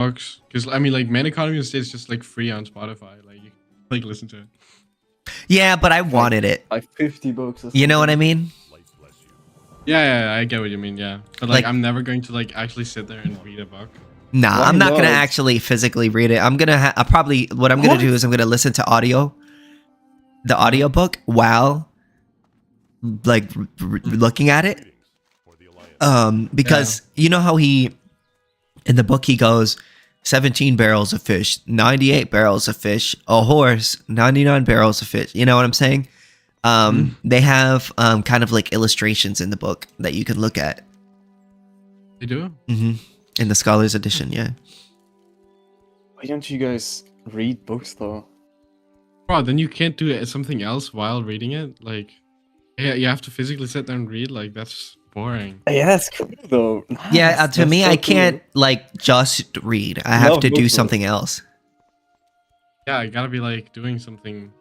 Bucks, because I mean, like, Man Economy of the State is just like free on Spotify. Like, you can, like, listen to it. Yeah, but I wanted it. Like $50 or something. You know what I mean? Yeah, I get what you mean. Yeah, but like, Like- I'm never going to like actually sit there and read a book. Nah, Why I'm not gonna not? actually physically read it. I'm gonna probably what I'm gonna do is I'm gonna listen to the audiobook while like looking at it. Because you know how he in the book he goes 17 barrels of fish, 98 barrels of fish, a horse, 99 barrels of fish. You know what I'm saying? They have kind of like illustrations in the book that you can look at. They do? In the Scholars Edition, yeah. Why don't you guys read books though? Bro, then you can't do something else while reading it. Like, yeah, you have to physically sit there and read. Like, that's boring. Yeah, that's cool though. Yeah, That's- to me, that's so I can't like just read. I have Love to do books, though. something else. Yeah, I gotta be like doing something.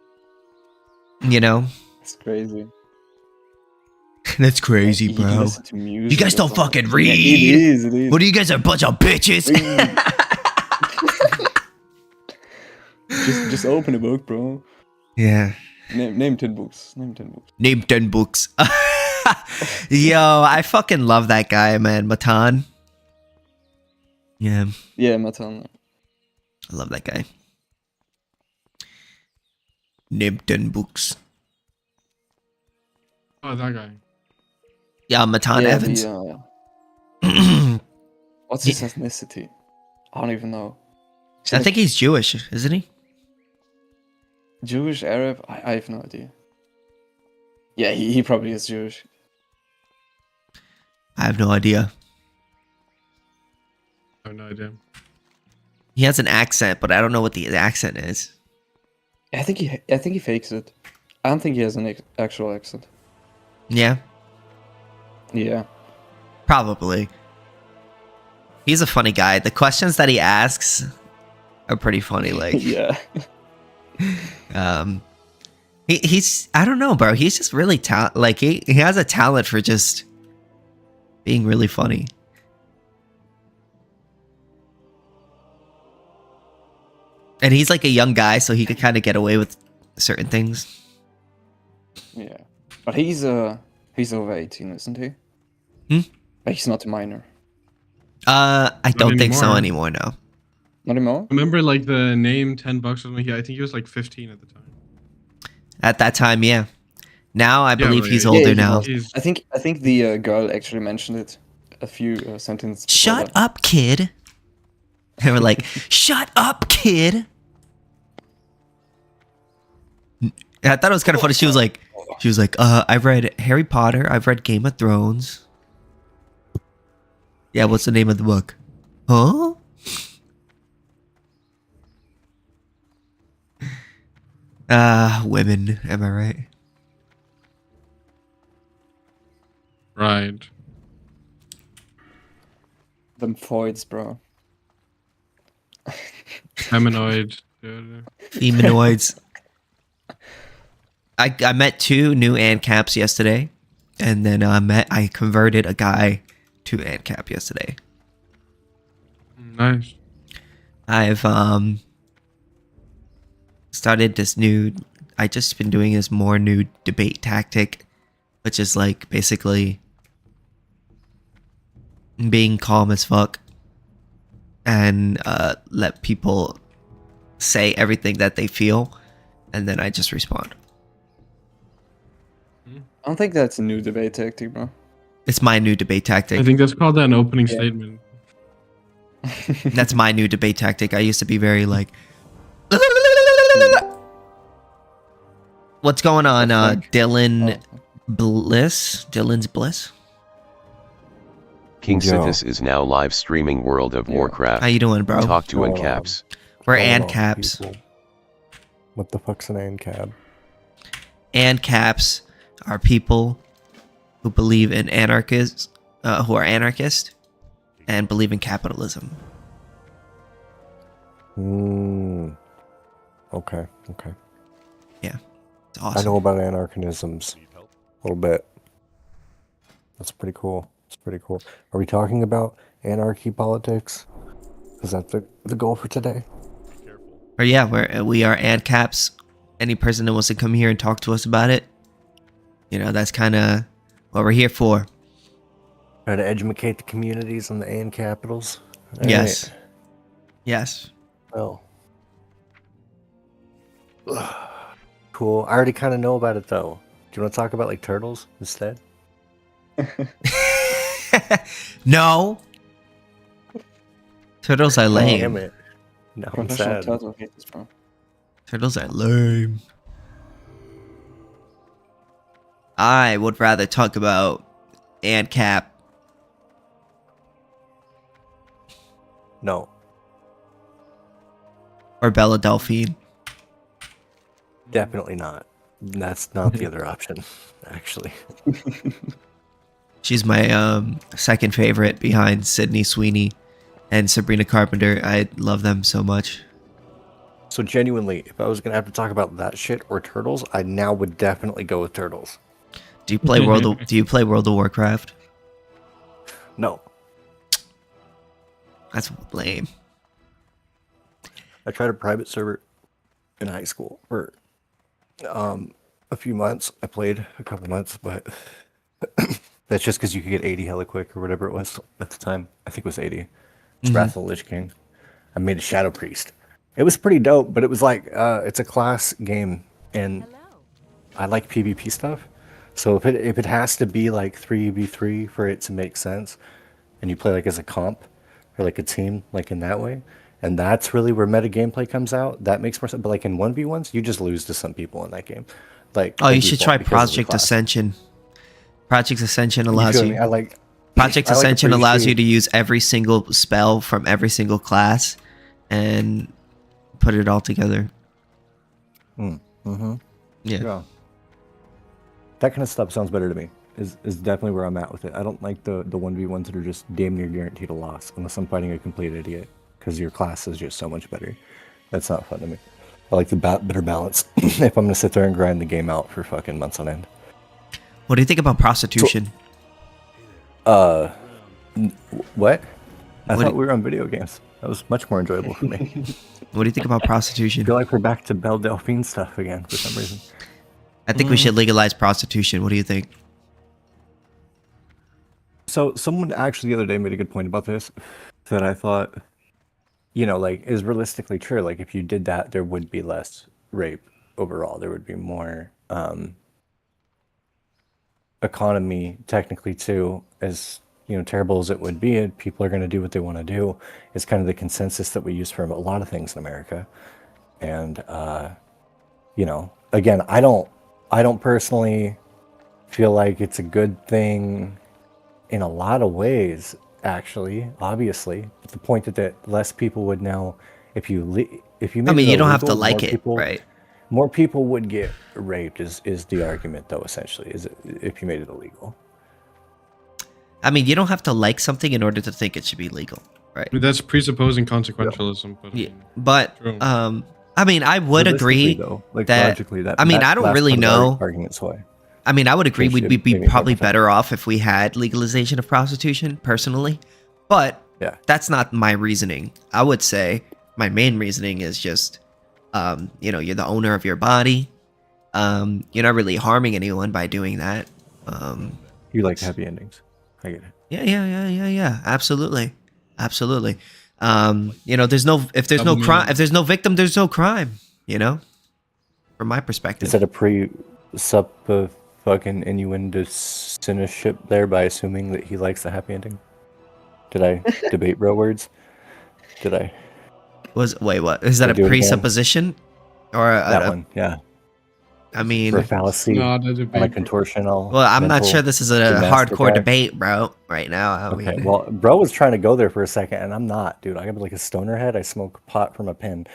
You know? cool. It's crazy. That's crazy, You can bro. listen to music You guys or don't something. fucking Yeah, read. it is. It is. What are you guys, a bunch of bitches? Just open a book, bro. Yeah. Name 10 books. Name 10 books. Name 10 books. Yo, I fucking love that guy, man. Matan. Yeah, Yeah, Matan. I love that guy. Name 10 books. Oh, that guy. Yeah, Matan Yeah, Evans. What's his ethnicity? I don't even know. I think he's Jewish, isn't he? Jewish, Arab? I have no idea. Yeah, he probably is Jewish. I have no idea. I have no idea. He has an accent, but I don't know what the accent is. I think he fakes it. I don't think he has an actual accent. Yeah, Yeah. probably. He's a funny guy. The questions that he asks are pretty funny. Like, Yeah. he's I don't know, bro. He's just really like he has a talent for just being really funny. And he's like a young guy, so he could kind of get away with certain things. Yeah. But he's over 18, isn't he? But he's not a minor. I don't think so anymore. anymore. No. Not anymore? Remember, like, the name 10 bucks was when I think he was like 15 at the time. At that time, yeah. Now I believe right. he's Yeah, older he now. He's- I think the girl actually mentioned it a few sentences. before Shut that. up, kid. They were like, "Shut up, kid." I thought it was kind of funny. She was like, I've read Harry Potter. I've read Game of Thrones. Yeah, what's the name of the book? Huh? Women. Am I right? Right. Them foids, bro. Feminoid. Feminoids. I met 2 new AnCaps yesterday, and then I converted a guy to AnCap yesterday. Nice. I've started this new. I just been doing this more new debate tactic, which is like basically being calm as fuck and let people say everything that they feel, and then I just respond. I don't think that's a new debate tactic, bro. It's my new debate tactic. I think that's called an opening statement. That's my new debate tactic. I used to be very like, what's going on, Dylan Bliss? Dylan's Bliss? KingSithis is now live streaming World of Warcraft. How you doing, bro? Talk to AnCaps. We're Hold on, AnCaps. people. What the fuck's an ANCAP? AnCaps are people who believe in who are anarchist and believe in capitalism. Okay. Yeah, it's I awesome. know about anarchisms a little bit. That's pretty cool. It's pretty cool. Are we talking about anarchy politics? Is that the goal for today? Or yeah, we are AnCaps. Any person that wants to come here and talk to us about it, that's kind of what we're here for. Try to educate the communities on the AN capitals. All Yes. right. Yes. Well. Cool. I already kind of know about it though. Do you want to talk about like turtles instead? No. Turtles are Damn lame. it. No, I'm Professional sad. turtle haters, bro. Turtles are lame. I would rather talk about AnCap. No. Or Bella Delphine. Definitely not. That's not the other option, actually. She's my second favorite behind Sydney Sweeney and Sabrina Carpenter. I love them so much. So genuinely, if I was gonna have to talk about that shit or turtles, I now would definitely go with turtles. Do you play World of Warcraft? No. That's lame. I tried a private server in high school for a few months. I played a couple months, but that's just because you could get 80 hella quick or whatever it was at the time. I think it was 80. It's Wrath of the Lich King. I made a Shadow Priest. It was pretty dope, but it was like it's a class game, and I like PvP stuff. So if it has to be like 3v3 for it to make sense, and you play like as a comp or like a team, like in that way, and that's really where meta gameplay comes out. That makes more sense. But like in 1v1s, you just lose to some people in that game. Like Oh, by you should default try because of the Project class. Ascension. Project Ascension You allows feel you. me? I like Project I like Ascension allows you appreciate- to use every single spell from every single class and put it all together. Mm-hmm. Yeah. Yeah. That kind of stuff sounds better to me. Is definitely where I'm at with it. I don't like the 1v1s that are just damn near guaranteed a loss unless I'm fighting a complete idiot because your class is just so much better. That's not fun to me. I like the better balance if I'm gonna sit there and grind the game out for fucking months on end. What do you think about prostitution? What? I What thought do- we were on video games. That was much more enjoyable for me. What do you think about prostitution? I feel like we're back to Belle Delphine stuff again for some reason. I think we should legalize prostitution. What do you think? So someone actually the other day made a good point about this that I thought, like is realistically true. Like if you did that, there would be less rape overall. There would be more economy technically too, as terrible as it would be. And people are going to do what they want to do. It's kind of the consensus that we use for a lot of things in America. And again, I don't personally feel like it's a good thing in a lot of ways, actually, obviously. But the point that less people would now, if you made I mean, it you don't have to illegal, like more it, people, right? more people would get raped is the argument, though, essentially, is it, if you made it illegal. I mean, you don't have to like something in order to think it should be legal, right? I mean, that's presupposing consequentialism. But, Yeah, but true. I mean, I would agree though, like that. logically, I mean, I don't that's really one of the know. arguments why. I mean, I would agree Which we'd it be made me probably think. better off if we had legalization of prostitution, personally. But Yeah. that's not my reasoning. I would say my main reasoning is just, you're the owner of your body. You're not really harming anyone by doing that. You like happy endings. I get it. Yeah. Absolutely. There's no if there's no Double crime, meaning. if there's no victim, there's no crime. From my perspective. Is that a pre-sup of fucking innuendo cynicism there by assuming that he likes the happy ending? Did I debate bro words? Did I? Wait, what is that? Wanna A do it again? presupposition, or That one, yeah. I mean, For a fallacy, Not a on a debate. contortional. well, I'm not mental sure this is a gymnastic hardcore act. debate, bro. Right now, I Okay, mean, well, bro was trying to go there for a second, and I'm not, dude. I got like a stoner head. I smoke pot from a pen.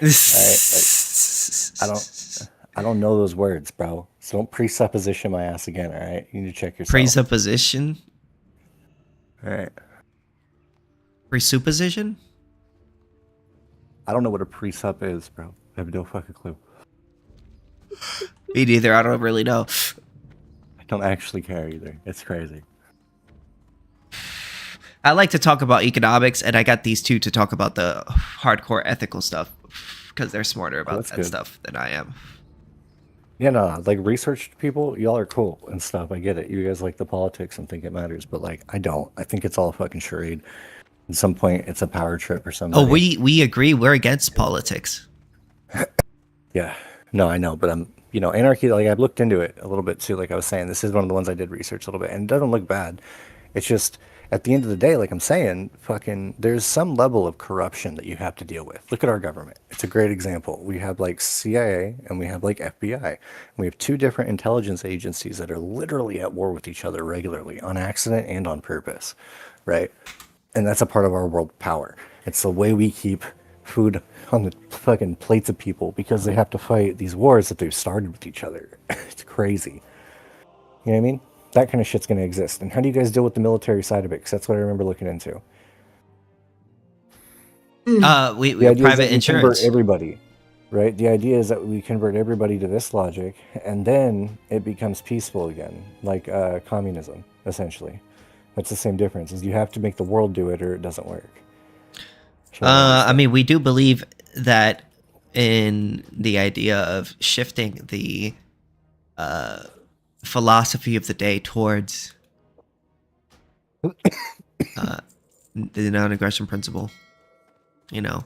I don't know those words, bro. So don't presupposition my ass again. All right, you need to check yourself. presupposition, All right. presupposition. I don't know what a presup is, bro. I have no fucking clue. Me neither. I don't really know. I don't actually care either. It's crazy. I like to talk about economics, and I got these two to talk about the hardcore ethical stuff because they're smarter about that's that good. stuff than I am. Yeah, no, like research people, y'all are cool and stuff. I get it. You guys like the politics and think it matters, but like I don't. I think it's all a fucking charade. At some point, it's a power trip for somebody. Oh, we agree. We're against politics. Yeah. No, I know, but anarchy, like I've looked into it a little bit too. Like I was saying, this is one of the ones I did research a little bit, and it doesn't look bad. It's just at the end of the day, like I'm saying, fucking there's some level of corruption that you have to deal with. Look at our government. It's a great example. We have like CIA and we have like FBI. And we have two different intelligence agencies that are literally at war with each other regularly on accident and on purpose, right? And that's a part of our world power. It's the way we keep food on the fucking plates of people because they have to fight these wars that they've started with each other. It's crazy. You know what I mean? That kind of shit's going to exist. And how do you guys deal with the military side of it? Because that's what I remember looking into. We The have idea is that private we insurance. convert everybody, right? The idea is that we convert everybody to this logic, and then it becomes peaceful again, like communism, essentially. That's the same difference. Is you have to make the world do it, or it doesn't work. I mean, we do believe that in the idea of shifting the philosophy of the day towards the non-aggression principle. You know,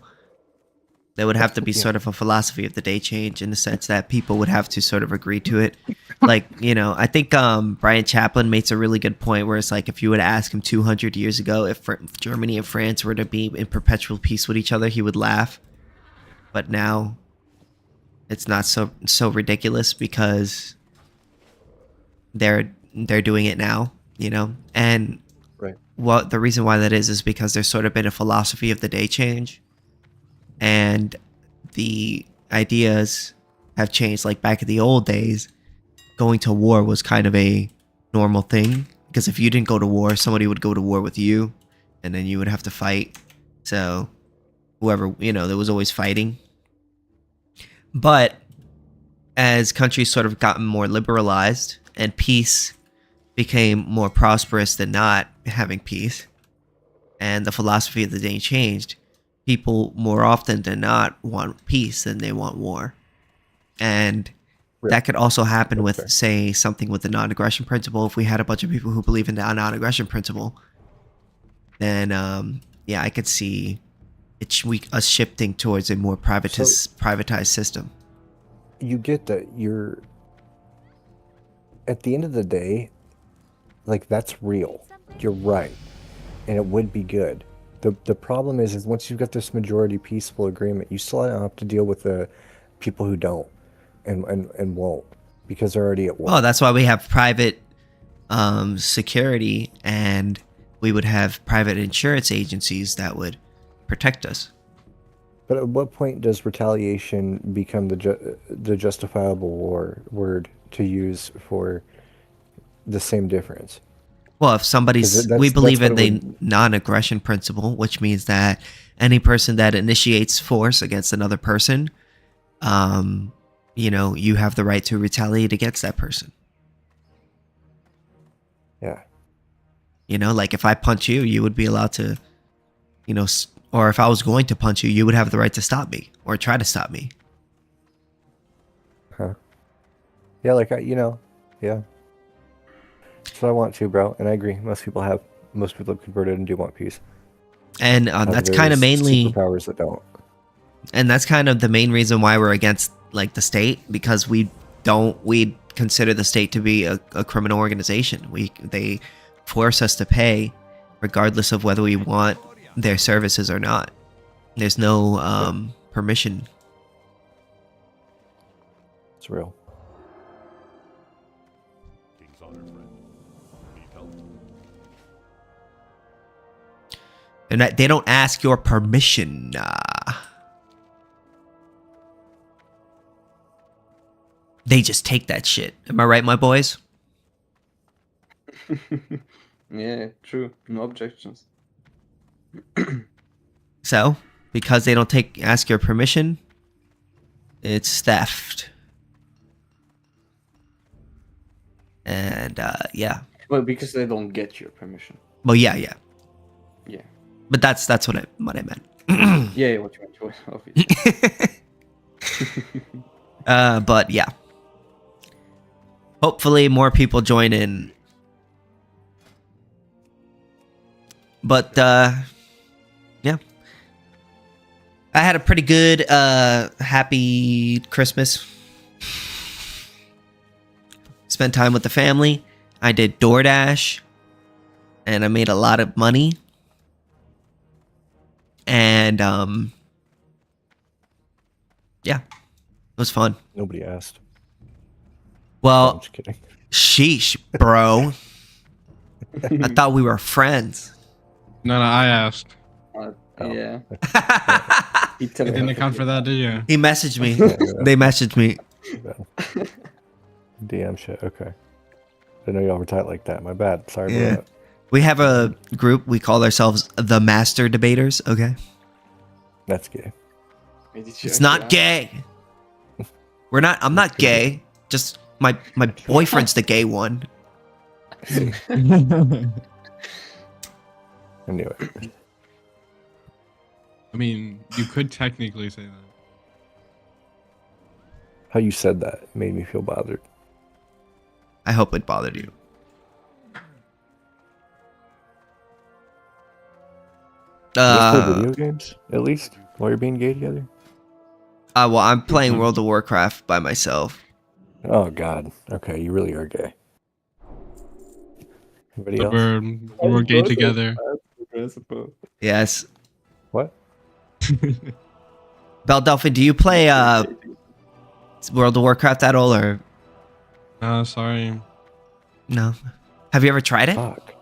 there would have to be sort of a philosophy of the day change in the sense that people would have to sort of agree to it. Like, you know, I think Brian Chaplin makes a really good point where it's like if you would ask him 200 years ago if Germany and France were to be in perpetual peace with each other, he would laugh. But now it's not so ridiculous because they're doing it now, you know? And Right. what the reason why that is because there's sort of been a philosophy of the day change. And the ideas have changed. Like back in the old days, going to war was kind of a normal thing because if you didn't go to war, somebody would go to war with you and then you would have to fight. So whoever, you know, there was always fighting. But as countries sort of gotten more liberalized and peace became more prosperous than not having peace, and the philosophy of the day changed, people more often than not want peace than they want war. And that could also happen with, say, something with the non-aggression principle. If we had a bunch of people who believe in the non-aggression principle, then yeah, I could see us shifting towards a more privatized system. You get that at the end of the day, like that's real. You're right. And it would be good. The problem is once you've got this majority peaceful agreement, you still have to deal with the people who don't and won't because they're already at war. Oh, that's why we have private security, and we would have private insurance agencies that would protect us. But at what point does retaliation become the justifiable word to use for the same difference? Well, if we believe in the non-aggression principle, which means that any person that initiates force against another person, you know, you have the right to retaliate against that person. Yeah. You know, like if I punch you, you would be allowed to, you know, or if I was going to punch you, you would have the right to stop me or try to stop me. Huh. Yeah, like yeah. That's what I want to, bro. And I agree. Most people have converted and do want peace. And that's kind of mainly superpowers that don't. And that's kind of the main reason why we're against like the state, because we consider the state to be a criminal organization. They force us to pay regardless of whether we want their services or not. There's no permission. It's real. And they don't ask your permission. They just take that shit. Am I right, my boys? Yeah, true. No objections. So, because they don't ask your permission, it's theft. And yeah. Well, because they don't get your permission. Well, yeah. Yeah. But that's what I meant. Yeah, what you enjoy, obviously. But yeah. Hopefully more people join in. But yeah. I had a pretty good happy Christmas. Spent time with the family. I did DoorDash and I made a lot of money. And yeah. It was fun. Nobody asked. No, I'm Well, just kidding. sheesh, bro. I thought we were friends. No, I asked. Yeah. You didn't account for that, did you? He messaged me. Yeah, yeah. They messaged me. DM shit. Okay. I know y'all were tight like that. My bad. Sorry Yeah. about that. We have a group. We call ourselves the Master Debaters. Okay. That's gay. Wait, did you It's actually not ask? gay. We're not. I'm not gay. Just my boyfriend's the gay one. I knew it. I mean, you could technically say that. How you said that made me feel bothered. I hope it bothered you. Let's play video games, at least, while you're being gay together. Well, I'm playing World of Warcraft by myself. Oh, God. Okay, you really are gay. Anybody But else? we're gay together. Yes. What? Bell Delphin, do you play World of Warcraft at all, or Sorry. no? Have you ever tried it? Fuck.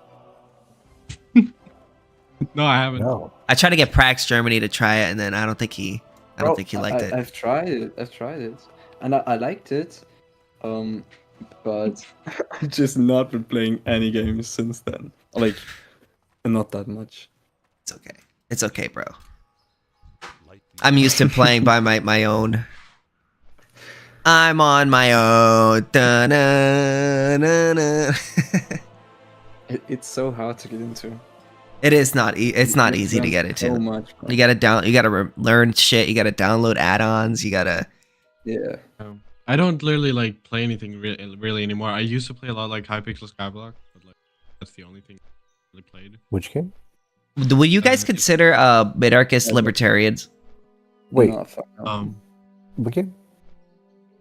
No, I haven't. No. I tried to get Prax Germany to try it, and then I don't think he liked it. I've tried it, and I liked it. But I've just not been playing any games since then. Like, not that much. It's okay. It's okay, bro. I'm used to playing by my own. I'm on my own. Da-na-na-na. It's so hard to get into. It is not. It's not You've easy to done get into. So much. Bro. You gotta learn shit. You gotta download add-ons. You gotta. Yeah. I don't literally like play anything really anymore. I used to play a lot like Hypixel Skyblock, but like that's the only thing I really played. Which game? Would you guys consider minarchist libertarians? Wait. No, fuck no. What game?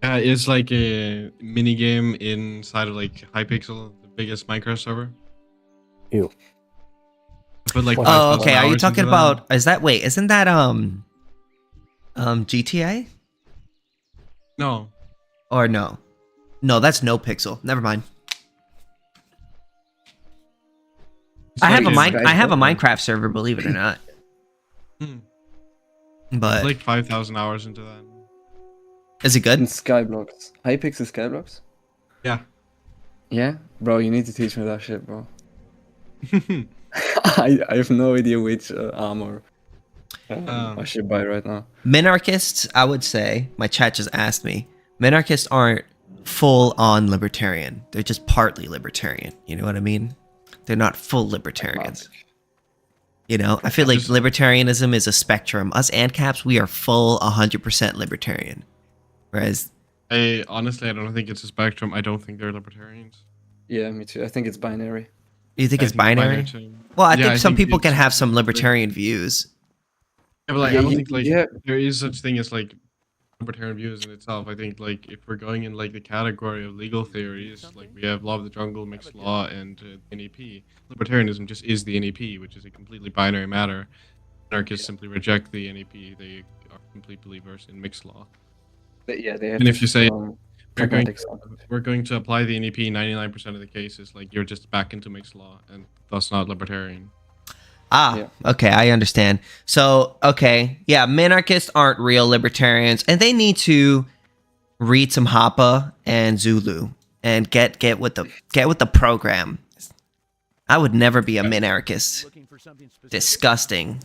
It's like a mini game inside of like Hypixel, the biggest Minecraft server. Ew. But like, Oh, Oh, 5,000 okay. Are you hours talking into that. about? Is that wait? Isn't that GTA? No. Or no? No, that's No Pixel. Never mind. I have a Minecraft server, believe it or not. But Like 5,000 hours into that. is it good? And Skyblocks. Hypixel Skyblocks? Yeah. Yeah? Bro, you need to teach me that shit, bro. I have no idea which armor I should buy right now. Minarchists, I would say, my chat just asked me, minarchists aren't full on libertarian. They're just partly libertarian. You know what I mean? They're not full libertarians. You know, I feel like libertarianism is a spectrum. Us AnCaps, we are full 100% libertarian. Whereas I don't think it's a spectrum. I don't think they're libertarians. Yeah, me too. I think it's binary. you think I it's think binary? too. Well, I Yeah, think some people it's- can have some libertarian views. Yeah, but like, Yeah, I don't yeah, think like yeah. there is such thing as like libertarian views in itself. I think like if we're going in like the category of legal theories, like we have law of the jungle, mixed law, and NEP. Libertarianism just is the NEP, which is a completely binary matter. Anarchists simply reject the NEP. They are complete believers in mixed law. Yeah, they have And if you say we're we're going to apply the NEP 99% of the cases, like you're just back into mixed law, and thus not libertarian. Ah, Yeah. okay, I understand. So, okay, yeah, minarchists aren't real libertarians, and they need to read some Hapa and Zulu and get with the program. I would never be a minarchist. Disgusting.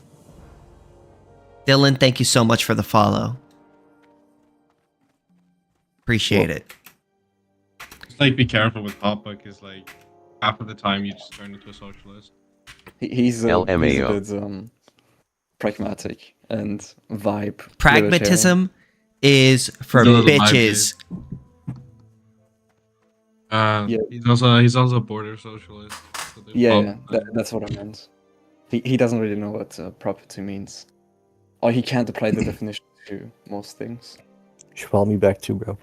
Dylan, thank you so much for the follow. Appreciate it. Just like be careful with Papa, because like half of the time you just turn into a socialist. He's a LMAO. bit pragmatic and vibe. libertarian. Pragmatism is for He's a little bitches. He's also a border socialist. So there's Yeah, problems. that's what I meant. He doesn't really know what property means, or he can't apply the definition to most things. You should follow me back too, bro.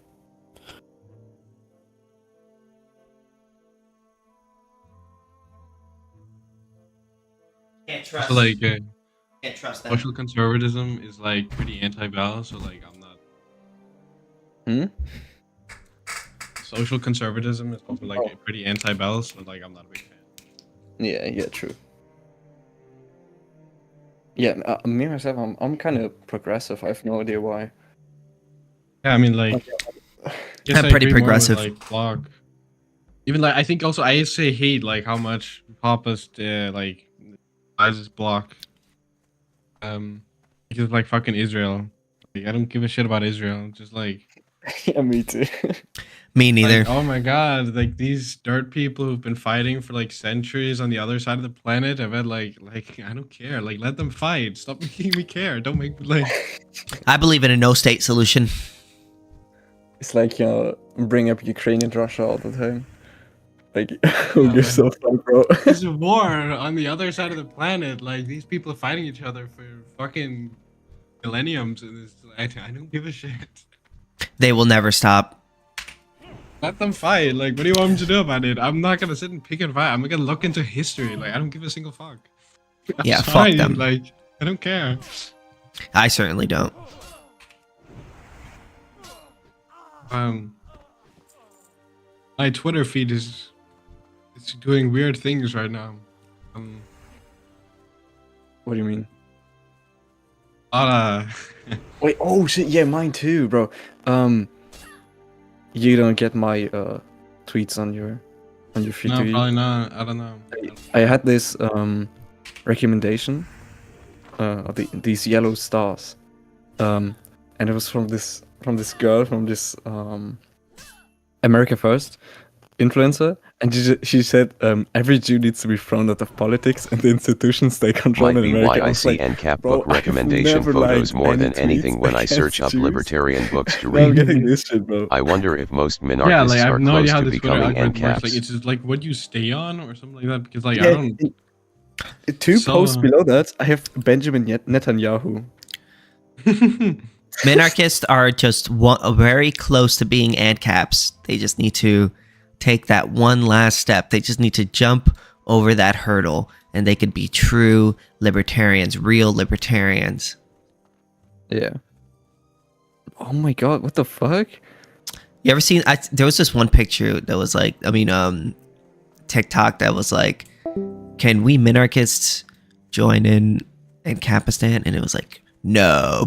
Can't So trust. like Can't trust them. social conservatism is like pretty anti-Bell, so like I'm not. Social conservatism is also like pretty anti-Bell, so like I'm not a big fan. Yeah, true. Yeah, me myself, I'm kind of progressive. I have no idea why. Yeah, I mean like. Guess I'm I pretty agree more with, progressive. like Block. Even like I think also I say hate like how much Papa's like despises Block. Because like fucking Israel. Like I don't give a shit about Israel. Just like Yeah, me too. Me neither. Like, oh my god, like these dirt people who've been fighting for like centuries on the other side of the planet. I bet like I don't care. Like let them fight. Stop making me care. Don't make me like. I believe in a no-state solution. It's like, bring up Ukraine and Russia all the time. Like, who gives a fuck, bro? There's a war on the other side of the planet. Like these people are fighting each other for fucking millenniums, and it's, I don't give a shit. They will never stop. Let them fight. Like, what do you want me to do about it? I'm not gonna sit and pick and fight. I'm gonna look into history. Like, I don't give a single fuck. I'm Yeah, fuck sorry, them. Like, I don't care. I certainly don't. My Twitter feed is it's doing weird things right now. What do you mean? Uh, Wait, oh shit, yeah, mine too, bro. You don't get my tweets on your feed, no, do you? probably not. I don't know. I had this recommendation of these yellow stars, and it was from this girl from this America First influencer, and she said every Jew needs to be thrown out of politics and the institutions they control Might in be America. why I was see like, AnCap bro, book I've recommendation never photos liked more any than anything tweets when I against search up Jews. libertarian books to Now I'm read. getting this shit, bro. I wonder if most Yeah, minarchists like I are have no idea close how to the Twitter becoming algorithm works. Like, AnCaps. it's just like what you stay on or something like that. Because like I Yeah, don't. two So- posts below that, I have Benjamin Netanyahu. Minarchists are just very close to being AnCaps. They just need to take that one last step. They just need to jump over that hurdle, and they could be true libertarians, real libertarians. Yeah. Oh my god, what the fuck? You ever seen? There was this one picture that was like, TikTok that was like, "Can we minarchists join in Capistan?" And it was like, "No."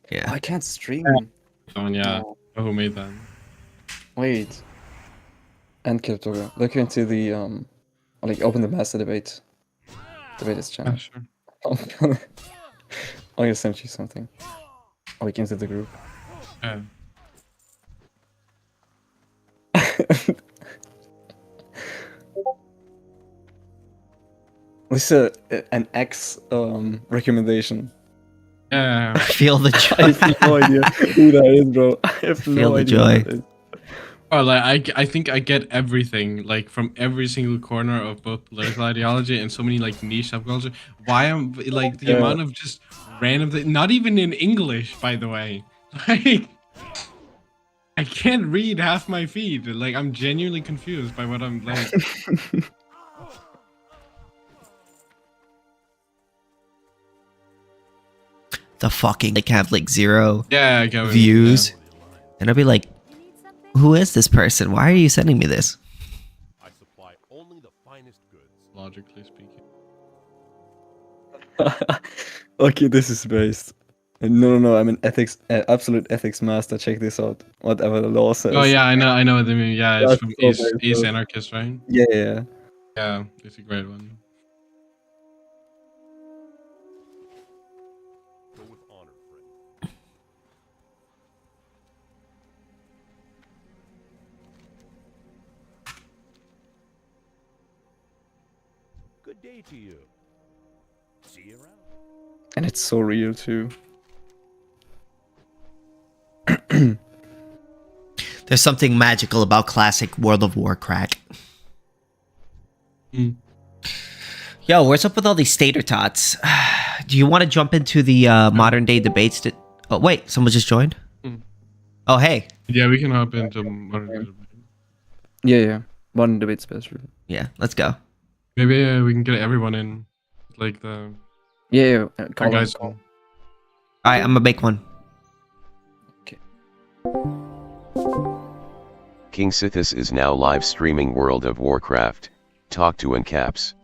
Yeah. I can't stream. Oh yeah. No. Oh, who made that? Wait. And Kiptoga. Look into the like open the master debate. Debaters Yeah, channel. sure. I'm gonna send you something. Like into the group. Yeah. This is an X recommendation. Yeah. I feel the I joy. have no idea who that is, bro. I have Feel no the idea. joy. Who that is. Oh, like I think I get everything like from every single corner of both political ideology and so many like niche subculture. Why am like the Yeah. amount of just random not even in English, by the way. Like I can't read half my feed. Like I'm genuinely confused by what I'm like. The fucking like have like zero Yeah, I get what you mean, views, and I'll be like, "Who is this person? Why are you sending me this?" I supply only the finest goods. yeah, logically speaking. Okay, this is based. No, I'm an ethics, absolute ethics master. Check this out. Whatever the law says. Oh yeah, I know what they mean. Yeah, it's That's from so Ace, nice, Ace bro. Anarchist, right? Yeah. Yeah, it's a great one. Go with honor, friend. Good day to you. See you around. And it's so real too. There's something magical about classic World of Warcraft. Mm. Yo, what's up with all these stater tots? Do you want to jump into the modern day debates? Oh, wait, someone just joined? Mm. Oh, hey. Yeah, we can hop into modern. Yeah. One debate special. Yeah, let's go. Maybe we can get everyone in, like the Yeah. Call guys. call. All right, I'm going to make one. KingSithis is now live streaming World of Warcraft. Talk to AnCaps.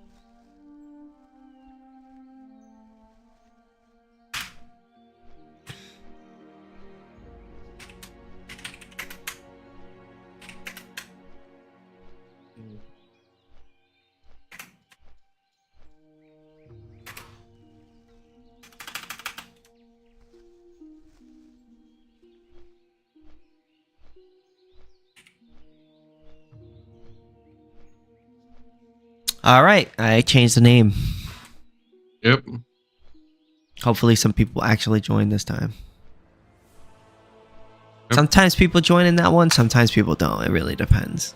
All right, I changed the name. Yep. Hopefully some people actually join this time. Yep. Sometimes people join in that one, sometimes people don't. It really depends.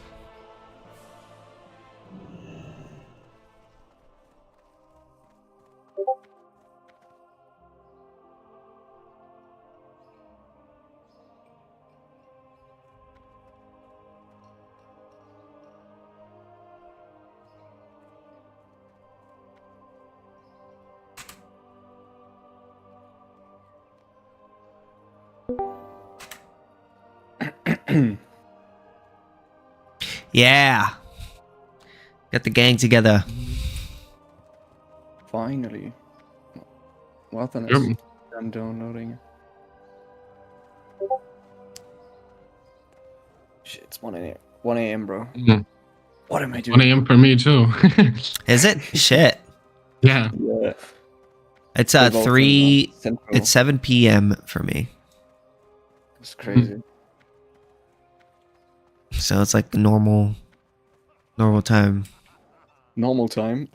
Yeah. Got the gang together. Finally. What an Yep. I'm downloading. Shit, it's 1 a.m. 1 a.m. bro. Mm. What am I 1 doing? a.m. for me too. Is it? Shit. Yeah. Yeah. It's We've also 3 Central. it's 7 p.m. for me. It's crazy. So it's like normal time. Normal time.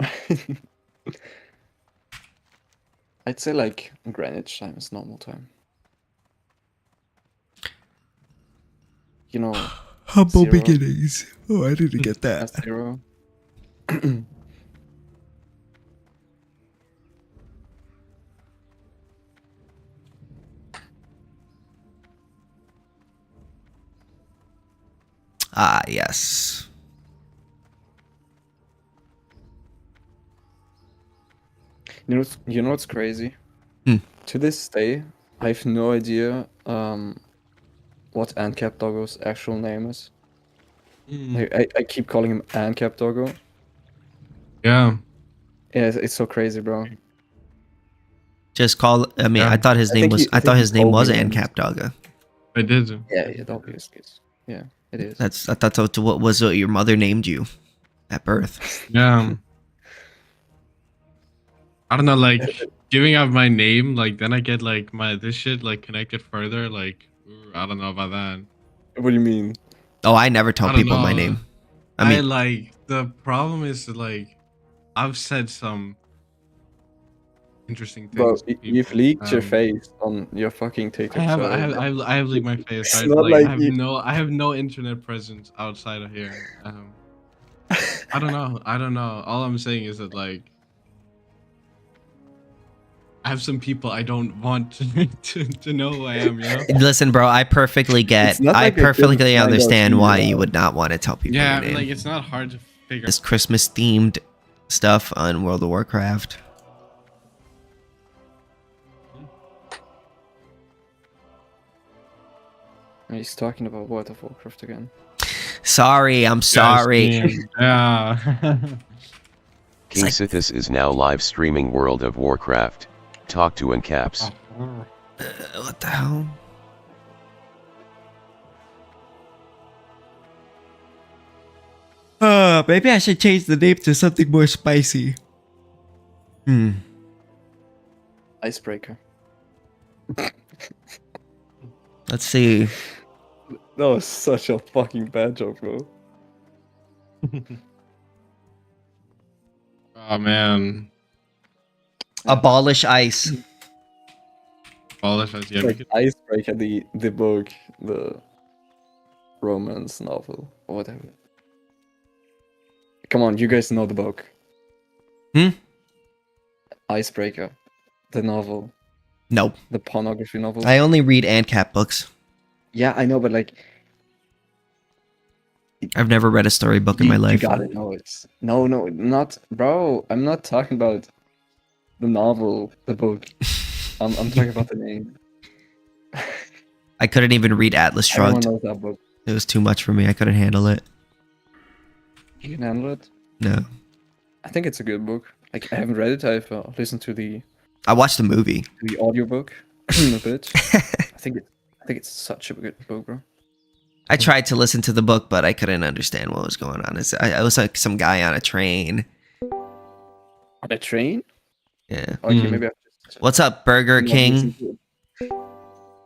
I'd say like Greenwich time is normal time. You know, Humble Zero. beginnings. Oh, I didn't get that. that's 0. Ah, yes. You know what's crazy? Hmm. To this day, I have no idea what AnCap Doggo's actual name is. Mm. I keep calling him AnCap Doggo. Yeah. Yeah, it's so crazy, bro. Just call. I mean, Yeah. I thought his I name think was. he- I I thought think he his name told was me once. AnCap Dogga. I did. Yeah, it obviously is. Yeah, it is. That's. I thought that's what was what your mother named you at birth. Yeah. I don't know, like giving out my name, like then I get like this shit like connected further. Like, ooh, I don't know about that. What do you mean? Oh, I never tell I don't people my know. name. I mean, like the problem is that, like I've said some interesting Bro, things. to you've people. leaked your face on your fucking TikTok. I have, so I have, I have, I have leaked my face. It's Right? not Like, like I have no internet presence outside of here. I don't know. All I'm saying is that like I have some people I don't want to know who I am. You know? listen, bro. I perfectly get. It's not I like I couldn't perfectly find out understand who why you you are. would not want to tell people Yeah, your I mean, name. like it's not hard to figure. This Christmas themed stuff on World of Warcraft. He's talking about World of Warcraft again. Sorry, I'm sorry. Yeah. KingSithis is now live streaming World of Warcraft. Talk to AnCaps. What the hell? Maybe I should change the name to something more spicy. Icebreaker. Let's see. That was such a fucking bad joke, bro. Oh man. Abolish ICE. Abolish ICE. Yeah, we Like could. Icebreaker, the book, the romance novel, or whatever. Come on, you guys know the book. Hmm? Icebreaker, the novel, Nope. the pornography novel. I only read ANCAP books. Yeah, I know, but like, I've never read a storybook in my you life. gotta know it. No, not, bro. I'm not talking about the novel, the book. I'm talking about the name. I couldn't even read Atlas Everyone Shrugged. knows that book. It was too much for me. I couldn't handle it. You can handle it. No. I think it's a good book. Like, I haven't read it. I've listened to the I watched the movie. audiobook a bit. I think it's such a good book, bro. I tried to listen to the book, but I couldn't understand what was going on. I was like some guy on a train. On a train? Yeah. Okay, maybe I What's up, Burger King?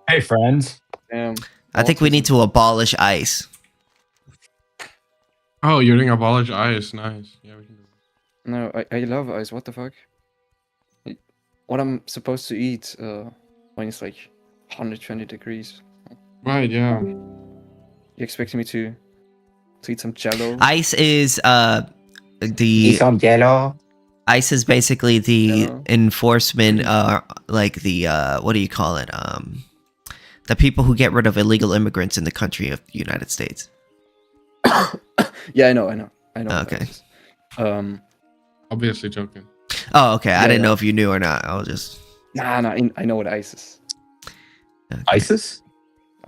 Hey, friends. I think we need to abolish ICE. Oh, you're doing abolish ICE. Nice. Yeah, we can do it. No, I love ice. What the fuck? What I'm supposed to eat when it's like 120 degrees? Right. Yeah. You expecting me to eat some Jello? ICE is Eat some yellow. ICE is basically the Yeah. enforcement, like the what do you call it? The people who get rid of illegal immigrants in the country of the United States. Yeah, I know. what Okay. ice is. Obviously joking. Oh, okay. I didn't yeah. know if you knew or not. I was just Nah, I know what ice is. ISIS?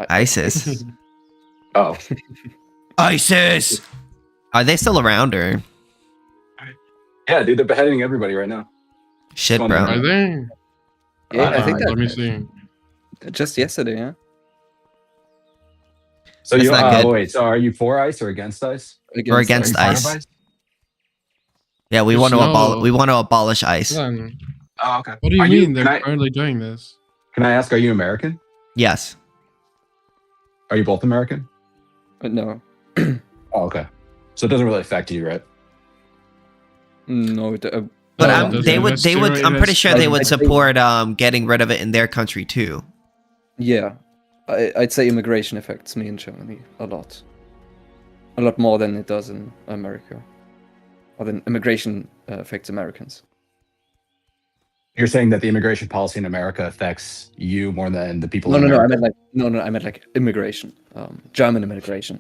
ISIS. Oh. ISIS. Are they still around or Yeah, dude, they're beheading everybody right now. shit, Are bro? Are they? Yeah, I think Let me that see. just yesterday, yeah. So That's you not good. wait, so are you for ICE or against ICE? Or against Are you ICE? part of ICE? Yeah, we There's want to no- we want to abolish ICE. Hold on. Oh, okay. What do you Are mean they're can, I, currently doing this? can I ask, are you American? Yes. Are you both American? No, Oh, okay. So it doesn't really affect you, right? no. But No, it they doesn't. would I'm pretty sure they would I think- support getting rid of it in their country too. Yeah, I'd say immigration affects me in Germany a lot more than it does in America, or than immigration affects Americans. You're saying that the immigration policy in America affects you more than the people No, in I America? meant like immigration, German immigration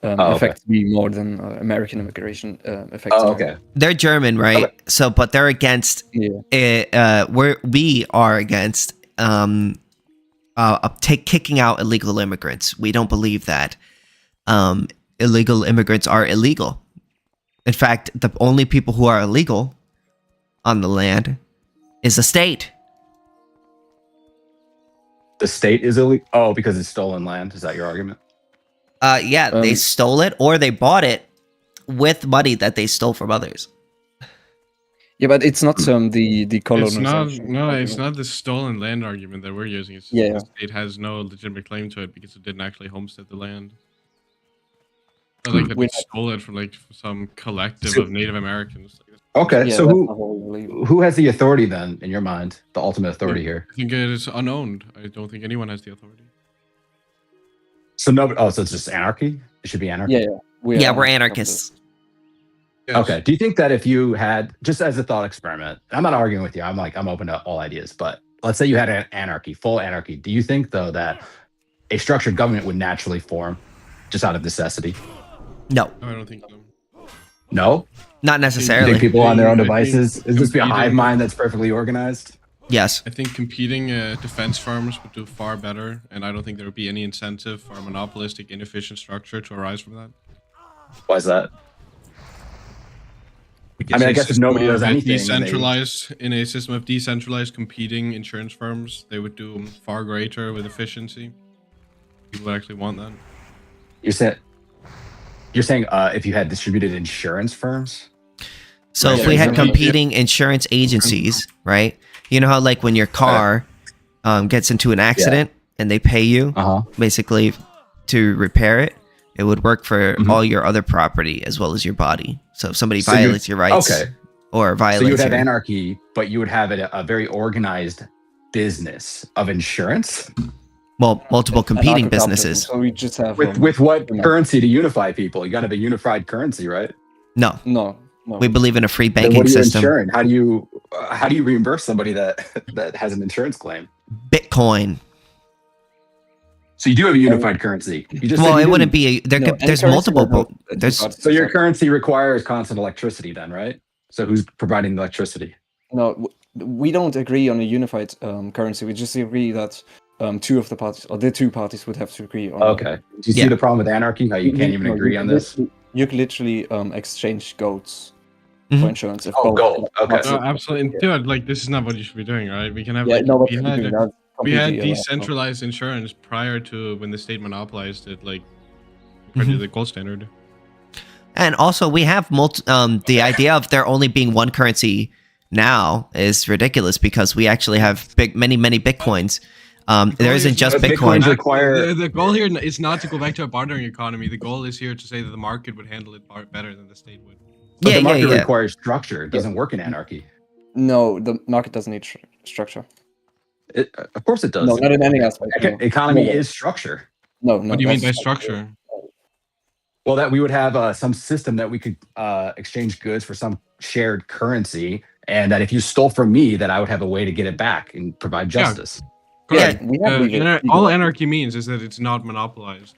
okay. affects me more than American immigration affects. Oh, America. okay. They're German, right? Okay. So, but they're against. Yeah. We are against kicking out illegal immigrants. We don't believe that illegal immigrants are illegal. In fact, the only people who are illegal on the land is the state. The state is illegal? Oh, because it's stolen land? Is that your argument? Yeah, they stole it or they bought it with money that they stole from others. Yeah, but it's not the It's colonization. it's not the stolen land argument that we're using. It's just Yeah. the state has no legitimate claim to it because it didn't actually homestead the land. Not like that they stole it from like some collective So- of Native Americans. Okay, Yeah, so that's not what we believe. who has the authority then, in your mind? The ultimate authority here? I think it is unowned. I don't think anyone has the authority. So no, so it's just anarchy? It should be anarchy? Yeah, We're anarchists. Yes. Okay. Do you think that if you had, just as a thought experiment, I'm not arguing with you, I'm open to all ideas, but let's say you had an anarchy, full anarchy. Do you think though that a structured government would naturally form just out of necessity? No, No, I don't think so. No? not You necessarily. think people on their own I think devices? Is this be a hive competing- mind that's perfectly organized? Yes. I think competing defense firms would do far better, and I don't think there would be any incentive for a monopolistic, inefficient structure to arise from that. Why is that? Because I a guess if system nobody of does anything, then they- decentralized in a system of decentralized competing insurance firms, they would do far greater with efficiency. People would actually want that. You're saying if you had distributed insurance firms? So if Right. we had Yeah. competing insurance agencies, right? You know how like when your car gets into an accident and they pay you Uh-huh. basically to repair it, it would work for Mhm. all your other property as well as your body. So if somebody So you're- violates your rights, Okay. or So violence. you would have here. anarchy, but you would have a very organized business of insurance. Well, multiple competing Anarcho-capitalism, businesses. So we just have With what no. currency to unify people? You got to have a unified currency, right? No, No. we believe in a free Then banking what are you system. insuring? How do you reimburse somebody that has an insurance claim? Bitcoin. So you do have a unified currency. You just Well, said you it wouldn't didn't. be. No, There's any currency multiple. would help the There's two parties So your exactly. currency requires constant electricity, then, right? So who's providing the electricity? No, we don't agree on a unified currency. We just agree that two of the parties, or the two parties, would have to agree on. Okay. Do you see Yeah. the problem with anarchy? How you can't even no, agree on this? You could literally exchange goats Mhm. for insurance. If Oh, both gold. Okay. parties- Oh, absolutely. And dude, like this is not what you should be doing, right? We can have Yeah, like no, what we you're had doing, that's we had completely decentralized insurance prior to when the state monopolized it, like compared to the gold standard. And also, we have the idea of there only being one currency now is ridiculous because we actually have many bitcoins. There isn't just But Bitcoin. Bitcoins require. The goal here is not to go back to a bartering economy. The goal is here to say that the market would handle it better than the state would. But the market yeah. requires structure. It doesn't work in anarchy. No, the market doesn't need structure. Of course it does. No, not in any aspect. No. Economy No. is structure. No, What do you mean by that's- structure? Well, that we would have some system that we could exchange goods for some shared currency, and that if you stole from me, that I would have a way to get it back and provide Yeah. justice. Correct. we have legal- All anarchy means is that it's not monopolized.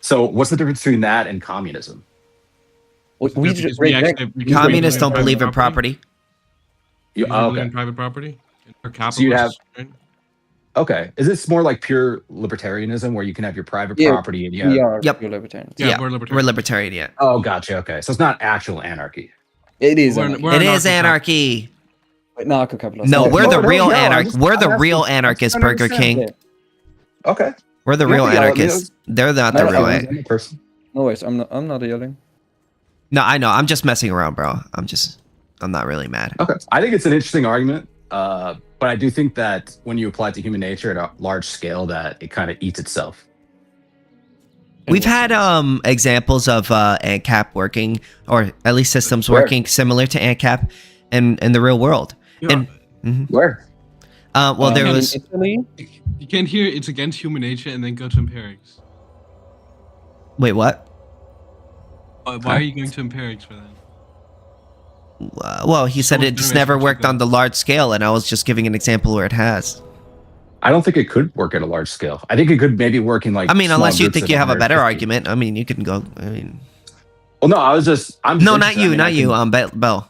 So, what's the difference between that and communism? We just break back. Communists don't believe in property. You, You don't believe okay. in private property or So you'd have- capitalists, right? Okay. Is this more like pure libertarianism, where you can have your private Yeah, property and you We have? are Yep. pure libertarians. Yeah, Yeah, we're We're libertarian. libertarian, yeah. Oh, gotcha. Okay, so it's not actual anarchy. It is. We're It is anarchy. Narco-capitalist. No, we're the no, real no, anarchists. We're the I'm real asking- I'm anarchists, trying to Burger understand. King. Okay. We're the Yeah, real yeah, anarchists. They're not the No, real. I'm I'm a person. No worries. I'm not yelling. No, I know. I'm just messing around, bro. I'm not really mad. Okay. I think it's an interesting argument, but I do think that when you apply it to human nature at a large scale, that it kind of eats itself. We've had examples of ANCAP working, or at least systems Where? working similar to ANCAP in the real world. Yeah. And Where? well, there In was. Italy, You can't hear it's against human nature and then go to empirics. Wait, what? Why are you going to empirics for that? Well, he said So it just information never to worked go. on the large scale, and I was just giving an example where it has. I don't think it could work at a large scale. I think it could maybe work in like. I mean, small unless you groups think of you have a better 150. argument. I mean, you can go. I mean, Well, no, I was just. I'm no, just not interested. you, I mean, not I you. can- Bell.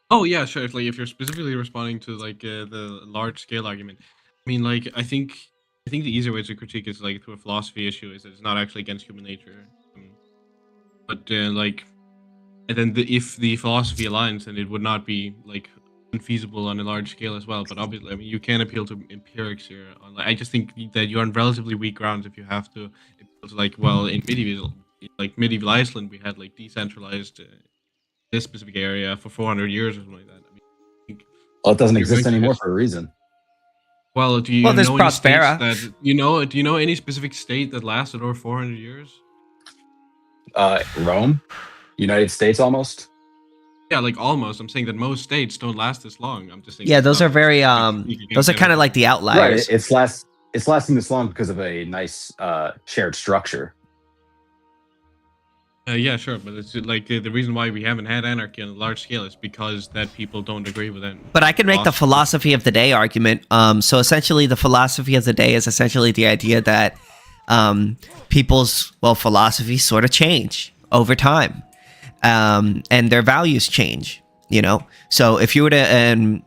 Oh yeah, sure. If you're specifically responding to like the large scale argument, I mean, like I think the easier way to critique is like through a philosophy issue is that it's not actually against human nature, but like, and then if the philosophy aligns, then it would not be like unfeasible on a large scale as well. But obviously, I mean, you can appeal to empirics here. I just think that you're on relatively weak grounds if you have to appeal to like, well, in medieval Iceland, we had like decentralized. This specific area for 400 years or something like that. I mean, Well, it doesn't You're exist going to anymore hit- for a reason. well, do you Well, there's know any states Prospera. that do you know any specific state that lasted over 400 years? Rome, United States, almost. Yeah, like almost. I'm saying that most states don't last this long. I'm just saying. Yeah, it's those not- are very those are kind of like the outliers. Right. It's lasting this long because of a nice shared structure. Yeah, sure, but it's like the reason why we haven't had anarchy on a large scale is because that people don't agree with it. But I can make the philosophy of the day argument. So essentially, the philosophy of the day is essentially the idea that people's philosophies sort of change over time, and their values change. You know, so if you were to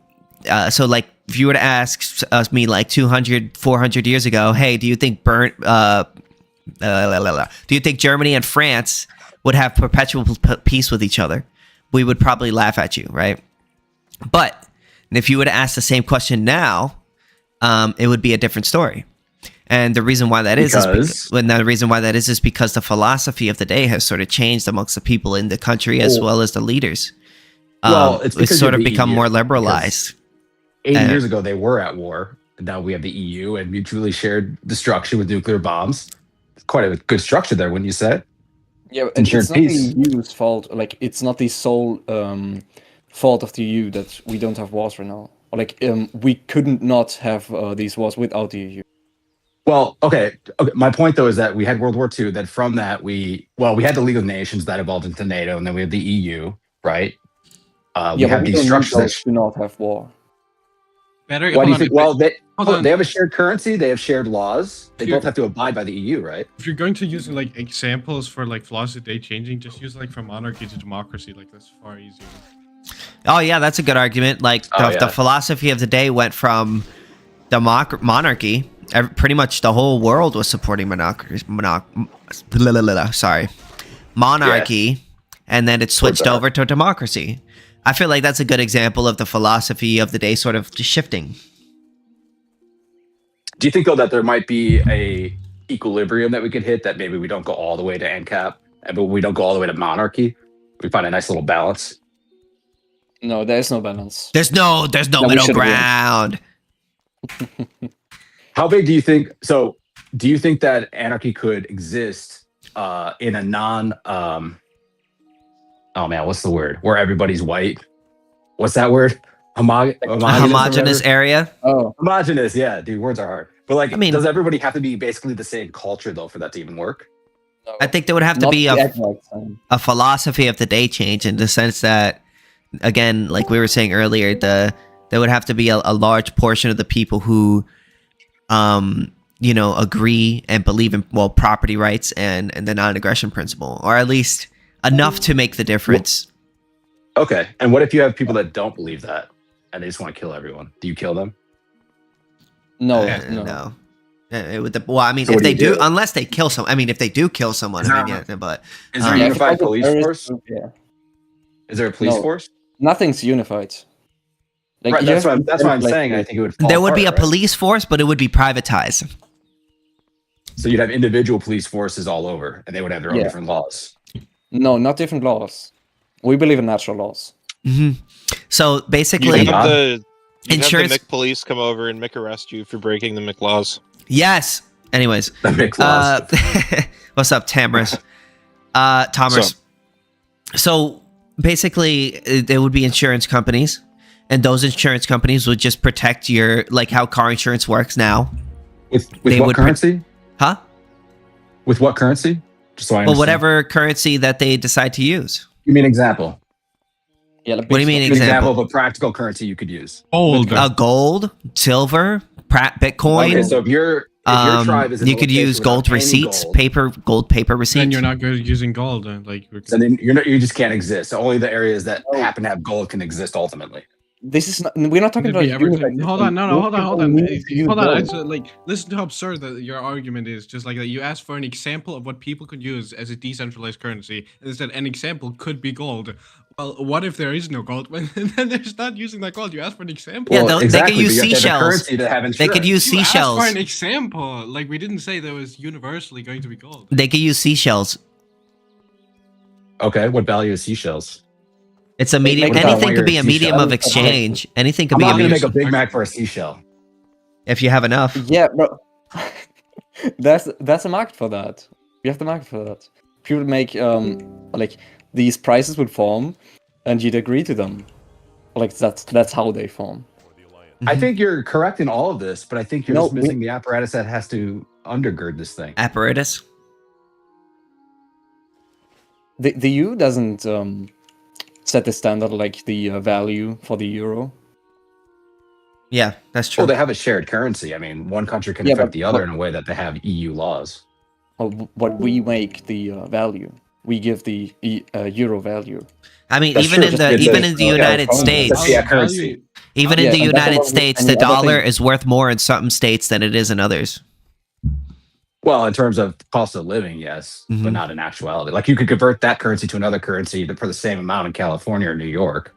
if you were to ask me like 200, 400 years ago, hey, do you think do you think Germany and France would have perpetual peace with each other? We would probably laugh at you, right? But if you were to ask the same question now, it would be a different story. And the reason why that is because the philosophy of the day has sort of changed amongst the people in the country as well as the leaders. It's sort of become more liberalized. 80 years ago, they were at war. And now we have the EU and mutually shared destruction with nuclear bombs. It's quite a good structure there, wouldn't you say? Yeah, It's ensured it's not peace. the EU's fault. Like, it's not the sole fault of the EU that we don't have wars right now. Or like, we couldn't not have these wars without the EU. Well, okay. My point though is that we had World War II. Then from that, we had the League of Nations that evolved into NATO, and then we have the EU, right? We Yeah, have but we these don't need structures. That those to not have war. Better. Why do you hold on, think? if Well, hold on. they have a shared currency. They have shared laws. They Here- both have to abide by the EU, right? If you're going to use like examples for like philosophy day changing, just use like from monarchy to democracy. Like that's far easier. Oh yeah, that's a good argument. Like the philosophy of the day went from monarchy. Pretty much the whole world was supporting monarchy, and then it switched over to democracy. I feel like that's a good example of the philosophy of the day sort of just shifting. Do you think though that there might be a equilibrium that we could hit, that maybe we don't go all the way to ANCAP, but we don't go all the way to monarchy? We find a nice little balance. No, there is no balance. There's no middle ground. How big do you think? So, do you think that anarchy could exist in a non? Oh man, what's the word? Where everybody's white. What's that word? Homogenous area. Oh, Homogenous. Yeah, dude, words are hard. But like, I mean- does everybody have to be basically the same culture though for that to even work? no. I think there would have to Not be the exact same. a philosophy of the day change in the sense that, again, like we were saying earlier, there would have to be a large portion of the people who, agree and believe in property rights and the non-aggression principle, or at least enough to make the difference. Okay, and what if you have people that don't believe that and they just want to kill everyone? Do you kill them? No, No. no. I mean, So if what do they you do, do? unless they kill some. I mean, if they do kill someone, Is I mean, there- yeah, but Is there a Yeah, unified if it's police terrorist force? group, yeah. Is there a police No. force? Nothing's unified. Like, Right, you that's have what I'm like, saying. I think it would. Fall there would be a apart, right? police force, but it would be privatized. So you'd have individual police forces all over, and they would have their own Yeah. different laws. No, not different laws. We believe in natural laws. Hmm So You'd basically, Yeah. have the Insurance- Mick police come over and Mick arrest you for breaking the Mick laws. yes. Anyways, That makes laws. what's up, Tamras? Thomas. So basically, there would be insurance companies, and those insurance companies would just protect your, like how car insurance works now. With they what would currency? Huh? With what currency? Just so I Well, understand. whatever currency that they decide to use. Give me an example. Yeah, like What do you mean Give me an example? example of a practical currency you could use. Gold. Gold, silver, Bitcoin. Okay, so if your tribe is in you a could location use without gold any receipts, gold, paper receipts. Then you're not good using gold. then you just can't exist. Only the areas that happen to have gold can exist ultimately. this is not. We're not talking Could it about be everything? unified Hold on, system. no, hold on, Most hold people on. need to use Hold on. gold. It's like, listen to how absurd that your argument is. Just like that, you asked for an example of what people could use as a decentralized currency, and instead an example could be gold. Well, what if there is no gold? When then they're not using that gold. You asked for an example. Yeah, Well, they exactly, could use but you have to have a seashells. currency to have They could insurance. use You asked seashells. for an example. Like we didn't say there was universally going to be gold. They could use seashells. Okay, what value is seashells? It's a medium. What about Anything wire could be a medium seashell? of exchange. Anything could I'm be not a going to medium make a Big Mac for a seashell. if you have enough. Yeah, bro. That's a market for that. We have the market for that. People make like these prices would form, and you'd agree to them. Like that's how they form. I think you're correct in all of this, but I think you're No, just missing the apparatus that has to undergird this thing. Apparatus. The EU doesn't set the standard like the value for the euro. Yeah, that's true. Well, they have a shared currency. I mean, one country can Yeah, affect but- the other in a way that they have EU laws. Or what we make the value. We give the euro value. I mean, That's even true, in just the because even it's in the a United phone, States, that's the currency. even Yeah, in the and that's United about States, any the other dollar thing. is worth more in some states than it is in others. Well, in terms of cost of living, yes, Mhm. but not in actuality. Like you could convert that currency to another currency for the same amount in California or New York.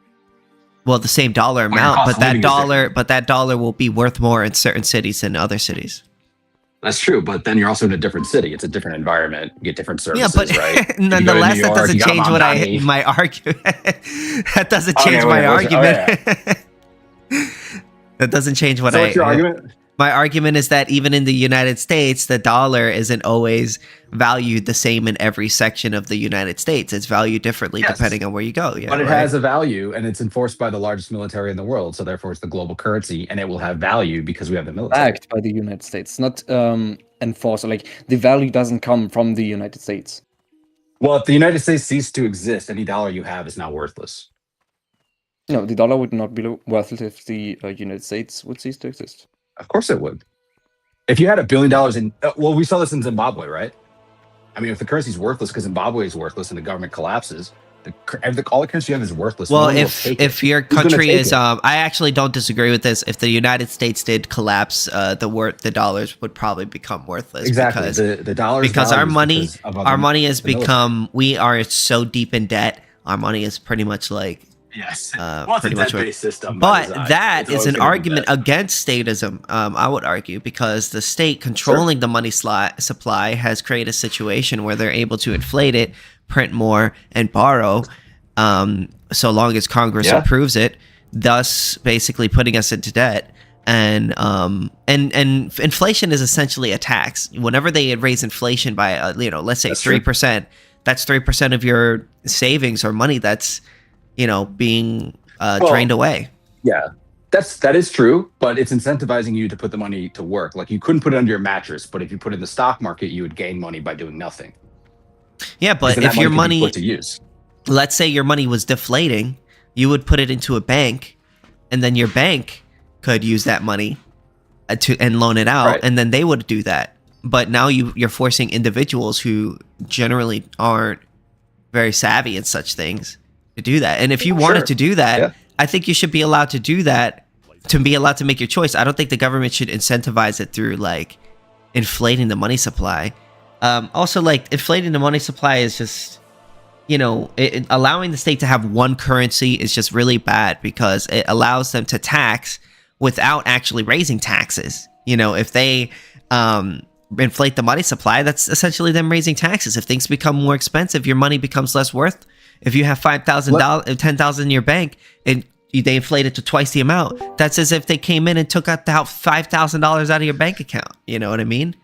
Well, the same dollar your amount, cost but of that living is dollar, different. but that dollar will be worth more in certain cities than other cities. That's true, but then you're also in a different city. It's a different environment. You get different Yeah, services, but right? If you go to nonetheless, New that York, doesn't you got change what Mamdani. my argument. That doesn't Okay, change wait, my what's your- argument. That doesn't change what So I. what's your argument? My argument is that even in the United States, the dollar isn't always valued the same in every section of the United States. It's valued differently Yes. depending on where you go. Yeah, But it right? has a value, and it's enforced by the largest military in the world. So therefore, it's the global currency, and it will have value because we have the military. Backed by the United States, not enforced. Like the value doesn't come from the United States. Well, if the United States ceased to exist, any dollar you have is now worthless. No, the dollar would not be worthless if the United States would cease to exist. Of course it would. If you had $1 billion in, well, we saw this in Zimbabwe, right? I mean, if the currency is worthless because Zimbabwe is worthless and the government collapses, all the currency you have is worthless. Well, No one will if take it. your Who's gonna country take is, it? I actually don't disagree with this. If the United States did collapse, the dollars would probably become worthless. Exactly, Because, the dollar because our money, our money has the military. become. We are so deep in debt. Our money is pretty much like. Yes. Well, Well, it's a pretty much debt-based system. by But design. that It's is always an gonna be argument debt. against statism, I would argue, because the state controlling the money supply has created a situation where they're able to inflate it, print more, and borrow, so long as Congress Yeah. approves it, thus basically putting us into debt. And inflation is essentially a tax. Whenever they raise inflation by, let's say That's true. 3%, that's 3% of your savings or money that's, being drained away. Yeah, that is true, but it's incentivizing you to put the money to work. Like you couldn't put it under your mattress, but if you put it in the stock market, you would gain money by doing nothing. Yeah, but Because then if that your could be money, put to use. let's say your money was deflating, you would put it into a bank, and then your bank could use that money and loan it out, Right. and then they would do that. But now you're forcing individuals who generally aren't very savvy in such things to do that. And if you wanted Sure. to do that, Yeah. I think you should be allowed to do that, to be allowed to make your choice. I don't think the government should incentivize it through like inflating the money supply. Also, like inflating the money supply is just, allowing the state to have one currency is just really bad because it allows them to tax without actually raising taxes. If they inflate the money supply, that's essentially them raising taxes. If things become more expensive, your money becomes less worth. If you have $5,000, $10,000 in your bank, and they inflate it to twice the amount, that's as if they came in and took out $5,000 out of your bank account. You know what I mean?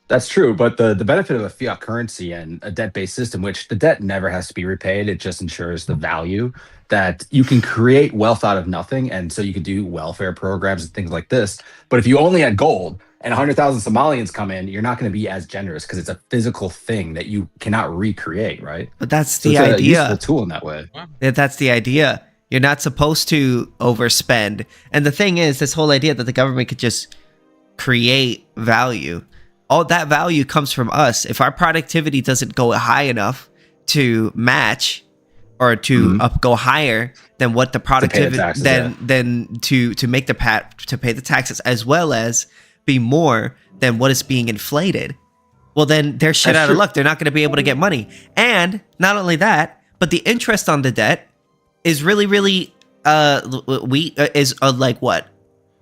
That's true, but the benefit of a fiat currency and a debt-based system, which the debt never has to be repaid, it just ensures the value that you can create wealth out of nothing, and so you could do welfare programs and things like this. But if you only had gold and 100,000 Somalians come in, you're not going to be as generous because it's a physical thing that you cannot recreate, right? But that's So the it's a idea. useful tool in that way. That's the idea. You're not supposed to overspend. And the thing is, this whole idea that the government could just create value, all that value comes from us. If our productivity doesn't go high enough to match or to go higher than what the productivity, taxes, then to make to pay the taxes, as well as be more than what is being inflated, well, then they're shit That's out of true. luck. They're not going to be able to get money. And not only that, but the interest on the debt is really, really, like what?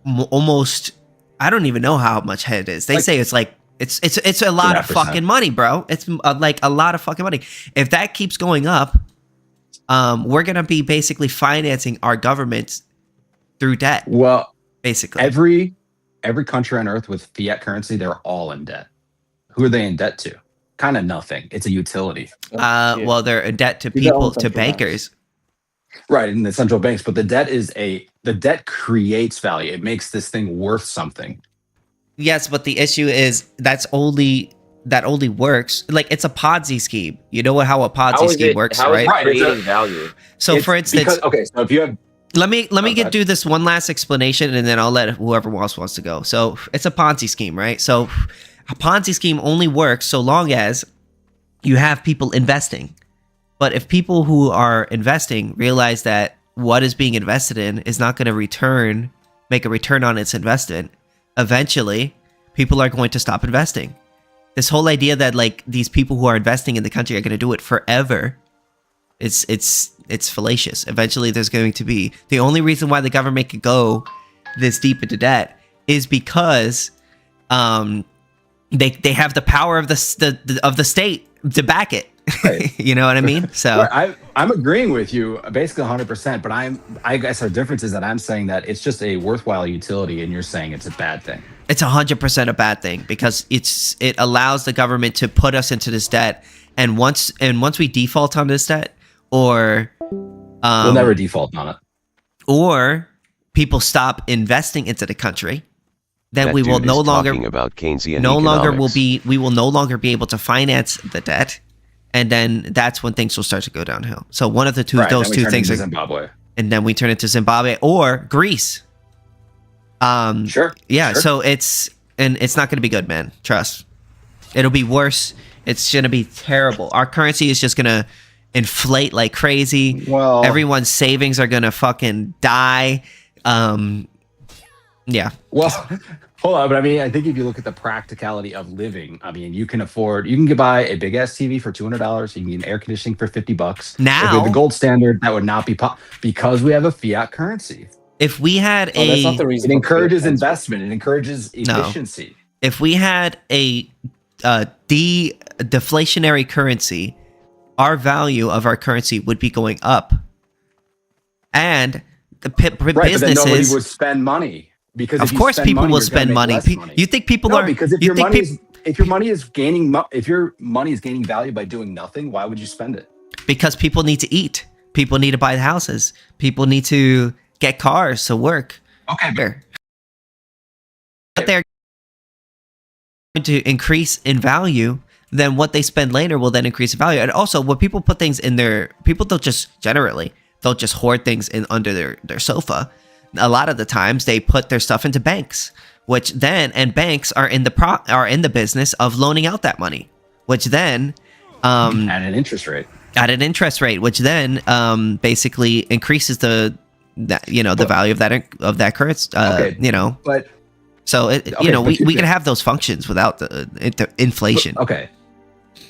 Almost, I don't even know how much it is. They Like- say it's like, it's a lot of 2.5%. fucking money, bro. It's like a lot of fucking money. If that keeps going up, we're going to be basically financing our government through debt, Well, basically. every country on earth with fiat currency, they're all in debt. Who are they in debt to? Kind of nothing. It's a utility. Yeah. Well, they're in debt to These are all people, to central banks. bankers. Right, in the central banks, but the debt creates value. It makes this thing worth something. Yes, but the issue is that only works. Like it's a Ponzi scheme. You know how a Ponzi scheme works, how is right? it Right, it's a- creating value? So, It's for instance, because, okay, so if you have let me Okay. do this one last explanation, and then I'll let whoever else wants to go. So it's a Ponzi scheme, right? So a Ponzi scheme only works so long as you have people investing. But if people who are investing realize that what is being invested in is not going to make a return on its investment, eventually people are going to stop investing. This whole idea that like these people who are investing in the country are going to do it forever, it's fallacious. Eventually there's going to be, the only reason why the government could go this deep into debt is because they have the power of the state to back it. Right. You know what I mean? So I'm agreeing with you basically 100%, but I guess our difference is that I'm saying that it's just a worthwhile utility, and you're saying it's a bad thing. it's 100% a bad thing because it allows the government to put us into this debt, and once we default on this debt, or We'll never default on it. or people stop investing into the country, then That we will dude no is longer talking about Keynesian no longer will economics. we will no longer be able to finance the debt, and then that's when things will start to go downhill. So one of the two, Right, those then we two turn things into are, Zimbabwe. and then we turn into Zimbabwe or Greece. Sure. Yeah. sure. So it's not going to be good, man. Trust. It'll be worse. It's going to be terrible. Our currency is just going to inflate like crazy. Well, Everyone's savings are going to fucking die. Yeah. Well, hold on, but I mean, I think if you look at the practicality of living, I mean, you can buy a big ass TV for $200. You can get air conditioning for $50. Now- if we have the gold standard, that would not be because we have a fiat currency. If we had Oh, that's not the reason. It for fiat encourages currency. investment. It encourages No. efficiency. if we had a deflationary currency, our value of our currency would be going up, and the Right, but then nobody businesses. would spend money because Of if you course, spend people money, will you're gonna spend make money. less You think people No, are? because if you your think money peop- is if your money is gaining if your money is gaining value by doing nothing, why would you spend it? because people need to eat. People need to buy houses. People need to get cars to work. Okay, But they're going to increase in value, then what they spend later will then increase in value. And also, when people put things in their, people don't just hoard things in under their sofa. A lot of the times they put their stuff into banks, which then, and banks are in the business of loaning out that money, which then at an interest rate. which then basically increases the value of that currency. Okay, but So Okay, we can have those functions without the inflation. Okay,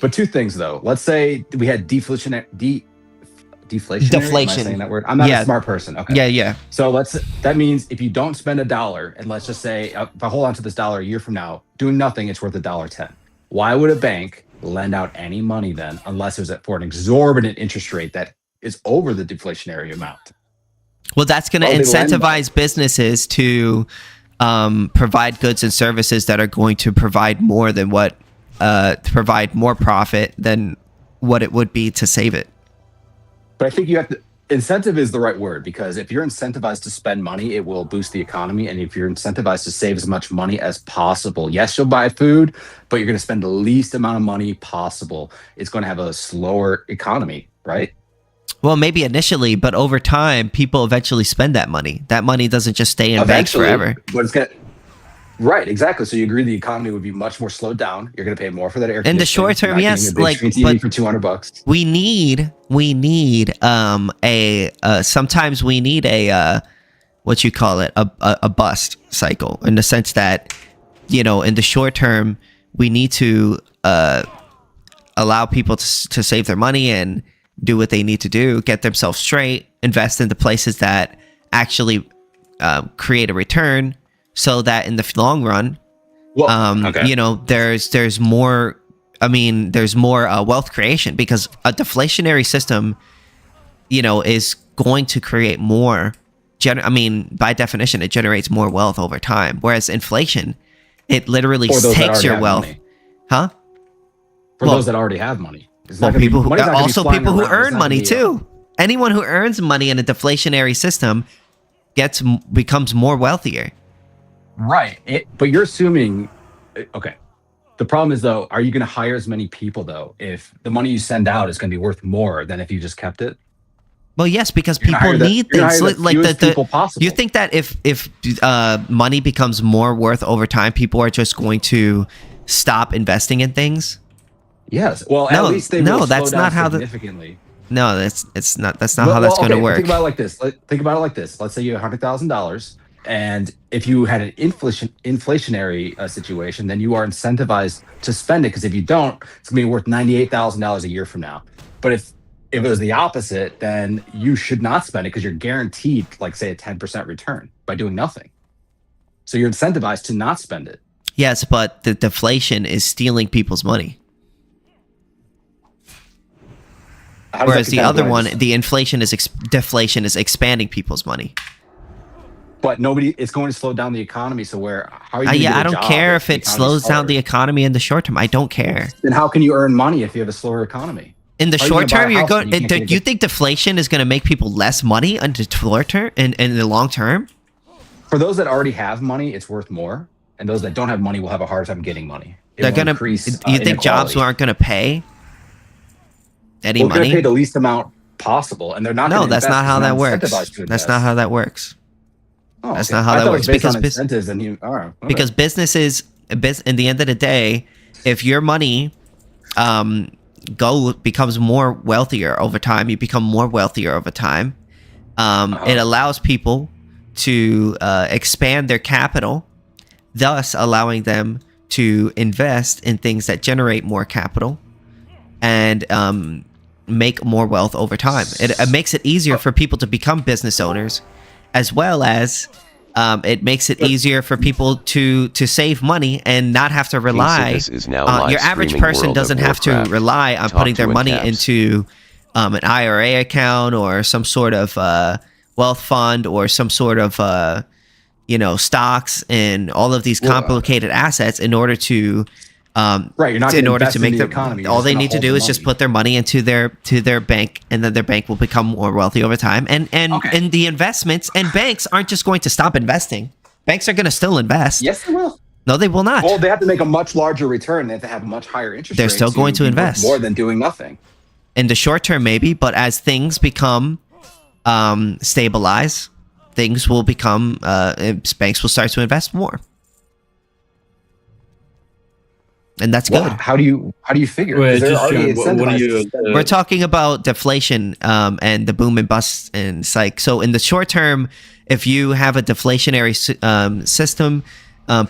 but two things though. Let's say we had deflation. Deflation. Am I Deflation. saying that word? I'm not Yeah. a smart person. Okay. Yeah. So that means if you don't spend $1, and let's just say if I hold on to this dollar a year from now, doing nothing, it's worth $1.10. Why would a bank lend out any money then, unless it was for an exorbitant interest rate that is over the deflationary amount? Well, that's going to Oh, they lend incentivize businesses to provide goods and services that are going to provide more than what to provide more profit than what it would be to save it. But I think you have to. Incentive is the right word, because if you're incentivized to spend money, it will boost the economy. And if you're incentivized to save as much money as possible, yes, you'll buy food, but you're going to spend the least amount of money possible. It's going to have a slower economy, right? Well, maybe initially, but over time, people eventually spend that money. That money doesn't just stay in banks Eventually, forever. But it's going to. Right, exactly. So you agree the economy would be much more slowed down. You're going to pay more for that air In the conditioning. short term, You're not yes, getting a big like, screen TV but for $200. We need sometimes we need a what you call it, a bust cycle, in the sense that, in the short term we need to allow people to save their money and do what they need to do, get themselves straight, invest in the places that actually create a return, so that in the long run, Okay. there's more. I mean, there's more wealth creation, because a deflationary system, is going to create more. By definition, it generates more wealth over time. Whereas inflation, it literally For those that takes already your have wealth, money. huh? For Well- those that already have money. It's Well, not gonna be- people who money's not gonna be also flying people who around. It's earn not gonna money be, too. Anyone who earns money in a deflationary system becomes more wealthier. Right. But you're assuming, okay. The problem is, though, are you going to hire as many people, though, if the money you send out is going to be worth more than if you just kept it? Well, yes, because You're gonna people hire the- need you're gonna things hire the like fewest people possible. You think that if money becomes more worth over time, people are just going to stop investing in things? Yes. Well, No, at least they no, will that's slow down not how significantly. No, that's not how that's going to work. Think about it like this. Think about it like this. Let's say you have $100,000, and if you had an inflationary situation, then you are incentivized to spend it, because if you don't, it's going to be worth $98,000 a year from now. But if it was the opposite, then you should not spend it, because you're guaranteed, like, say, a 10% return by doing nothing. So you're incentivized to not spend it. Yes, but the deflation is stealing people's money. How does that Whereas the other one, contextualize? the deflation is expanding people's money. But nobody, it's going to slow down the economy. So how are you? Gonna Yeah, get a I don't job care if if the it economy's slows down hard? the economy in the short term. I don't care. Then how can you earn money if you have a slower economy? In the How are you short gonna buy a term, you're house going. if you can't Do get you a- think deflation is going to make people less money in the short term? In the long term, For those that already have money, it's worth more, and those that don't have money will have a hard time getting money. It they're will going to. increase. You think jobs inequality. aren't going to pay any We're going to money? pay the least amount possible, and they're not. No, gonna that's invest not because how they're that works. incentivized to That's not invest. how that works. Oh, That's okay. not how I that thought works, it was based because on incentives, and you. All right. Okay. Because businesses, in the end of the day, if your money becomes more wealthier over time, you become more wealthier over time. It allows people to expand their capital, thus allowing them to invest in things that generate more capital and make more wealth over time. It makes it easier for people to become business owners, as well as it makes it easier for people to save money and not have to rely KingSithis is now on live your average streaming person World of doesn't have to Warcraft. rely on Talk putting their to money AnCaps. into an IRA account or some sort of wealth fund or some sort of stocks and all of these complicated assets in order to Right, you're not in gonna order invest to in make the them economy, you're all just they gonna need to hold do the is just money. put their money into their bank, and then their bank will become more wealthy over time. And the investments and banks aren't just going to stop investing. Banks are going to still invest. Yes, they will. No, they will not. Well, they have to make a much larger return. They have to have a much higher interest They're rate still going to be worth invest. more than doing nothing. In the short term, maybe, but as things become stabilize, things will become banks will start to invest more, and that's Well, good. how do you figure? Wait, 'Cause they're just already John, what are incentivized you? to spend. We're talking about deflation and the boom and bust and psych. So in the short term, if you have a deflationary system,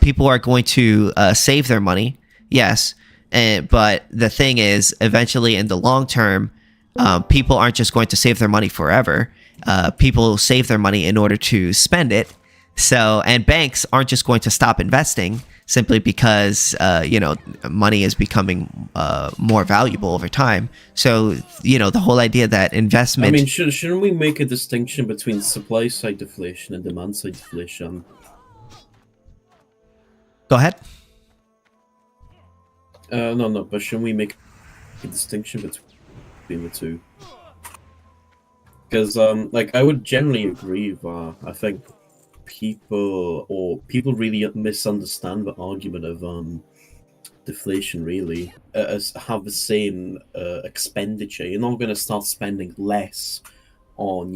people are going to save their money. Yes, but the thing is, eventually in the long term, people aren't just going to save their money forever. People save their money in order to spend it. So, and banks aren't just going to stop investing simply because money is becoming more valuable over time. So, the whole idea that investment. I mean, shouldn't we make a distinction between supply side deflation and demand side deflation? Go ahead. No, but shouldn't we make a distinction between the two? Because, I would generally agree that I think people really misunderstand the argument of deflation. Really, as have the same expenditure. You're not going to start spending less on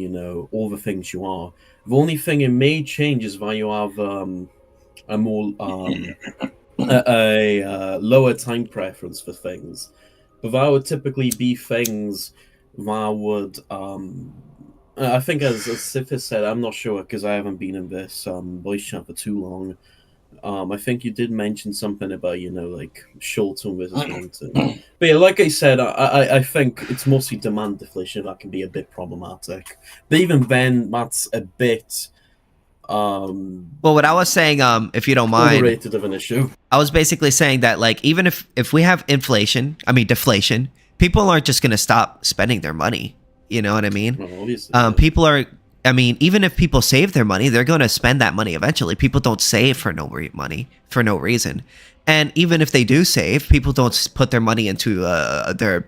all the things you are. The only thing it may change is that you have a more a lower time preference for things, but that would typically be things that would I think, as Sithis said, I'm not sure because I haven't been in this voice chat for too long. I think you did mention something about short term versus long term. But yeah, like I said, I think it's mostly demand deflation that can be a bit problematic. But even then, that's a bit Well, what I was saying, if you don't mind, overrated of an issue. I was basically saying that even if we have deflation, people aren't just going to stop spending their money. You know what I mean? Well, obviously, People are. I mean, even if people save their money, they're going to spend that money eventually. People don't save for no reason, and even if they do save, people don't put their money into their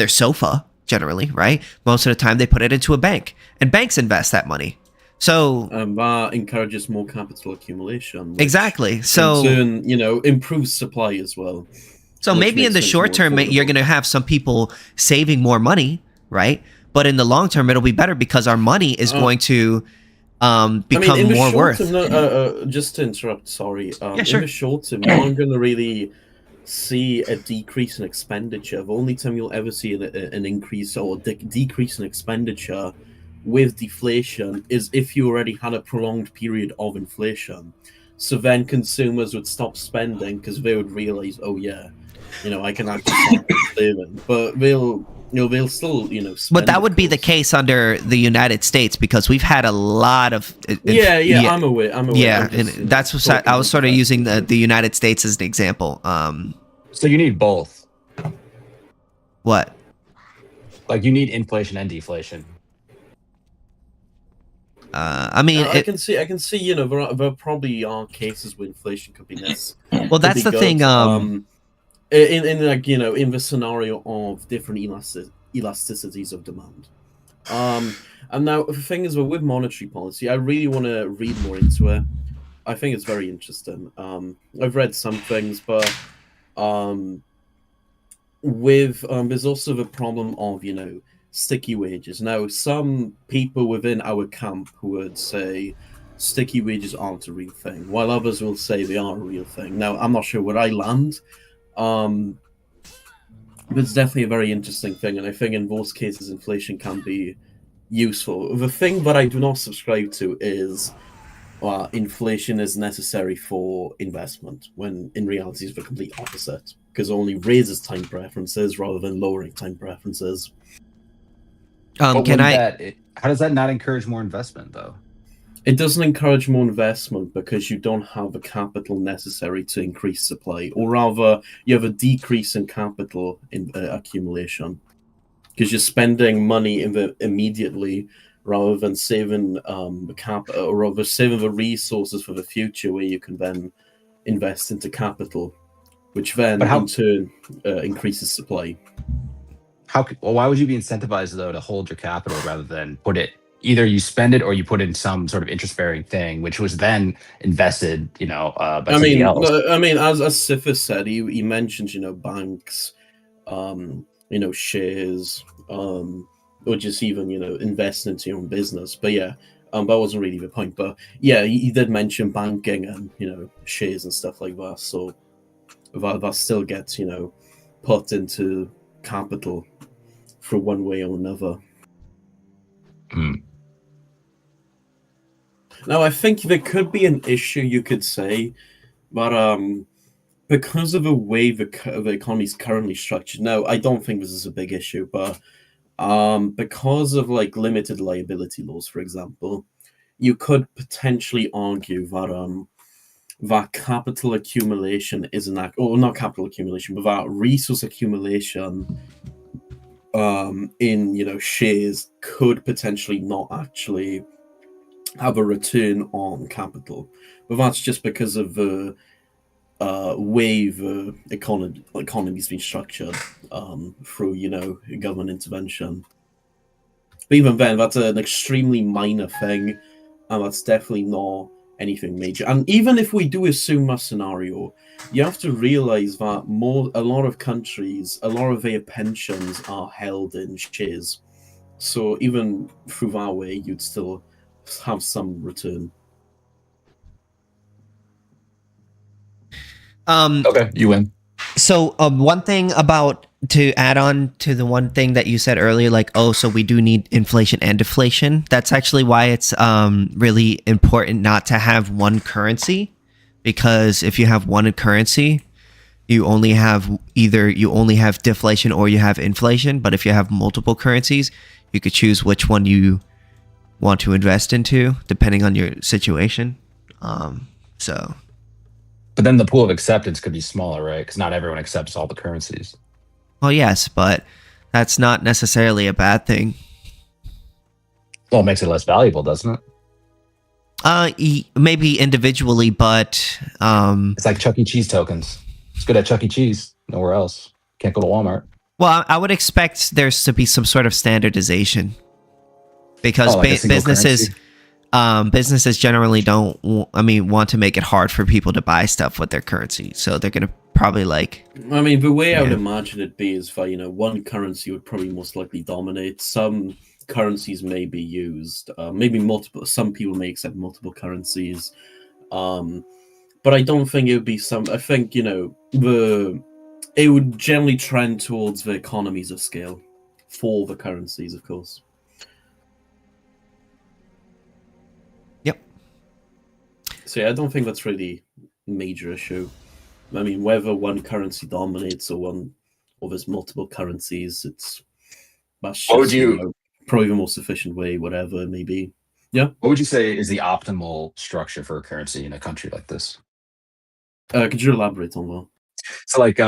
sofa. Generally, right? Most of the time, they put it into a bank, and banks invest that money. So that encourages more capital accumulation. Which exactly. So in turn, improves supply as well. So Which maybe in makes the things short more term, you're affordable. going to have some people saving more money, right? But in the long term, it'll be better because our money is going to become in the more short worth. term, just to interrupt, sorry. Yeah, sure. In the short term, you're not going to really see a decrease in expenditure. The only time you'll ever see an increase or decrease in expenditure with deflation is if you already had a prolonged period of inflation. So then consumers would stop spending because they would realize, oh yeah, I can actually start saving. But they'll still, spend. But that of would be the course. case under the United States because we've had a lot of. Yeah, I'm aware. Yeah, I'm just, and that's what I was sort of using the United States as an example. So you need both. What? Like you need inflation and deflation. I mean, I can see. You know, there probably are cases where inflation could be well, that's the thing. In like, you know, in the scenario of different elasticities of demand. And now the thing is, with monetary policy, I really want to read more into it. I think it's very interesting. I've read some things, but there's also the problem of, you know, sticky wages. Now, some people within our camp would say sticky wages aren't a real thing, while others will say they are a real thing. Now, I'm not sure where I land. But it's definitely a very interesting thing, and I think in most cases inflation can be useful. The thing that I do not subscribe to is inflation is necessary for investment, when in reality it's the complete opposite, because it only raises time preferences rather than lowering time preferences. How does that not encourage more investment, though? It doesn't encourage more investment because you don't have the capital necessary to increase supply, or rather, you have a decrease in capital in accumulation because you're spending money immediately rather than saving the capital, or rather saving the resources for the future, where you can then invest into capital, which then in turn increases supply. Why would you be incentivized though to hold your capital rather than put it? Either you spend it or you put it in some sort of interest-bearing thing, which was then invested, you know, by somebody else. I mean, as KingSithis said, he mentioned, you know, banks, you know, shares, or just even, you know, invest into your own business. But yeah, that wasn't really the point. But yeah, he did mention banking and, you know, shares and stuff like that. So that still gets, you know, put into capital for one way or another. Now, I think there could be an issue, you could say, but because of the way the economy is currently structured, now I don't think this is a big issue, but because of like limited liability laws, for example, you could potentially argue that that capital accumulation is an act, or not capital accumulation, but that resource accumulation in, you know, shares could potentially not actually have a return on capital, but that's just because of the way the economy's been structured through, you know, government intervention. But even then, that's an extremely minor thing, and that's definitely not anything major. And even if we do assume a scenario, you have to realize that a lot of countries, a lot of their pensions are held in shares. So even through that way, you'd still have some return. Okay, you win. So one thing to add on to the one thing that you said earlier, like, oh, so we do need inflation and deflation. That's actually why it's really important not to have one currency, because if you have one currency, you only have deflation or you have inflation. But if you have multiple currencies, you could choose which one you want to invest into depending on your situation. But then the pool of acceptance could be smaller, right? Because not everyone accepts all the currencies. Well, yes, but that's not necessarily a bad thing. Well, it makes it less valuable, doesn't it? Maybe individually, but it's like Chuck E. Cheese tokens. It's good at Chuck E. Cheese. Nowhere else. Can't go to Walmart. Well, I would expect there's to be some sort of standardization, because businesses generally don't want to make it hard for people to buy stuff with their currency, so they're gonna probably the way I would imagine it be is that, you know, one currency would probably most likely dominate. Some currencies may be used, maybe multiple. Some people may accept multiple currencies, but I don't think it would be some. I think, you know, it would generally trend towards the economies of scale for the currencies, of course. So yeah, I don't think that's really a major issue. I mean, whether one currency dominates or there's multiple currencies, that's just, you know, probably the most efficient way, whatever it may be. Yeah. What would you say is the optimal structure for a currency in a country like this? Could you elaborate on that? So, like,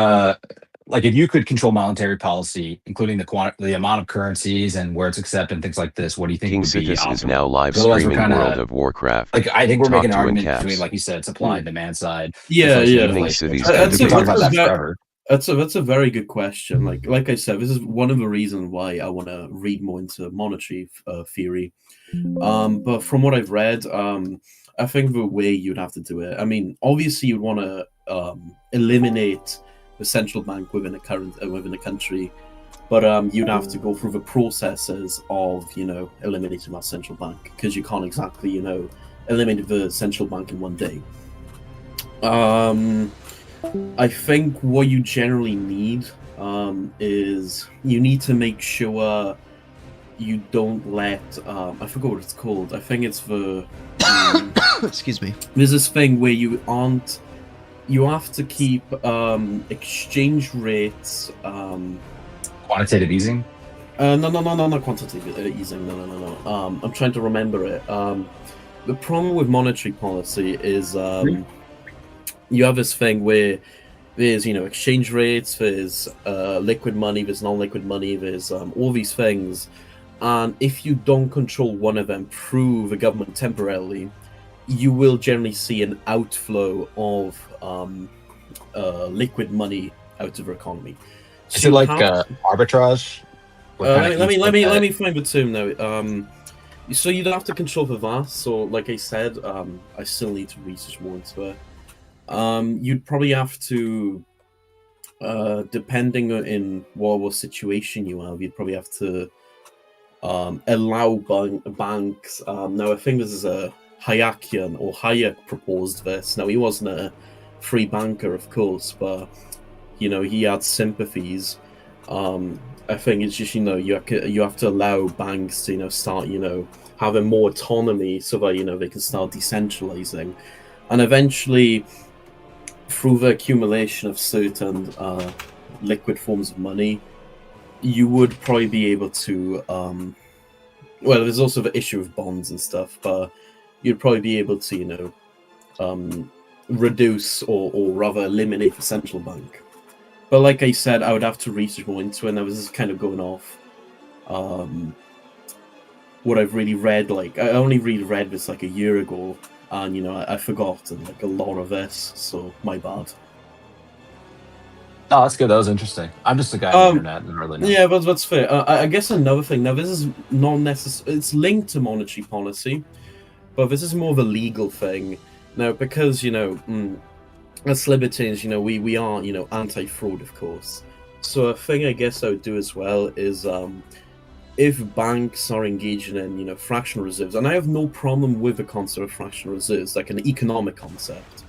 like if you could control monetary policy, including the amount of currencies and where it's accepted and things like this, what do you think would be KingSithis is optimal? now live 'Cause otherwise we're streaming World kinda of Warcraft. like, I think we're Talk making an to argument AnCaps. between, like you said, supply and demand side, Yeah, inflation, yeah. deflation. KingSithis We That's can talk a, about that's that a, forever. That's a very good question. Like I said, this is one of the reasons why I want to read more into monetary theory. But from what I've read, I think the way you'd have to do it. I mean, obviously you'd want to eliminate the central bank within a country, but you'd have to go through the processes of eliminating that central bank, because you can't exactly eliminate the central bank in one day. I think what you generally need is you need to make sure you don't let I forgot what it's called. I think it's the Excuse me. there's this thing where you have to keep exchange rates. Quantitative easing. No, not quantitative easing. No. I'm trying to remember it. The problem with monetary policy is you have this thing where there's exchange rates, there's liquid money, there's non-liquid money, there's all these things, and if you don't control one of them through the government temporarily, you will generally see an outflow of liquid money out of the economy. Is it like arbitrage? Let me find the term now. So you'd have to control the VAS. So, like I said, I still need to research more into it. You'd probably have to, depending on what situation you have, you'd probably have to allow banks. Now, I think this is a Hayek proposed this. Now, he wasn't a free banker, of course, but he had sympathies. I think it's just you have to allow banks to start having more autonomy, so that they can start decentralizing, and eventually through the accumulation of certain liquid forms of money, you would probably be able to well, there's also the issue of bonds and stuff, but you'd probably be able to reduce or rather eliminate the central bank. But like I said, I would have to research more into it, and I was just kind of going off what I've really read. Like, I only really read this like a year ago, and I've forgotten like a lot of this, so my bad. Oh, that's good. That was interesting. I'm just a guy on the internet, and really know. Yeah, but that's fair. I guess another thing. Now, this is not necessarily. It's linked to monetary policy, but this is more of a legal thing. Now, because as libertarians, we are anti-fraud, of course. So a thing I guess I would do as well is if banks are engaging in fractional reserves, and I have no problem with the concept of fractional reserves, like an economic concept.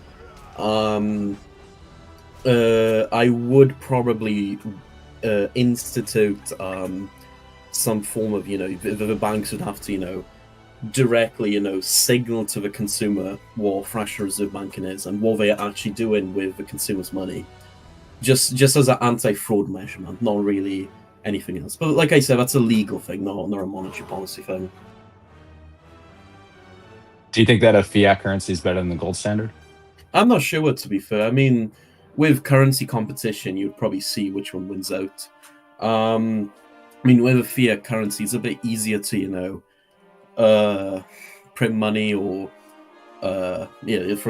I would probably institute some form of the banks would have to directly signal to the consumer what fractional reserve banking is and what they're actually doing with the consumer's money, just as an anti-fraud measurement, not really anything else. But like I said, that's a legal thing, not a monetary policy thing. Do you think that a fiat currency is better than the gold standard? I'm not sure, to be fair. I mean, with currency competition, you'd probably see which one wins out. I mean, with a fiat currency, it's a bit easier to print money, or for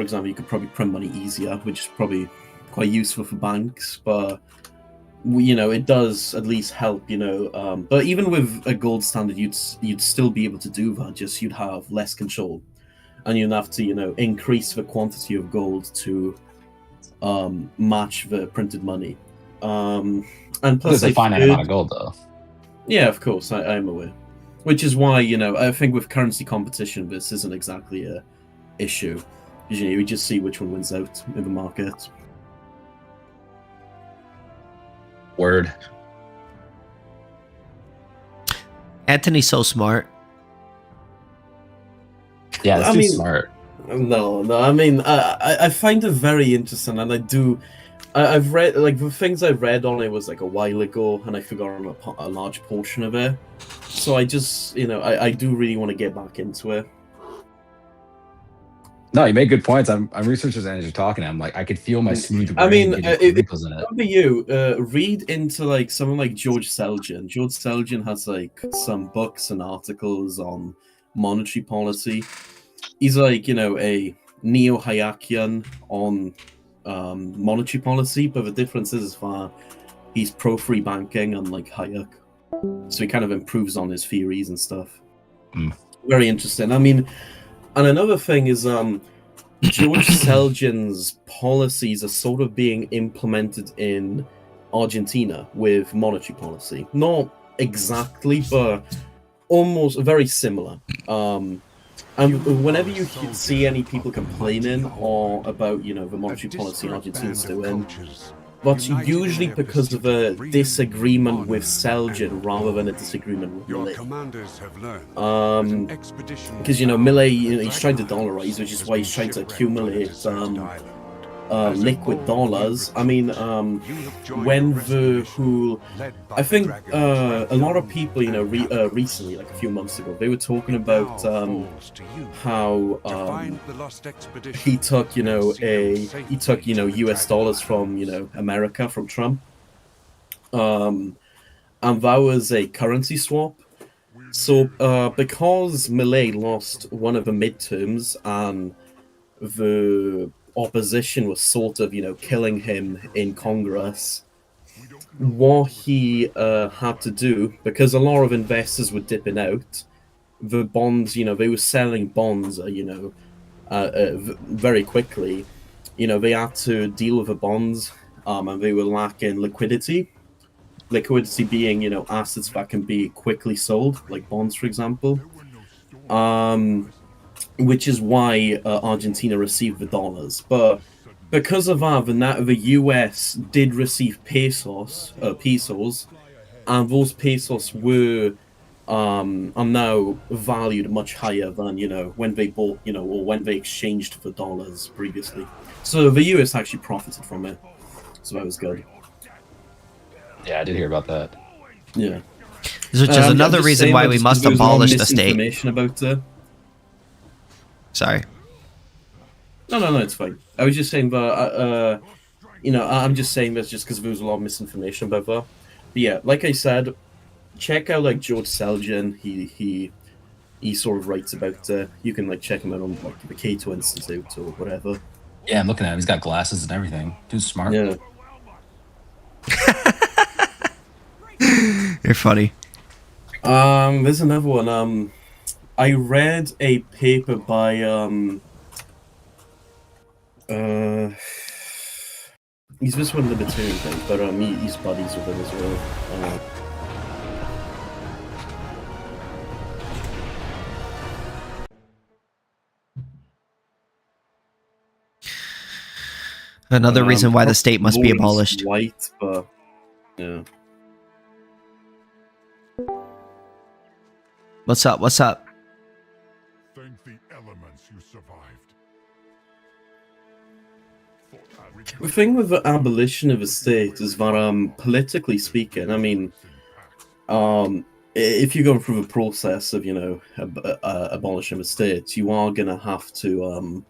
example, you could probably print money easier, which is probably quite useful for banks, but it does at least help, but even with a gold standard, you'd still be able to do that, just you'd have less control, and you'd have to increase the quantity of gold to match the printed money, and plus there's a finite amount of gold, though. Yeah, of course, I'm aware. Which is why, I think with currency competition, this isn't exactly a issue. We just see which one wins out in the market. Word. Anthony's so smart. Yeah, this dude's smart. No. I mean, I find it very interesting, and I've read, like, the things I read on it was like a while ago, and I forgot a large portion of it. So I just, I do really want to get back into it. No, you make good points. I'm researching as you're talking. I'm like, I could feel my smooth brain I mean, getting wrinkles in it. for you, read into like someone like George Selgin. George Selgin has like some books and articles on monetary policy. He's like, you know, a neo-Hayekian on monetary policy, but the difference is he's pro-free banking, unlike Hayek. So he kind of improves on his theories and stuff. Very interesting. I mean, and another thing is George Selgin's policies are sort of being implemented in Argentina with monetary policy. Not exactly, but almost very similar. And whenever you see any people complaining or about, you know, the monetary policy Argentina's doing, that's usually because of a disagreement with Selgin rather than a disagreement with Milei. Because, you know, Milei, you know, he's trying to dollarize, which is why he's trying to accumulate liquid dollars. I mean, when I think a lot of people, you know, recently, like a few months ago, they were talking about how he took, you know, US dollars from, you know, America, from Trump, and that was a currency swap. So because Milei lost one of the midterms and the opposition was sort of, you know, killing him in Congress, what he had to do, because a lot of investors were dipping out, the bonds, you know, they were selling bonds, you know, very quickly. You know, they had to deal with the bonds, and they were lacking liquidity. Liquidity being, you know, assets that can be quickly sold, like bonds, for example. Which is why Argentina received the dollars. But because of that, the US did receive pesos, and those pesos were are now valued much higher than, you know, when they bought, you know, or when they exchanged for dollars previously. So the US actually profited from it. So that was good. Yeah, I did hear about that. Yeah. Which is another reason why we must abolish the state. Misinformation about it. Sorry. No, it's fine. I was just saying that, you know, I'm just saying this just because there was a lot of misinformation about that. But yeah, like I said, check out, like, George Selgin. He sort of writes about it. You can, like, check him out on, like, the Cato Institute or whatever. Yeah, I'm looking at him. He's got glasses and everything. Dude's smart. Yeah. You're funny. There's another one. I read a paper by he's this one libertarian thing, but he's buddies with him as well. Another reason why the state must be abolished. White, but yeah. What's up? What's up? Thank the elements you survived. The thing with the abolition of the state is that, politically speaking, I mean, if you're going through the process of, you know, abolishing the state, you are gonna have to,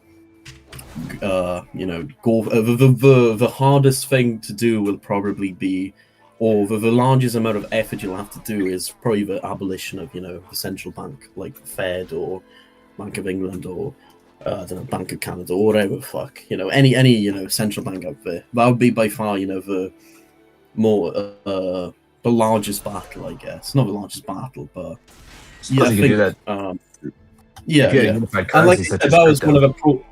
you know, go. The hardest thing to do will probably be, or the largest amount of effort you'll have to do is probably the abolition of, you know, the central bank, like the Fed or Bank of England or I don't know, Bank of Canada or whatever the fuck, you know, any you know, central bank out there. That would be by far, you know, the more the largest battle, I guess. Not the largest battle, but yeah, I think, do that. Yeah. And like that was one of the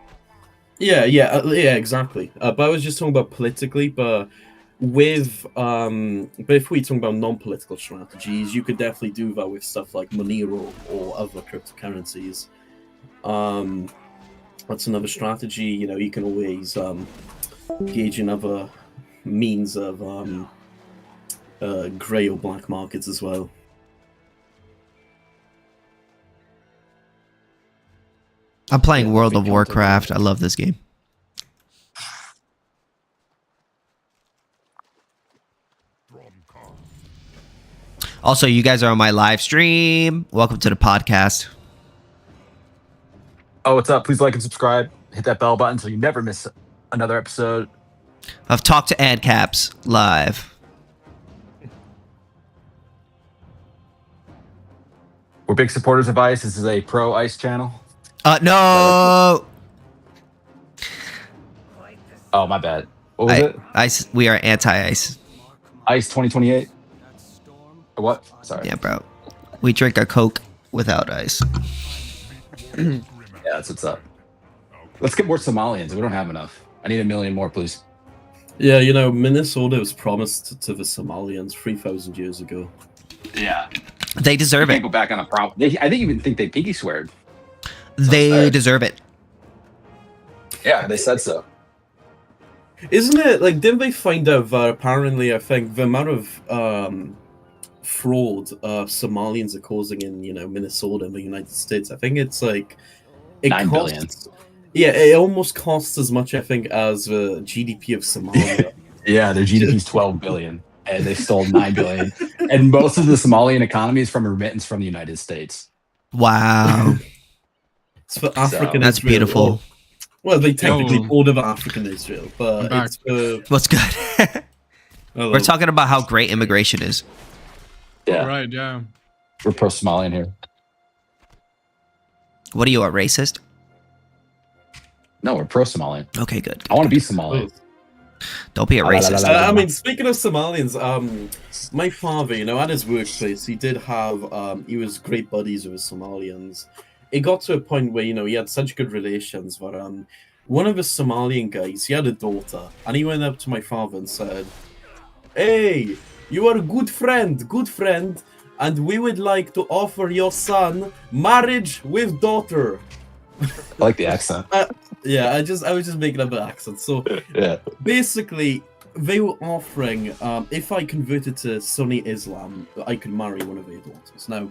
yeah, exactly. But I was just talking about politically, but with but if we're talking about non-political strategies, you could definitely do that with stuff like Monero or other cryptocurrencies. That's another strategy. You know, you can always gauge in other means of gray or black markets as well. I'm playing World of Warcraft. I love this game. Also, you guys are on my live stream. Welcome to the podcast. Oh, what's up? Please like and subscribe. hit that bell button so you never miss another episode. I've talked to AnCaps live. We're big supporters of ICE. This is a pro ICE channel. No. Oh, my bad. What was it? ICE. We are anti-ICE. ICE 2028. Or what? Sorry. Yeah, bro. We drink our Coke without ice. Yeah, that's what's up. Let's get more Somalians. We don't have enough. I need 1 million more, please. Yeah, you know, Minnesota was promised to the Somalians 3,000 years ago. Yeah. They deserve Can't it. go back on a problem. I even think they pinky sweared. They deserve it. Yeah, they said so. Isn't it, like, didn't they find out that apparently, I think, the amount of fraud Somalians are causing in, you know, Minnesota and the United States, I think it's like... It 9 costs, billion. Yeah, it almost costs as much, I think, as the GDP of Somalia. Yeah, their GDP is 12 billion, and they stole 9 billion. And most of the Somalian economy is from a remittance from the United States. Wow. It's for African That's Israel. beautiful. Well, they technically called it African Israel, but it's for... What's good? We're talking about how great immigration is. Yeah. Right, yeah. We're pro-Somalian here. What are you, a racist? No, we're pro-Somalian. Okay, good. I want to be Somalian. Don't be a racist. I mean, speaking of Somalians, my father, you know, at his workplace, he did have, he was great buddies with Somalians. It got to a point where, you know, he had such good relations that one of the Somalian guys, he had a daughter, and he went up to my father and said, "Hey, you are a good friend, and we would like to offer your son marriage with daughter." I like the accent. Yeah, I was just making up an accent. So Yeah. basically, they were offering, if I converted to Sunni Islam, I could marry one of their daughters. Now,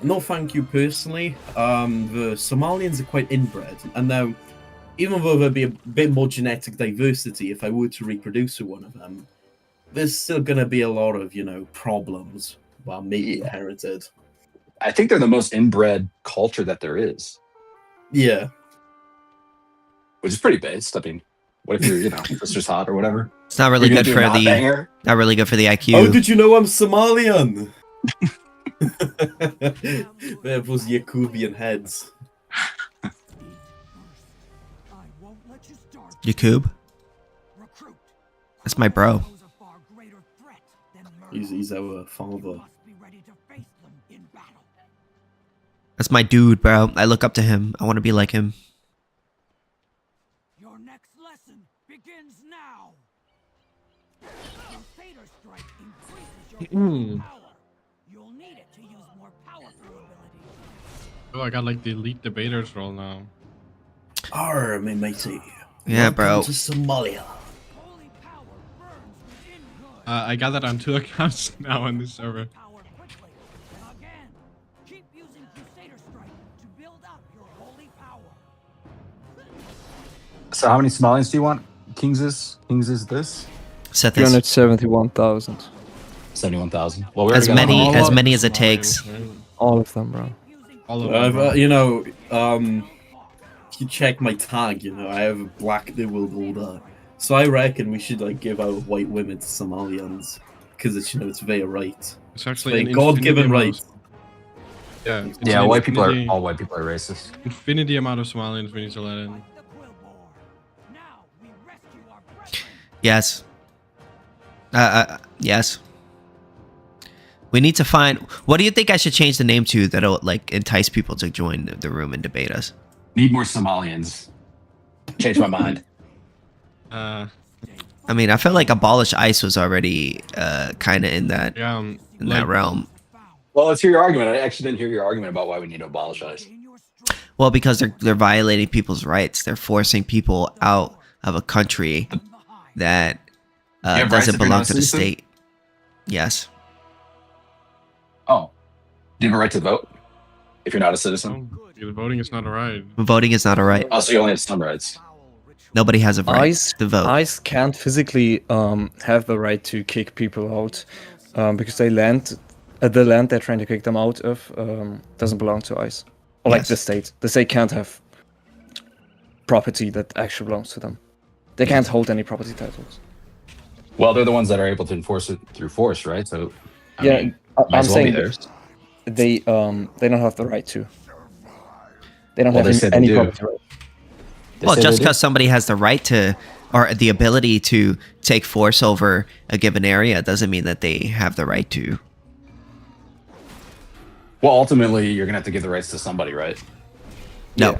no thank you personally. The Somalians are quite inbred, and now, even though there'd be a bit more genetic diversity if I were to reproduce with one of them, there's still going to be a lot of, you know, problems while maybe inherited. I think they're the most inbred culture that there is. Yeah. Which is pretty based. I mean, what if you're, you know, sister's hot or whatever? It's not really good for the banger? not really good for the IQ. How did you know I'm Somalian? They have those Yakubian heads. Yakub? That's my bro. He's our father. That's my dude, bro. I look up to him. I want to be like him. Your next lesson begins now. Crusader Strike increases your power. You'll need it to use more powerful abilities. Oh, I got like the elite debaters role now. Arr, me matey. Yeah, bro. Welcome to Somalia. I got that on 2 accounts now on this server. So how many Somalians do you want? KingSithis this? Set this. 371,000. 71,000. Well, we As already got many many as it takes. All of them, bro. All of them. Bro. You know, if you check my tag, you know, I have a black New World Order. So I reckon we should like give out white women to Somalians because it's, you know, it's their right. It's actually a God-given right. Yeah. Yeah, all white people are racist. Infinity amount of Somalians we need to let in. Yes. Yes. We need to find. What do you think I should change the name to that'll like entice people to join the room and debate us? Need more Somalians. Change my mind. I mean, I feel like abolish ICE was already kind of in that that realm. Well, let's hear your argument. I actually didn't hear your argument about why we need to abolish ICE. Well, because they're violating people's rights. They're forcing people out of a country that doesn't belong to the state. Yes. Oh, do you have a right to vote if you're not a citizen? Oh, voting is not a right. Voting is not a right. Oh, so you only have some rights. Nobody has a right to vote. ICE can't physically have the right to kick people out because the land they're trying to kick them out of doesn't belong to ICE. Or like the state. The state can't have property that actually belongs to them. They can't hold any property titles. Well, they're the ones that are able to enforce it through force, right? So, I Yeah, mean, I'm might as well be saying theirs. they don't have the right to. They don't Well, they have say they any do. property right. They Well, say just they do. because somebody has the right to or the ability to take force over a given area doesn't mean that they have the right to. Well, ultimately, you're gonna have to give the rights to somebody, right? No. Yeah.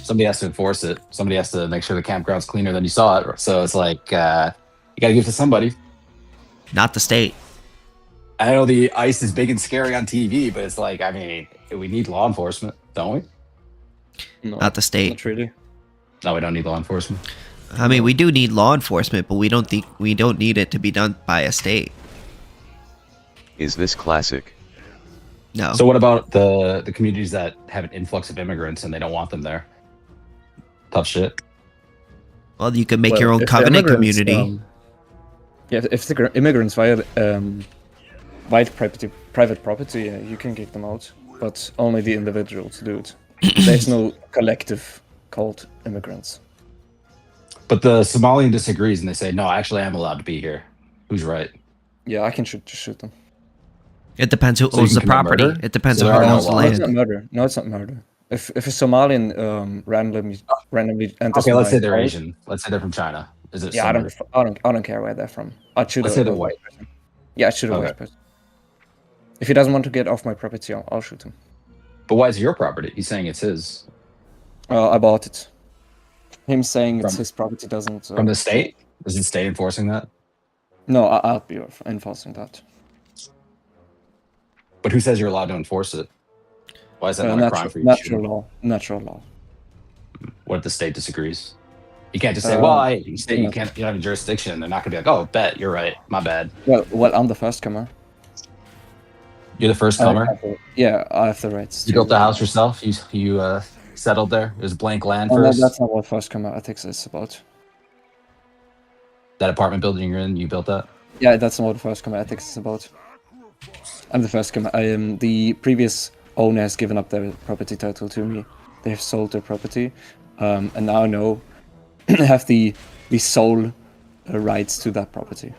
Somebody has to enforce it. Somebody has to make sure the campground's cleaner than you saw it. So it's like you gotta give it to somebody. Not the state. I know the ice is big and scary on TV, but it's like, I mean, we need law enforcement, don't we? No, Not the state. not really. No, we don't need law enforcement. I mean, we do need law enforcement, but we don't need it to be done by a state. Is this classic? No. So what about the communities that have an influx of immigrants and they don't want them there? Tough shit. Well, you could make Well, your own if the covenant immigrants, community. Yeah, if the immigrants violate private property, yeah, you can kick them out, but only the individuals do it. There's no collective called immigrants. But the Somalian disagrees and they say, no, actually, I'm allowed to be here. Who's right? Yeah, I can just shoot them. It depends who So you owns can the commit property. murder? It depends So on there who are no owns the No, it's land. not murder. No, it's not murder. If a Somalian randomly enters Okay, let's my say they're house- Asian. Let's say they're from China. Is it Yeah, I similar? don't care where they're from. I'd shoot Let's a say they're a white. person. Yeah, I'd shoot a Okay. white person. If he doesn't want to get off my property, I'll shoot him. But why is it your property? He's saying it's his. I bought it. Him saying it's From- his property doesn't. From the state? Is the state enforcing that? No, I'll be enforcing that. But who says you're allowed to enforce it? Why is that not a crime for you to shoot natural him? law. Natural law. What if the state disagrees? You can't just say, Uh, well, you state you no. can't, you don't have a jurisdiction. They're not going to be like, oh, bet, you're right. My bad. Well, I'm the first comer. You're the first comer. I have the rights. You built the house yourself. You settled there. It was blank land Oh, no, first. that's not what first comer ethics is about. That apartment building you're in, you built that. Yeah, that's not what first comer ethics is about. I'm the first comer. I am the previous owner has given up their property title to me. They have sold their property, and now I know I have the sole rights to that property.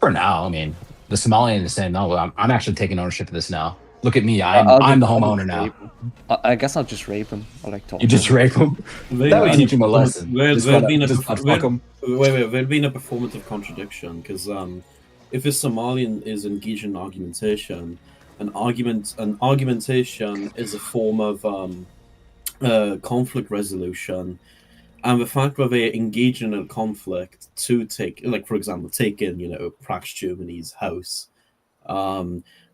For now, I mean, the Somalian is saying, no, I'm actually taking ownership of this now. Look at me, I'm I'll the just homeowner now. rape him. I guess I'll just rape him. Or like talk. You just rape him. That would teach him a lesson. Just fuck him. There'd been a performative contradiction because if a Somalian is engaged in argumentation, an argumentation is a form of conflict resolution, and the fact that they engage in a conflict to take, like for example, take in Prax Germany's house,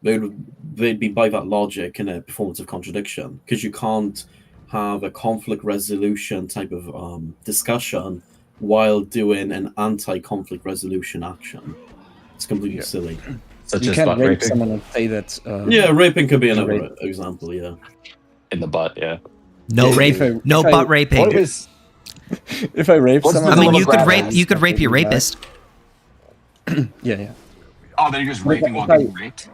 they'd be by that logic in a performative contradiction because you can't have a conflict resolution type of discussion while doing an anti-conflict resolution action. It's completely silly. Such You as can't butt rape raping someone and say that. Yeah, raping could be another rape. example. Yeah. in the butt. Yeah. No Yeah, rape. if I- No if I- butt raping. What is? If I rape What's the someone, I mean, little you could grab rape. ass? You could rape your rapist. Yeah. Oh, then you're just raping while If I- getting raped.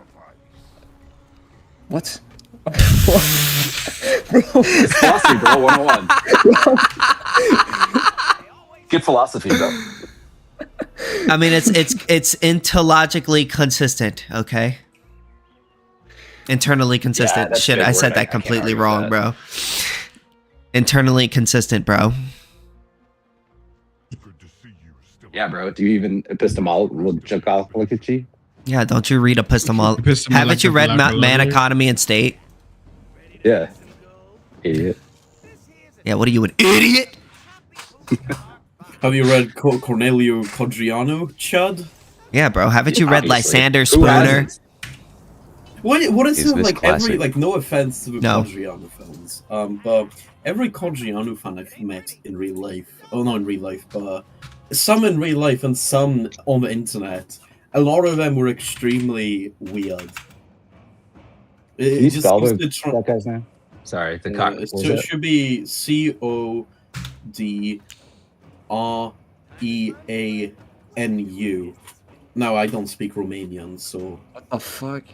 What? It's philosophy, bro. 101. Good philosophy, bro. I mean, it's intologically consistent. Okay. Internally consistent. that's a Shit, big I said word. I that can't completely argue with wrong, that. bro. Internally consistent, bro. Good to see you still. Yeah, bro. Do you even epistemology? Yeah, don't you read epistemology? Epistemological Haven't you read Man library? Economy and State? Yeah. Idiot. Yeah, what are you, an idiot? Have you read Cornelio Codriano, Chad? Yeah, bro. Haven't you read Obviously. Lysander Who Spooner? hasn't? What is Is it this like? Every classic? like, no offense to the No. Codriano fans, but every Codriano fan I've met in real life, oh not in real life, but some in real life and some on the internet, a lot of them were extremely weird. Can you just spell seems to try- that guy's name? Sorry, the cock. it what was it? should be Codreanu. No, I don't speak Romanian, so What the fuck?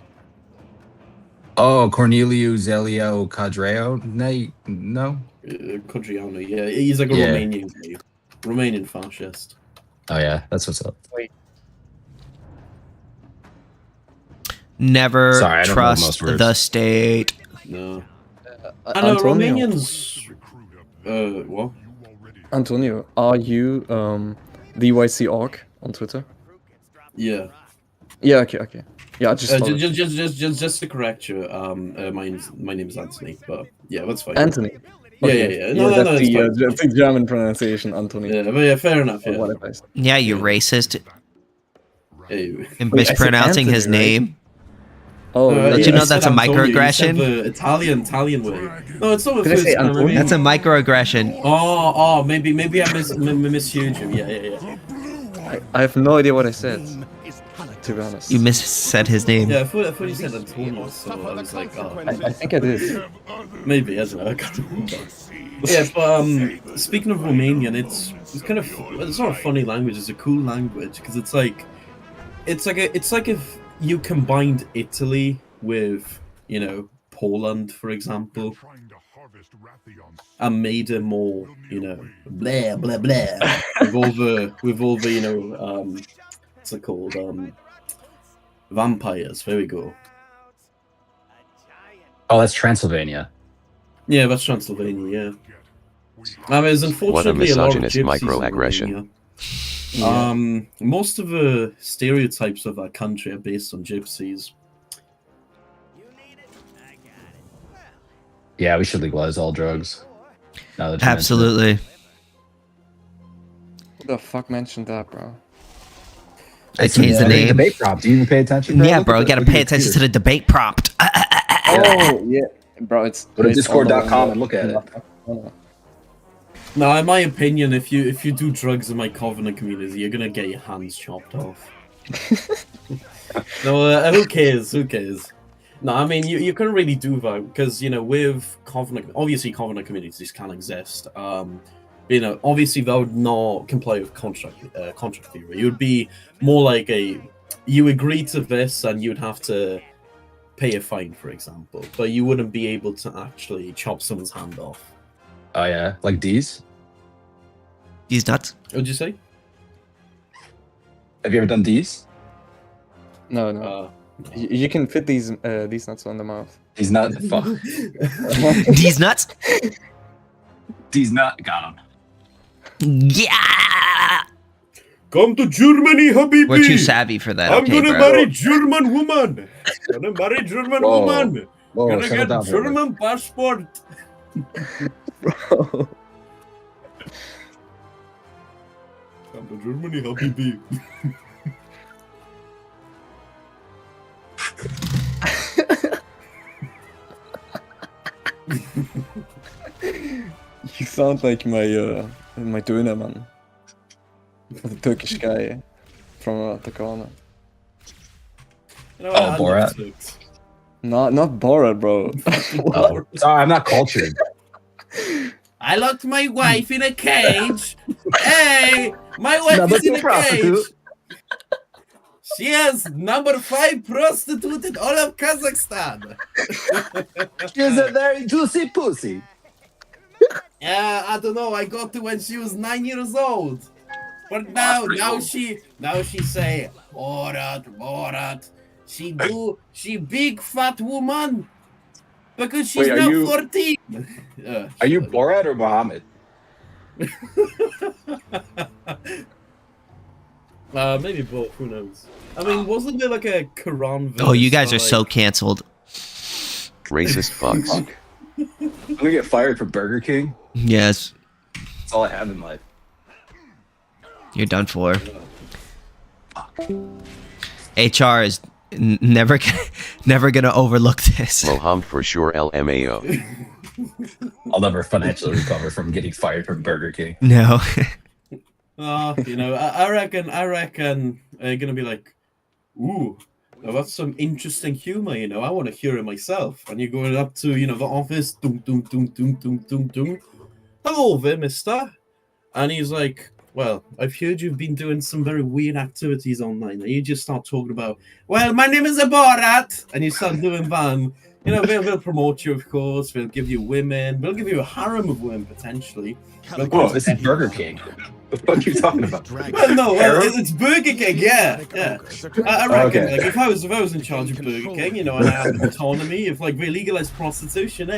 Oh, Corneliu Zelio Cadreo? No. Codriano, yeah, he's like a Yeah. Romanian guy, Romanian fascist. Oh yeah, that's what's up. Never Sorry, I don't know most trust words. the state. No. I know Antonio, Romanians. What? Antonio, are you DYC Orc on Twitter? Yeah. Yeah, okay. Yeah, I just followed. Just to correct you, my name's Anthony, but yeah, that's fine. Anthony. Yeah, Okay. yeah. No, that's it's fine. that's the German pronunciation, Anthony. Yeah, but yeah, fair enough. Or Yeah. whatever I said. Yeah, you racist. Hey. And Wait, I said mispronouncing his Anthony, right? name. Oh, Did you know that's a microaggression? Italian way. No, it's not the Did I first say time. I Antonio? mean, That's a microaggression. oh, maybe I misheard you. Yeah. I have no idea what I said, to be honest. You missaid his name. Yeah, I thought you said Antonio, so I was like, oh. I think I did. Maybe, I don't know, I can't remember. Yeah, but speaking of Romanian, it's kind of, it's not a funny language, it's a cool language, because it's like if you combined Italy with, you know, Poland, for example, and made it more, you know, blah blah blah, with all the you know, what's it called, vampires. There we go. Oh, that's Transylvania. Yeah, that's Transylvania. Yeah. There's unfortunately a lot of misogynist gypsies in microaggression. Romania. Most of the stereotypes of that country are based on gypsies. Yeah, we should legalize all drugs. Now that you mention it. Absolutely. Who the fuck mentioned that, bro? I changed the name. Debate prompt. Do you even pay attention? Bro? Yeah, Look bro, at you the- gotta look at pay your attention to computer. the debate prompt. Oh, yeah. Bro, it's... Go to it's all discord.com over and look at it. the- Now, in my opinion, if you do drugs in my Covenant community, you're gonna get your hands chopped off. No, who cares? Who cares? No, I mean you couldn't really do that because you know with Covenant, obviously Covenant communities can exist. You know, obviously that would not comply with contract theory. It would be more like you agree to this and you'd have to pay a fine, for example, but you wouldn't be able to actually chop someone's hand off. Oh yeah, like D's. He's nuts. What'd you say? Have you ever done D's? No. You can fit these nuts on the mouth. He's not. Fuck. These nuts? D's not. Got him. Yeah! Come to Germany, Habibi! We're too savvy for that. I'm Okay, gonna bro. marry German woman! Gonna marry German Whoa. woman! Whoa, Gonna settle get down, brother. German passport! Bro. Come to Germany, Habibi. You sound like my Döner man. The Turkish guy from the corner. You know, Oh, I love Borat. Turks. Not Borat, bro. Oh, sorry, I'm not cultured. I locked my wife in a cage. Hey, my wife is in a cage. She has number 5 prostitute in all of Kazakhstan. She's a very juicy pussy. Yeah, I don't know. I got to when she was 9 years old. But now she say, Borat. She big fat woman. Because she's Wait, are now you- 14. Are you Borat or Mohammed? Maybe both. Who knows? I mean, wasn't there like a Quran verse? Oh, you guys are like- so canceled. Racist fucks. I'm gonna get fired from Burger King. Yes, That's all I have in life. you're done for. HR is never gonna overlook this. Moham for sure LMAO. I'll never financially recover from getting fired from Burger King. No. You know, I reckon they're gonna be like, ooh, now that's some interesting humor, you know. I want to hear it myself. And you're going up to, you know, the office, doom, doom, doom, doom, doom, doom, doom. Hello there, mister. And he's like, well, I've heard you've been doing some very weird activities online. And you just start talking about, well, my name is Borat. And you start doing that. And You know, they'll promote you, of course. They'll give you women. They'll give you a harem of women potentially. Whoa, this is Burger King. What the fuck are you talking about? No, it's Burger King. Yeah. I reckon, Okay. like, if I was in charge of Burger King, you know, and I had autonomy, if like we legalized prostitution,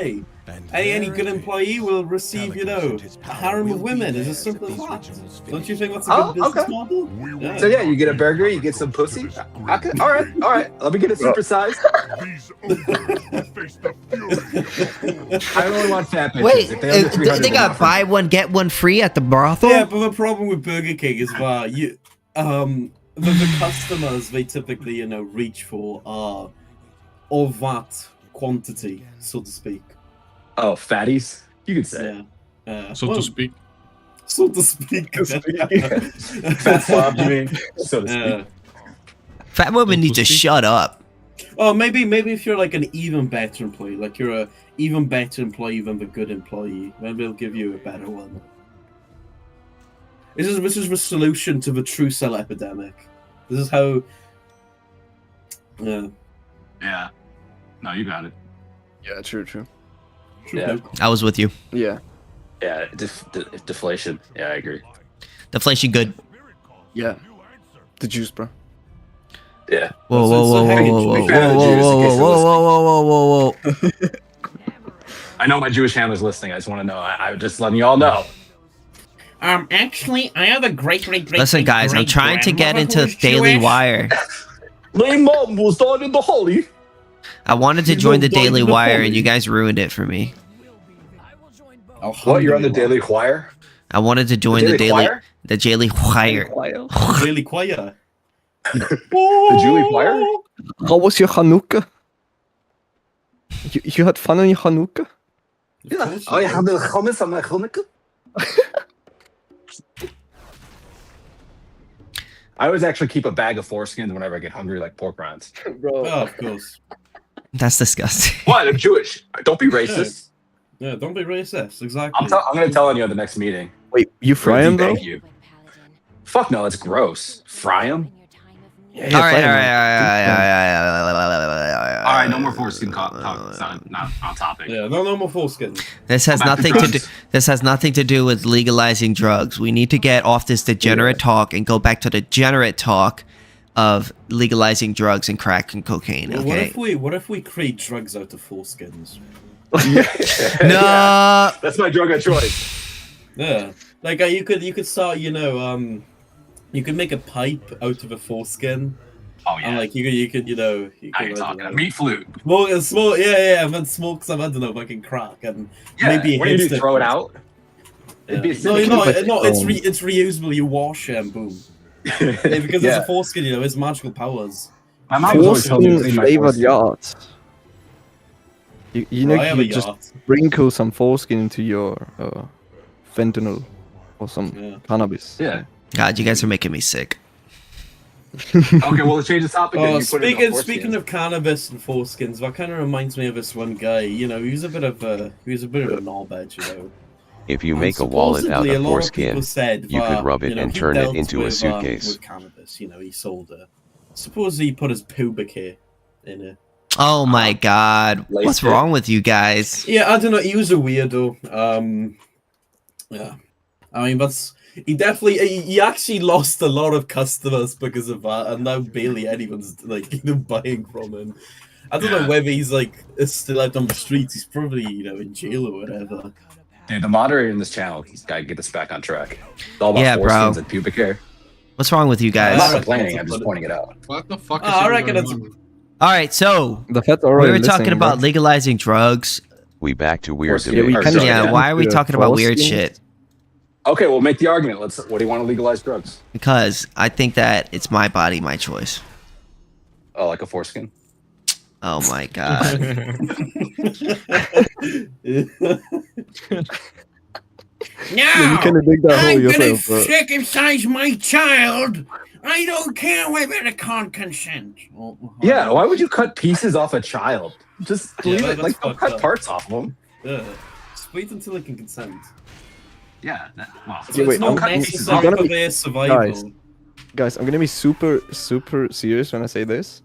any good employee will receive, you know, a harem of women. It's as simple as that. Don't you think that's a good business model? Yeah. So yeah, you get a burger, you get some pussy. Okay, all right. Let me get it supersized. These ogres will face the fury of I only want fat bitches. Wait, If they under 300, they got buy one get one free at the brothel? Yeah, but the problem with Burger King is that the customers they typically, you know, reach for are of that quantity, so to speak. Oh, fatties? You could say. Yeah. So to speak. So to speak. Fat slob, you mean? So to speak. Fat women need to shut up. Oh, maybe if you're like an even better employee, like you're a even better employee than the good employee, then they'll give you a better one. This is the solution to the true cell epidemic. This is how. Yeah. Yeah. No, you got it. Yeah, true. Yeah. I was with you. Yeah. Yeah, deflation. Yeah, I agree. Deflation good. Yeah. The juice, bro. Yeah. Whoa, So- whoa, so whoa, how whoa, you whoa, whoa, drink out of whoa, the juice in whoa, case whoa, you're whoa, whoa, whoa, whoa. I know my Jewish handler's listening. I just want to know. I'm just letting you all know. Actually, I have a great. Listen, guys, I'm trying to get into Daily Wire. My mom was not in the holy. I wanted to join the Daily Wire, and you guys ruined it for me. What? You're on the Daily Wire? I wanted to join the Daily Wire. Really quiet. The Julie Wire? How was your Hanukkah? You had fun on your Hanukkah? Yeah. Oh, you had the hummus on my Hanukkah? I always actually keep a bag of foreskins whenever I get hungry, like pork rinds. Bro. Oh, of course. That's disgusting. What? I'm Jewish. Don't be racist. Yeah, don't be racist. Exactly. I'm going to tell on you at the next meeting. Wait, you fry them though? Thank you. Fuck no, that's gross. Fry them? Yeah, All right, fry 'em, all man. All right, no more foreskin talk. Not on topic. Yeah, no more foreskins. This has Come back to nothing to do. drugs. This has nothing to do with legalizing drugs. We need to get off this degenerate talk and go back to the degenerate talk of legalizing drugs and crack and cocaine. Well, Okay. what if we create drugs out of foreskins? No. That's my drug of choice. Yeah, like you could start, you know, you could make a pipe out of a foreskin. Oh yeah. And like you could, you know, you Now could, you're I don't talking. know, A meat flute. smoke, yeah, and then smoke some, I don't know, fucking crack, and Yeah. maybe What do you hits do? Throw it different. out? It'd be a No, silicone. it's reusable. You wash and boom. Yeah, because Yeah. it's a foreskin, you know, it's magical powers. My mom was always telling me to Foreskin clean my flavored foreskin. yachts. You know, I have a you just yacht. sprinkle some foreskin into your fentanyl or some Yeah. cannabis. Yeah. God, you guys are making me sick. Okay, well, let's change the topic. Oh, and you put it in a speaking foreskin. of cannabis and foreskins, that kind of reminds me of this one guy. You know, he was a bit of a knobhead, you know. If you And make a wallet out supposedly of a lot of people foreskin, said you that, could rub it you know, and he turn it dealt into a with, suitcase. with cannabis, you know, he sold it. Suppose he put his pubic hair in it. Oh my God, Laced what's it. wrong with you guys? Yeah, I don't know. He was a weirdo. Yeah, I mean, he actually lost a lot of customers because of that, and now barely anyone's like, you know, buying from him. I don't know whether he's like still out on the streets. He's probably, you know, in jail or whatever. Dude, the moderator in this channel, he's got to get us back on track. It's all about Yeah, bro. foreskins and pubic hair. What's wrong with you I'm guys? not That's complaining, a- I'm just pointing it out. What the fuck is I even reckon going it's- on? All right, so The feds are we already were talking listening, about bro. legalizing drugs. We back to weird Foreskin. debate. we Or can- sorry, Yeah, yeah. why are we Yeah, talking about weird foreskin. shit? Okay, well, make the argument. What do you want to legalize drugs? Because I think that it's my body, my choice. Oh, like a foreskin? Oh my God. Yeah, you kind of dig that hole I'm gonna yourself, bro. circumcise my child. I don't care whether they can't consent. Yeah, why would you cut pieces off a child? Just Yeah, leave that- it, like, that's don't fucked cut up. parts off of them. Yeah. Just wait until they can consent. Yeah, well, It's, Yeah, wait, it's not I'm necessary gonna for be- their survival. Guys, I'm gonna be super serious when I say this.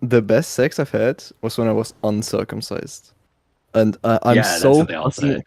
the best sex I've had was when I was uncircumcised, and I'm Yeah, that's so what they all say.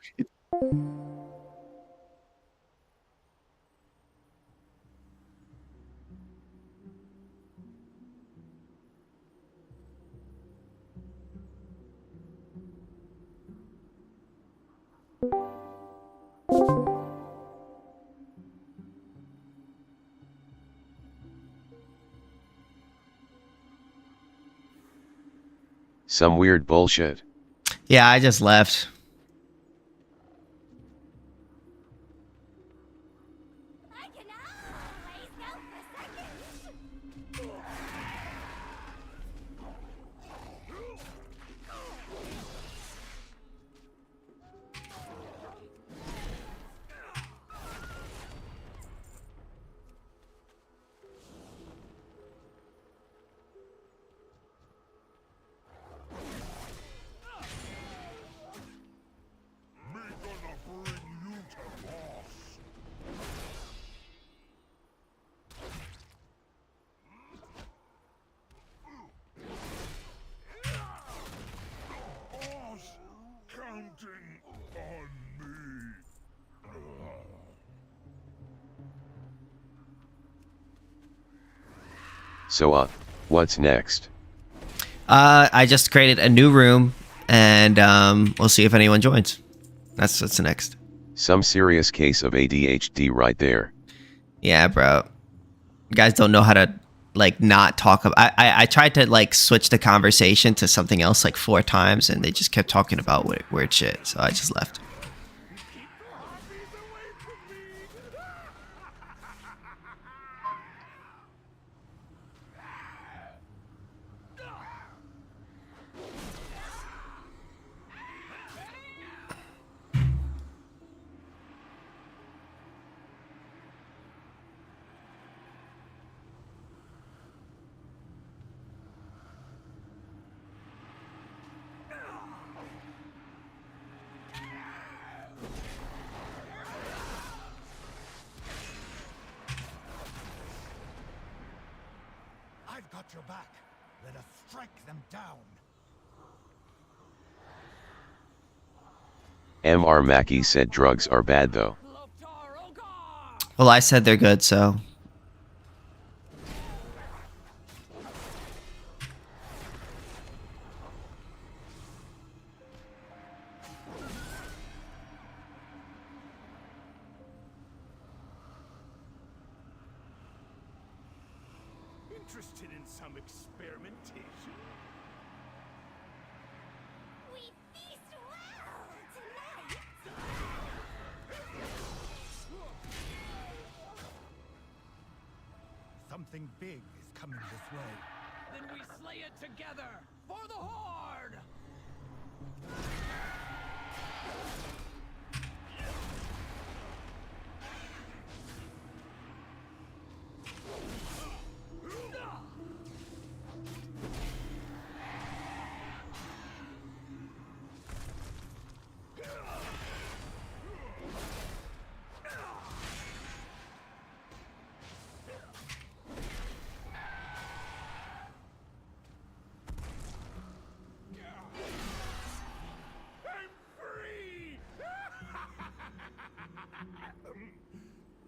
Some weird bullshit. Yeah, I just left. I can always go for seconds. Me gonna bring you to boss. Boss, counting on me. So what's next? I just created a new room, and we'll see if anyone joins. That's what's next. Some serious case of ADHD right there. Yeah, bro. You guys don't know how to like not talk about. I tried to like switch the conversation to something else like 4 times, and they just kept talking about weird shit. So I just left. I've got your back. Let us strike them down. Mr. Mackey said drugs are bad though. Well, I said they're good, so. Interested in some experimentation? We feast well tonight. Something big is coming this way. Then we slay it together for the Horde!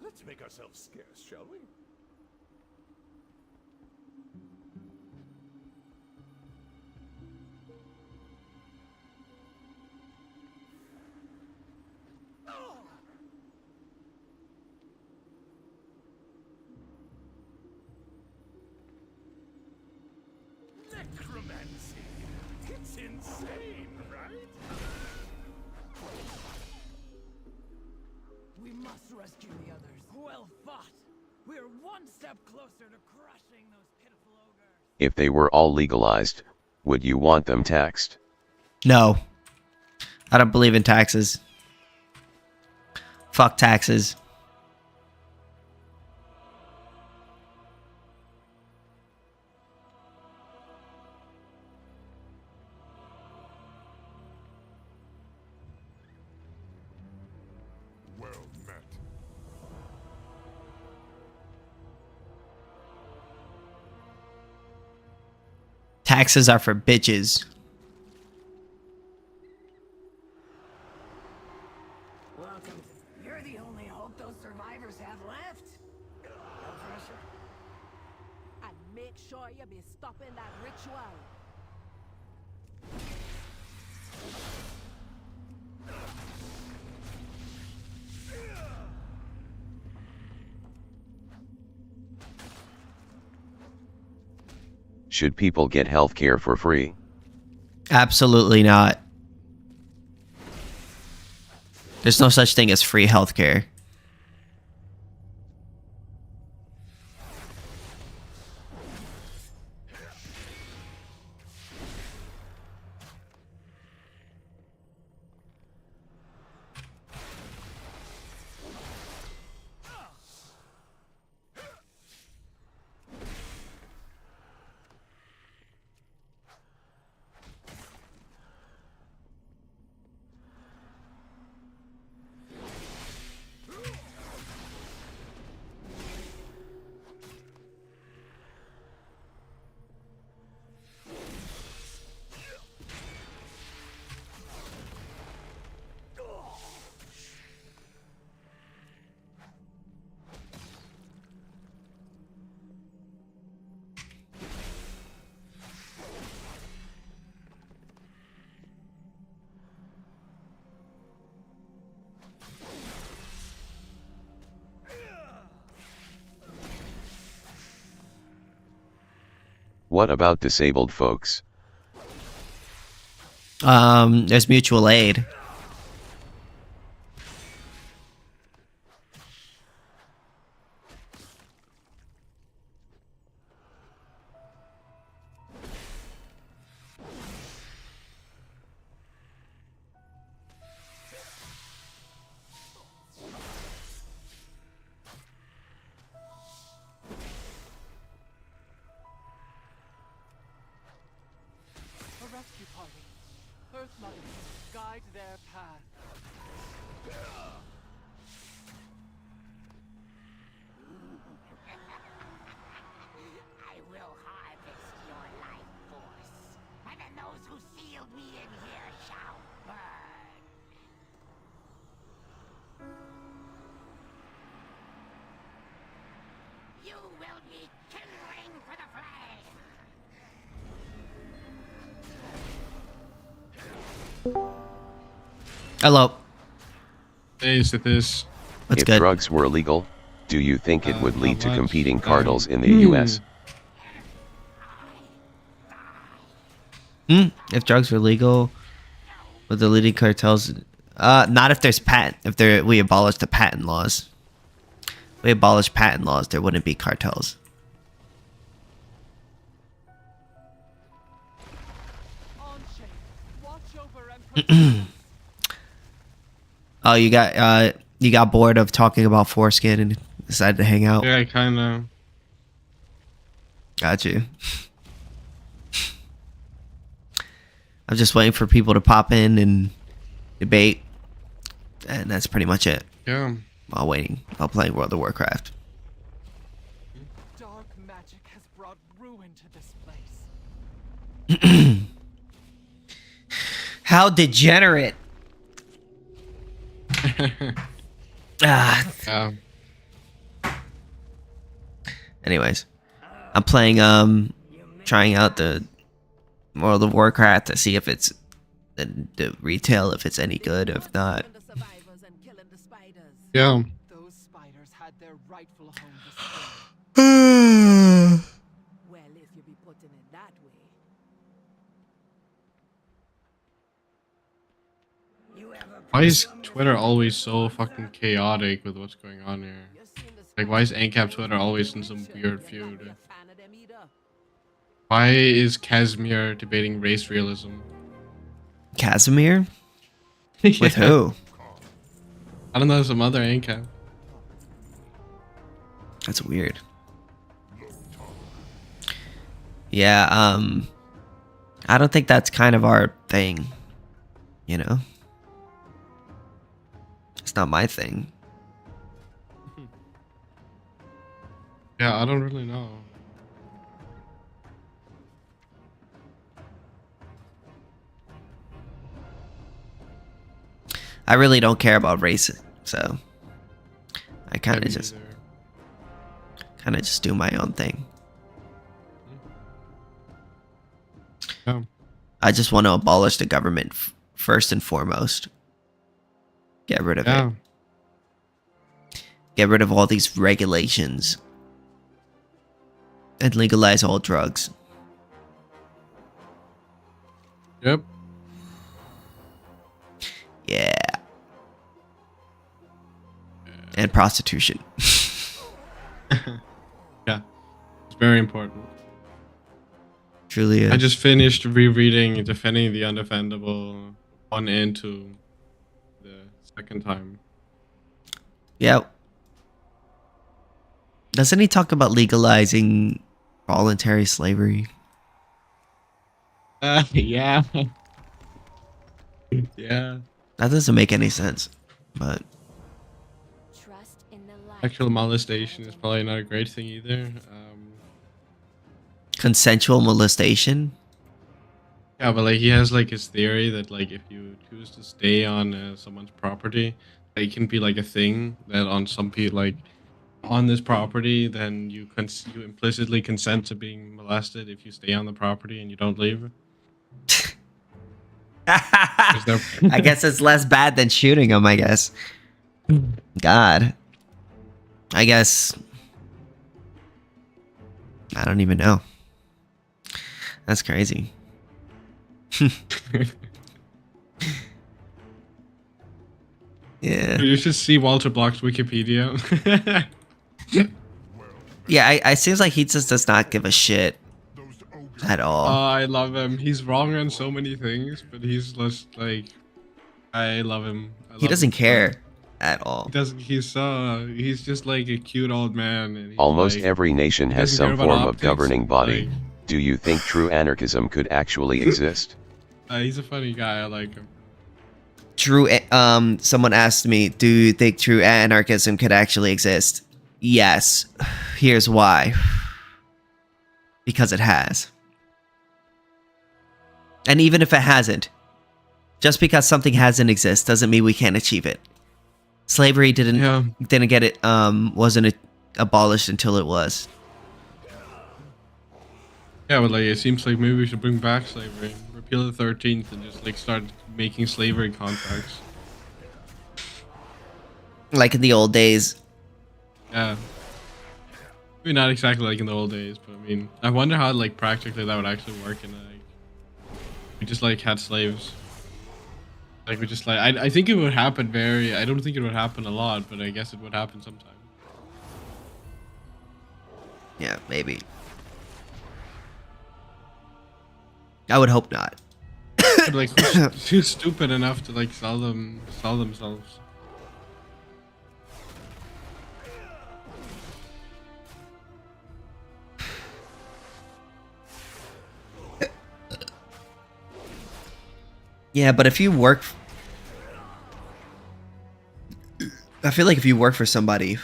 Let's make ourselves scarce, shall we? Necromancy! It's insane, right? We must rescue the others. Well fought! We're one step closer to crushing those pitiful ogres. If they were all legalized, would you want them taxed? No. I don't believe in taxes. Fuck taxes. Well met. Taxes are for bitches. Welcome. You're the only hope those survivors have left. No pressure. And make sure you be stopping that ritual. Should people get healthcare for free? Absolutely not. There's no such thing as free healthcare. What about disabled folks? There's mutual aid. A rescue party. Earth Mother, guide their path. I will harvest your life force, and then those who sealed me in here shall burn. You will be kindling for the flame. Hello. Hey, Sithis. What's If good? drugs were illegal, do you think it would lead to much? competing cartels in the US? If drugs were legal, with the leading cartels, not if there's patent. If there, we abolish the patent laws. We abolish patent laws. There wouldn't be cartels. On-chain. Watch over and protect. Oh, you got bored of talking about foreskin and decided to hang out. Yeah, I kind of. Got you. I'm just waiting for people to pop in and debate, and that's pretty much it. Yeah. While waiting, while playing World of Warcraft. Dark magic has brought ruin to this place. How degenerate. Yeah. Anyways, I'm playing trying out the World of Warcraft to see if it's the retail, if it's any good, if not. The survivors and killing the spiders. Yeah. Those spiders had their rightful home destroyed. Well, if you be putting it that way. You ever Why is Twitter always so fucking chaotic with what's going on here? Like, why is AnCap Twitter always in some weird feud? Why is Casimir debating race realism? Casimir? With Yeah. who? I don't know, some other AnCap. That's weird. Yeah, I don't think that's kind of our thing. You know? It's not my thing. Yeah, I don't really know. I really don't care about race, so I Yeah, kind me of just neither. do my own thing. Yeah. I just want to abolish the government first and foremost. Get rid of Yeah. it. Get rid of all these regulations and legalize all drugs. Yep. Yeah. And prostitution. Yeah. It's very important. Truly is. I just finished rereading Defending the Undefendable 1 and 2 the second time. Yep. Doesn't he talk about legalizing voluntary slavery? Yeah. Yeah. That doesn't make any sense. But Trust in the light. Sexual molestation is probably not a great thing either. consensual molestation? Yeah, but like he has like his theory that like if you choose to stay on someone's property, it can be like a thing that on some people like on this property, then you you implicitly consent to being molested if you stay on the property and you don't leave. I guess it's less bad than shooting him, I guess. God. I guess. I don't even know. That's crazy. Yeah. You should see Walter Block's Wikipedia. Yeah, I seems like he just does not give a shit at all. I love him. He's wrong on so many things, but he's just like, I love him. He doesn't care at all. He doesn't. He's just like a cute old man. And Almost like, every nation has doesn't care some about form of optics, governing body. like- Do you think true anarchism could actually exist? He's a funny guy. I like him. True. Someone asked me, "Do you think true anarchism could actually exist?" Yes. Here's why. Because it has. And even if it hasn't, just because something hasn't exist doesn't mean we can't achieve it. Slavery didn't get it. Wasn't abolished until it was. Yeah, but like it seems like maybe we should bring back slavery, repeal the 13th, and just like start making slavery contracts. Like in the old days. Yeah. Maybe not exactly like in the old days, but I mean, I wonder how like practically that would actually work in like we just like had slaves. Like we just like I think it would happen I don't think it would happen a lot, but I guess it would happen sometime. Yeah, maybe. I would hope not. But, like who's stupid enough to like sell themselves? Yeah, but if you work... I feel like if you work for somebody,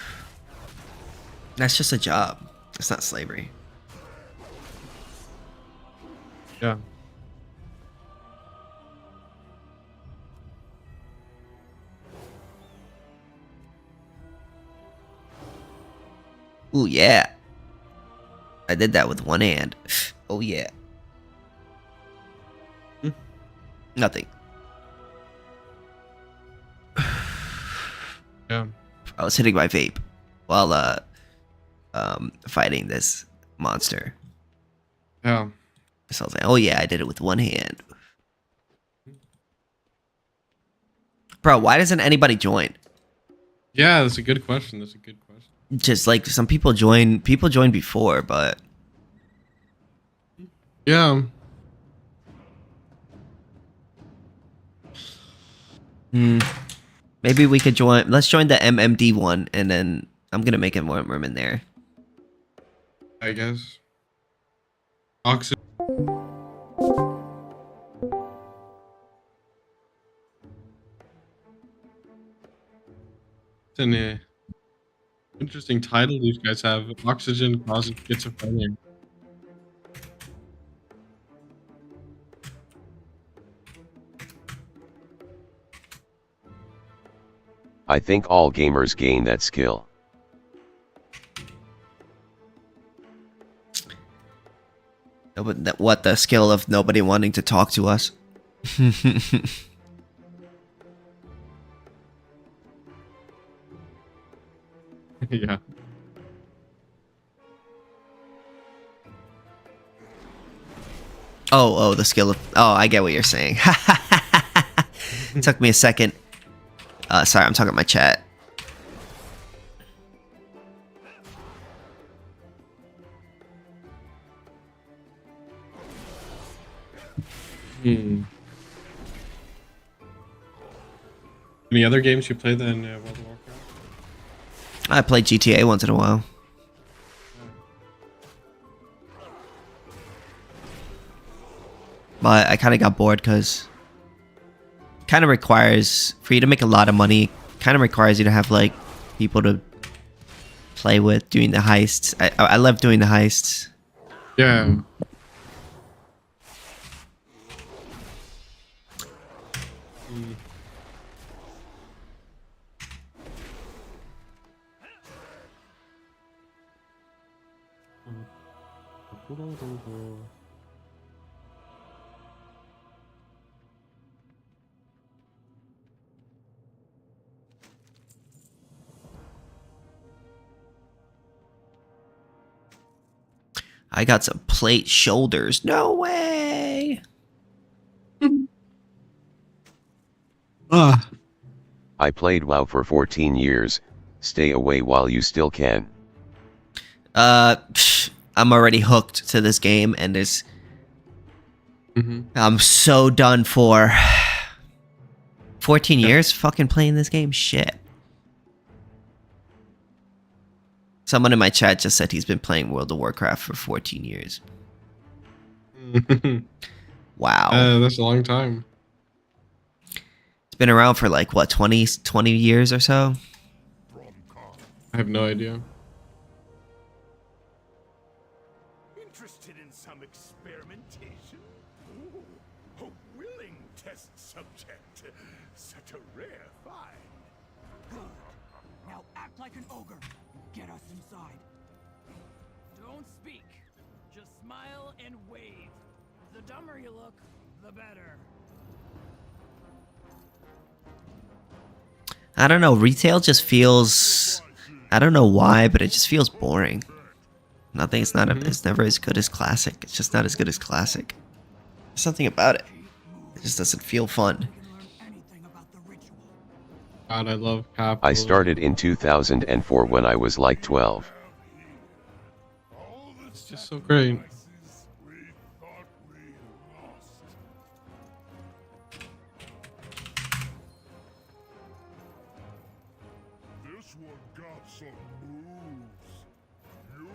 that's just a job. It's not slavery. Yeah. Ooh, yeah. I did that with one hand. Oh, yeah. Nothing. Yeah. I was hitting my vape while fighting this monster. Yeah. So I was like, oh yeah, I did it with one hand. Bro, why doesn't anybody join? Yeah, that's a good question. That's a good question. Just like some people joined before, but Yeah. Maybe we could join. Let's join the MMD one, and then I'm gonna make it more room in there. I guess. Oxygen. It's an interesting title these guys have. Oxygen causes schizophrenia. I think all gamers gain that skill. What, the skill of nobody wanting to talk to us? Yeah. Oh, the skill of... Oh, I get what you're saying. Took me a second. Sorry, I'm talking to my chat. Any other games you play than World of Warcraft? I play GTA once in a while. But I kind of got bored because kind of requires, for you to make a lot of money, kind of requires you to have like people to play with doing the heists. I love doing the heists. Yeah. I got some plate shoulders. No way. I played WoW for 14 years. Stay away while you still can. I'm already hooked to this game, and there's... I'm so done for. 14 years fucking playing this game? Shit. Someone in my chat just said he's been playing World of Warcraft for 14 years. Wow. That's a long time. It's been around for like, what, 20 years or so? I have no idea. Interested in some experimentation? Ooh, a willing test subject. Such a rare find. Good. Now act like an ogre. Get us inside. Don't speak. Just smile and wave. The dumber you look, the better. I don't know. Retail just feels... I don't know why, but it just feels boring. Nothing. It's not. It's never as good as classic. It's just not as good as classic. There's something about it. It just doesn't feel fun. God, I love Cap. I started in 2004 when I was like 12. It's just so great. This one got some moves. You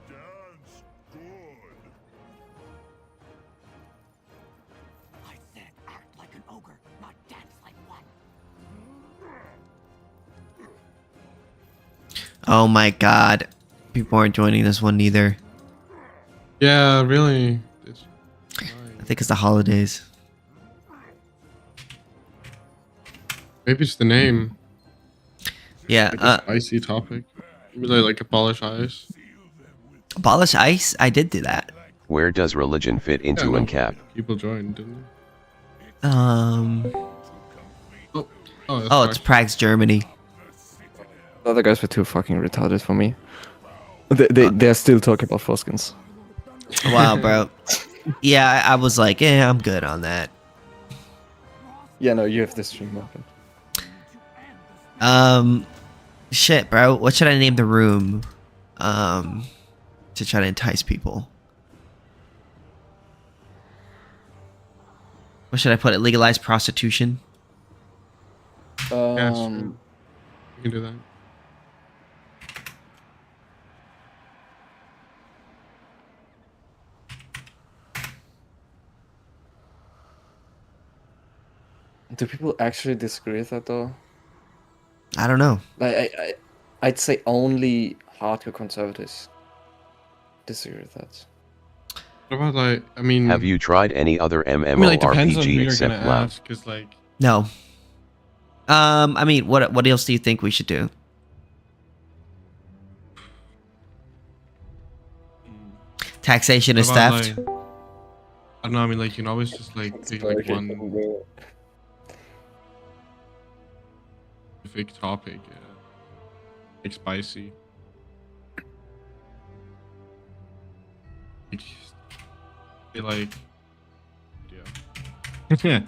dance good. I said act like an ogre, not dance like one. Oh my god. People aren't joining this one either. Yeah, really. I think it's the holidays. Maybe it's the name. Yeah. Like a spicy topic. Maybe like abolish ice. Abolish ice? I did do that. Where does religion fit into Yeah, no, AnCap? People joined, didn't Oh, it's Prague's Germany. The other guys were too fucking retarded for me. They're still talking about foreskins. Wow, bro. Yeah, I was like, yeah, I'm good on that. Yeah, no, you have this stream open. Shit, bro. What should I name the room? To try to entice people. What should I put it? Legalized prostitution? Yeah, sure. You can do that. Do people actually disagree with that though? I don't know. Like, I'd say only hardcore conservatives disagree with that. What about like? I mean, Have you tried any other I mean, like, depends on who MMORPG you're except gonna WoW? ask, because like, No. I mean, what else do you think we should do? Taxation is What about, theft. like, I don't know. I mean, like you can always just like pick like one specific topic, like spicy. Like, yeah.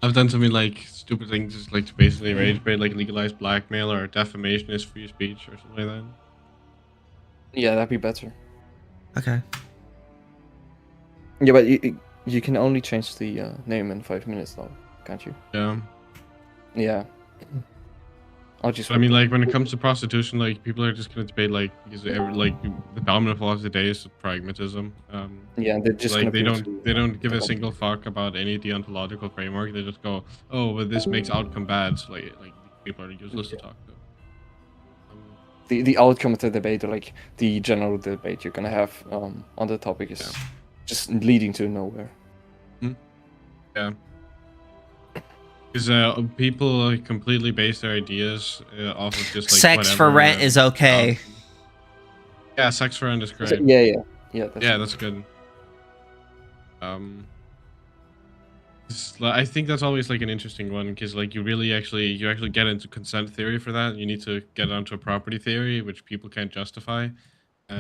I've done something like stupid things, just like to basically rage bait, like legalize blackmail or defamation is free speech or something like that. Yeah, that'd be better. Okay. Yeah, but you can only change the name in 5 minutes, though, can't you? Yeah. Yeah. I'll just. But I mean, like when it comes to prostitution, like people are just gonna debate, like because like the dominant philosophy today is pragmatism. Yeah, they're just like gonna they don't give a single fuck about any deontological framework. They just go, oh, but this makes outcome bad. So like people are useless to talk to. The outcome of the debate, or like the general debate you're gonna have on the topic, is just leading to nowhere. Yeah. Because people completely base their ideas off of just like Sex for rent is okay. Yeah, sex for rent is great. Yeah. That's good. I think that's always like an interesting one because like you actually get into consent theory for that. You need to get onto a property theory, which people can't justify.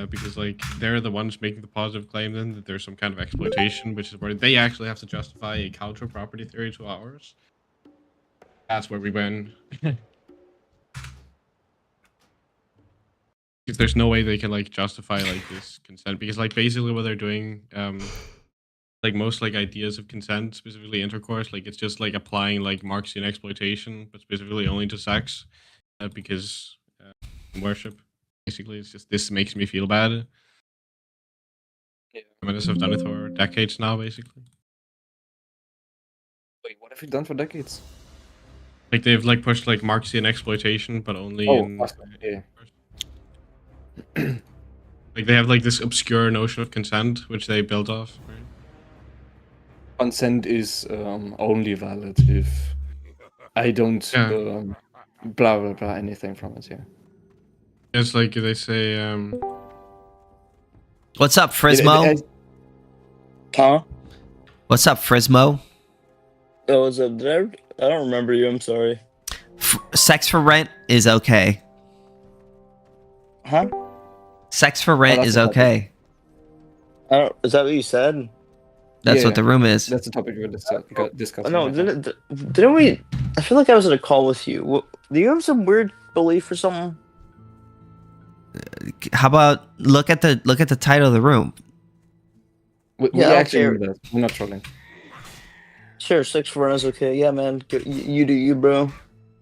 Because like they're the ones making the positive claim then that there's some kind of exploitation, which is where they actually have to justify a counter property theory to ours. That's where we win. Because there's no way they can like justify like this consent, because like basically what they're doing, like most like ideas of consent, specifically intercourse, like it's just like applying like Marxian exploitation, but specifically only to sex, because worship. Basically, it's just this makes me feel bad. Yeah, feminists have done it for decades now, basically. Wait, what have you done for decades? Like they've like pushed like Marxian exploitation, but only yeah. Like they have like this obscure notion of consent, which they built off. Right? Consent is only valid if I don't blah blah blah anything from it. Yeah. It's like they say. What's up, Frismo? Huh? What's up, Frismo? Oh, was it there? I don't remember you. I'm sorry. Sex for rent is okay. Huh? Sex for rent is okay. I don't. Is that what you said? That's what the room is. That's the topic we're discussing. No, didn't we? I feel like I was in a call with you. Do you have some weird belief or something? How about look at the title of the room? We actually do that. We're not trolling. Sure, sex for rent is okay. Yeah, man. You do you, bro.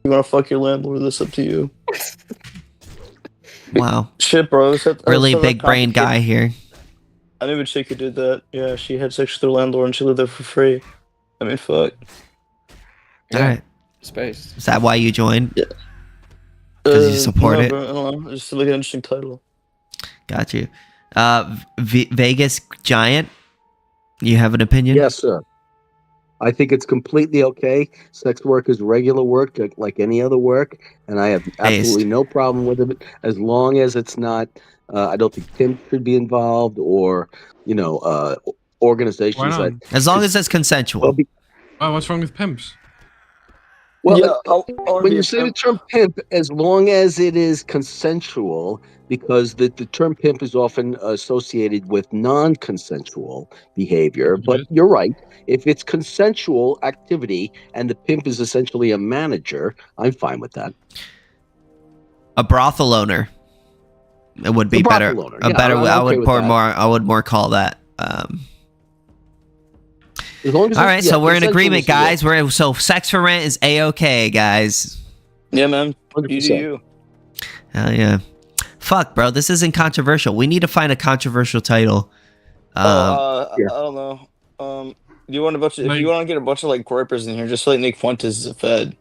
You wanna fuck your landlord? That's up to you. Wow. Shit, bro. Really big brain guy here. I knew a chick who did that. Yeah, she had sex with her landlord and she lived there for free. I mean, fuck. All right. Space. Is that why you joined? Yeah. Because you support it? Bro, I don't know. Just like an interesting title. Got you. Vegas Giant, you have an opinion? Yes, sir. I think it's completely okay. Sex work is regular work, like any other work, and I have absolutely no problem with it as long as it's not. I don't think pimp should be involved, or organizations that. As long as it's consensual. Wow, what's wrong with pimps? Well, yeah, when you say the term pimp, as long as it is consensual, because the term pimp is often associated with non-consensual behavior. But you're right. If it's consensual activity and the pimp is essentially a manager, I'm fine with that. A brothel owner. It would be better. I would more call that. As long as all right, so we're in agreement, guys. So sex for rent is a-okay, guys. Yeah, man. 100%. You do you. Hell yeah. Fuck, bro. This isn't controversial. We need to find a controversial title. I don't know. Do you want a bunch of, if you want to get a bunch of like gripers in here, just like Nick Fuentes is a fed.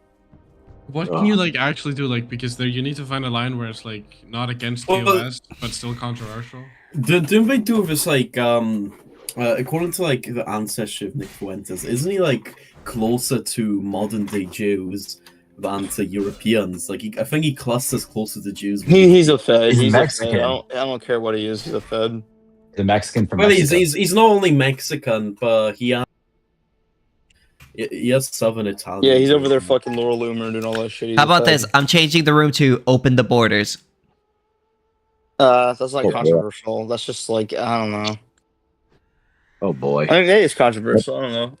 What can you like actually do? Like, because there you need to find a line where it's like not against TOS but still controversial. Didn't they do this like according to like the ancestry of Nick Fuentes, isn't he like closer to modern day Jews than to Europeans. Like I think he clusters closer to Jews. He's a Fed. He's He's Mexican. a Fed. I don't care what he is. He's a Fed. The Mexican from Well, Mexico. he's not only Mexican, but he has Southern Italian. Yeah, he's over there fucking Laura Loomer and doing all that shit. He's How a about Fed. this? I'm changing the room to open the borders. That's like Oh, boy. controversial. That's just like I don't know. Oh boy. I think it is controversial. I don't know.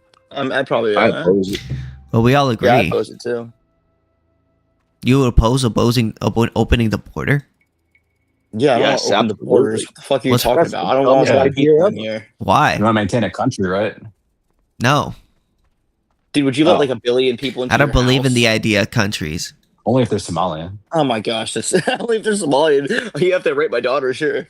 I'd probably. I oppose it. Well, we all agree. Yeah, I oppose it too. You would oppose opening the border? Yeah, I Yes, don't open the absolutely. borders. What the fuck are you What's- talking That's about? the I don't want dumbest to idea people in ever. here. Why? You want to maintain a country, right? No. Dude, would you let Oh. like a billion people into I don't your believe in house? the idea of countries. Only if they're Somalian. Oh my gosh, that's I don't believe there's Somalian. You have to rape my daughter, sure.